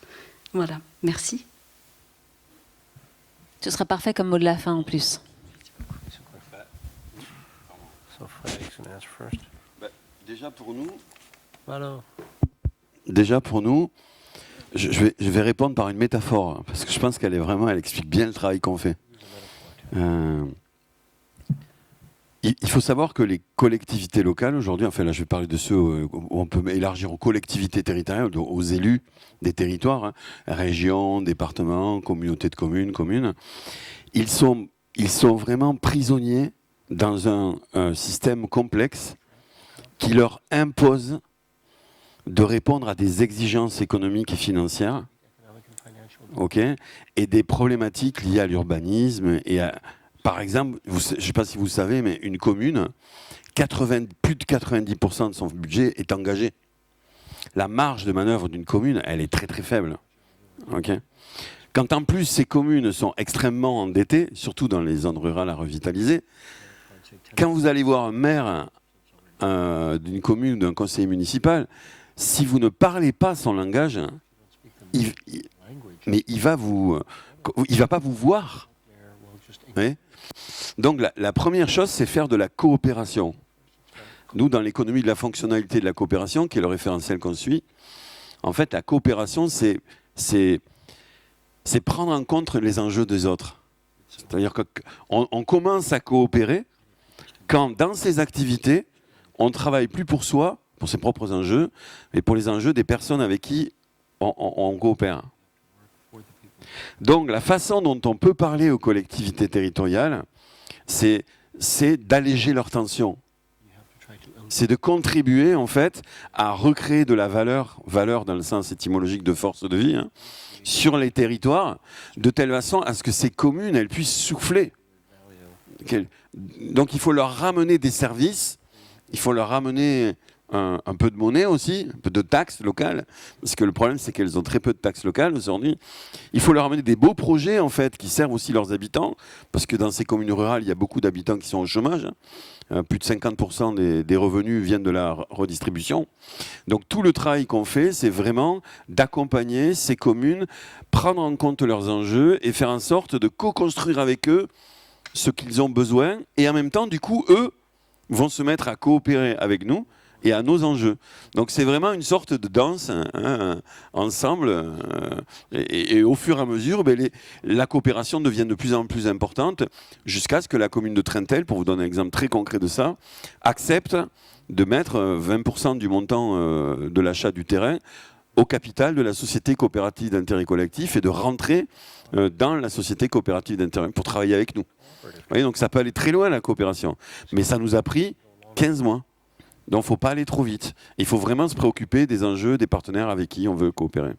Voilà, merci. Ce sera parfait comme mot de la fin en plus. Déjà pour nous, je vais répondre par une métaphore, parce que je pense qu'elle explique bien le travail qu'on fait. Il faut savoir que les collectivités locales, aujourd'hui, enfin là je vais parler de ceux où on peut élargir aux collectivités territoriales, aux élus des territoires, hein, régions, départements, communautés de communes, ils sont vraiment prisonniers dans un système complexe qui leur impose de répondre à des exigences économiques et financières, et des problématiques liées à l'urbanisme et à... Par exemple, je ne sais pas si vous savez, mais une commune, plus de 90% de son budget est engagé. La marge de manœuvre d'une commune, elle est très très faible. Quand en plus ces communes sont extrêmement endettées, surtout dans les zones rurales à revitaliser, quand vous allez voir un maire d'une commune ou d'un conseiller municipal, si vous ne parlez pas son langage, il va pas vous voir. Oui. Donc la première chose, c'est faire de la coopération. Nous, dans l'économie de la fonctionnalité de la coopération, qui est le référentiel qu'on suit, en fait, la coopération, c'est prendre en compte les enjeux des autres. C'est-à-dire qu'on commence à coopérer quand, dans ces activités, on ne travaille plus pour soi, pour ses propres enjeux, mais pour les enjeux des personnes avec qui on coopère. Donc la façon dont on peut parler aux collectivités territoriales, c'est d'alléger leurs tensions. C'est de contribuer en fait à recréer de la valeur dans le sens étymologique de force de vie, hein, sur les territoires, de telle façon à ce que ces communes elles puissent souffler. Donc il faut leur ramener des services, il faut leur ramener un peu de monnaie aussi, un peu de taxes locales, parce que le problème c'est qu'elles ont très peu de taxes locales aujourd'hui. Il faut leur amener des beaux projets en fait qui servent aussi leurs habitants, parce que dans ces communes rurales il y a beaucoup d'habitants qui sont au chômage, plus de 50% des revenus viennent de la redistribution. Donc tout le travail qu'on fait, c'est vraiment d'accompagner ces communes, prendre en compte leurs enjeux et faire en sorte de co-construire avec eux ce qu'ils ont besoin, et en même temps du coup eux vont se mettre à coopérer avec nous et à nos enjeux. Donc c'est vraiment une sorte de danse ensemble, et au fur et à mesure, la coopération devient de plus en plus importante, jusqu'à ce que la commune de Trentel, pour vous donner un exemple très concret de ça, accepte de mettre 20% du montant de l'achat du terrain au capital de la société coopérative d'intérêt collectif et de rentrer dans la société coopérative d'intérêt pour travailler avec nous. Vous voyez, donc ça peut aller très loin la coopération, mais ça nous a pris 15 mois. Donc il ne faut pas aller trop vite. Il faut vraiment se préoccuper des enjeux, des partenaires avec qui on veut coopérer.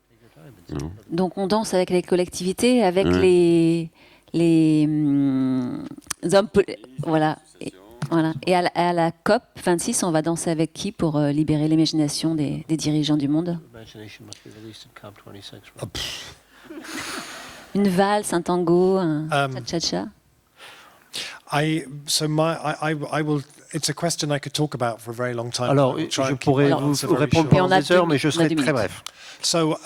Donc on danse avec les collectivités, avec les hommes, voilà. Voilà. Et à la COP 26, on va danser avec qui pour libérer l'imagination des dirigeants du monde? Une valse, un tango, un cha-cha-cha? It's a question I could talk about for a very long time. Alors, je pourrais vous répondre pendant des heures, mais je serai très bref. So,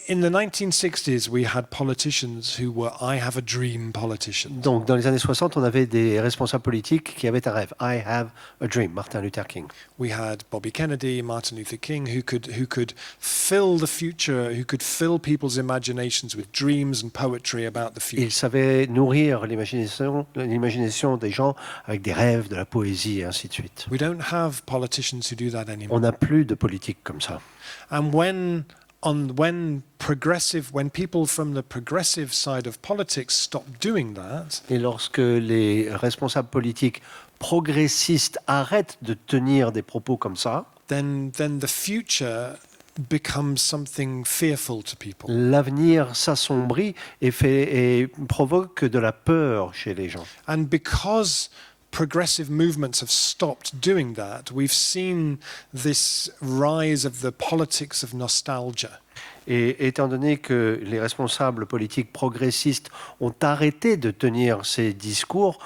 in the 1960s, we had politicians who were I have a dream politicians. Donc, dans les années 60, on avait des responsables politiques qui avaient un rêve. I have a dream, Martin Luther King. We had Bobby Kennedy, Martin Luther King, who could fill the future, who could fill people's imaginations with dreams and poetry about the future. Ils savaient nourrir l'imagination des gens avec des rêves, de la poésie et ainsi de suite. We don't have politicians who do that anymore. On n'a plus de politique comme ça. And when people from the progressive side of politics stop doing that, et lorsque les responsables politiques progressistes arrêtent de tenir des propos comme ça, then the future becomes something fearful to people. L'avenir s'assombrit et provoque de la peur chez les gens. And because progressive movements have stopped doing that, we've seen this rise of the politics of nostalgia. Et étant donné que les responsables politiques progressistes ont arrêté de tenir ces discours,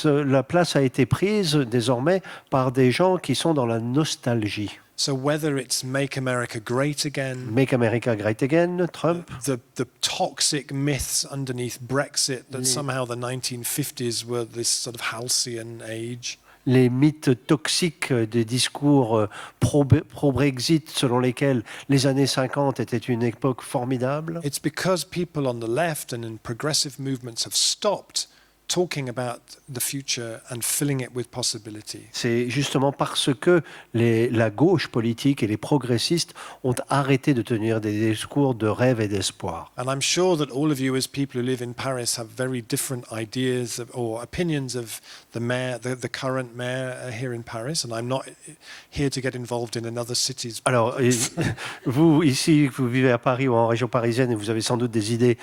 la place a été prise désormais par des gens qui sont dans la nostalgie. So whether it's Make America Great Again, Make America Great Again, Trump, the toxic myths underneath Brexit that somehow the 1950s were this sort of halcyon age. Les mythes toxiques des discours pro-Brexit selon lesquels les années 50 étaient une époque formidable. It's because people on the left and in progressive movements have stopped talking about the future and filling it with possibility. C'est justement parce que la gauche politique et les progressistes ont arrêté de tenir des discours de rêve et d'espoir. And I'm sure that all of you as people who live in Paris have very different ideas or opinions of the mayor, the current mayor here in Paris, and I'm not here to get involved in another city's. Alors, vous ici, vous vivez à Paris ou en région parisienne et vous avez sans doute des idées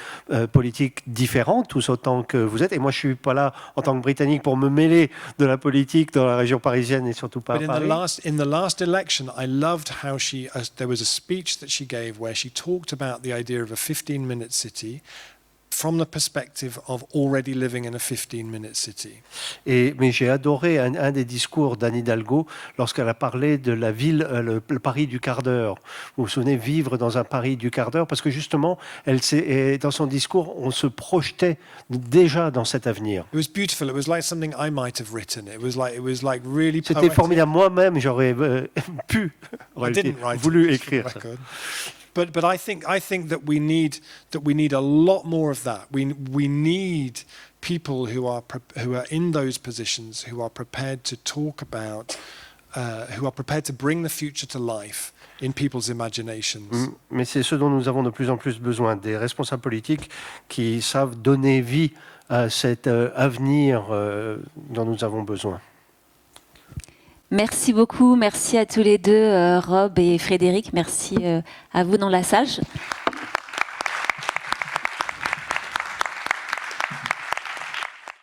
politiques différentes, tous autant que vous êtes, et moi je suis pas là en tant que Britannique pour me mêler de la politique dans la région parisienne et surtout pas à Paris. In the last election, I loved how there was a speech that she gave where she talked about the idea of a 15-minute city from the perspective of already living in a 15-minute city. Mais j'ai adoré un des discours d'Anne Hidalgo lorsqu'elle a parlé de la ville, le Paris du quart d'heure. Vous vous souvenez, vivre dans un Paris du quart d'heure, parce que justement, dans son discours, on se projetait déjà dans cet avenir. It was beautiful. It was like something I might have written. It was like really. C'était formidable. Moi-même, j'aurais voulu écrire ça. But I think that we need a lot more of that. We need people who are in those positions, who are prepared to talk about, who are prepared to bring the future to life in people's imaginations. Mais c'est ce dont nous avons de plus en plus besoin, des responsables politiques qui savent donner vie à cet avenir dont nous avons besoin. Merci beaucoup, merci à tous les deux, Rob et Frédéric, merci à vous dans la salle.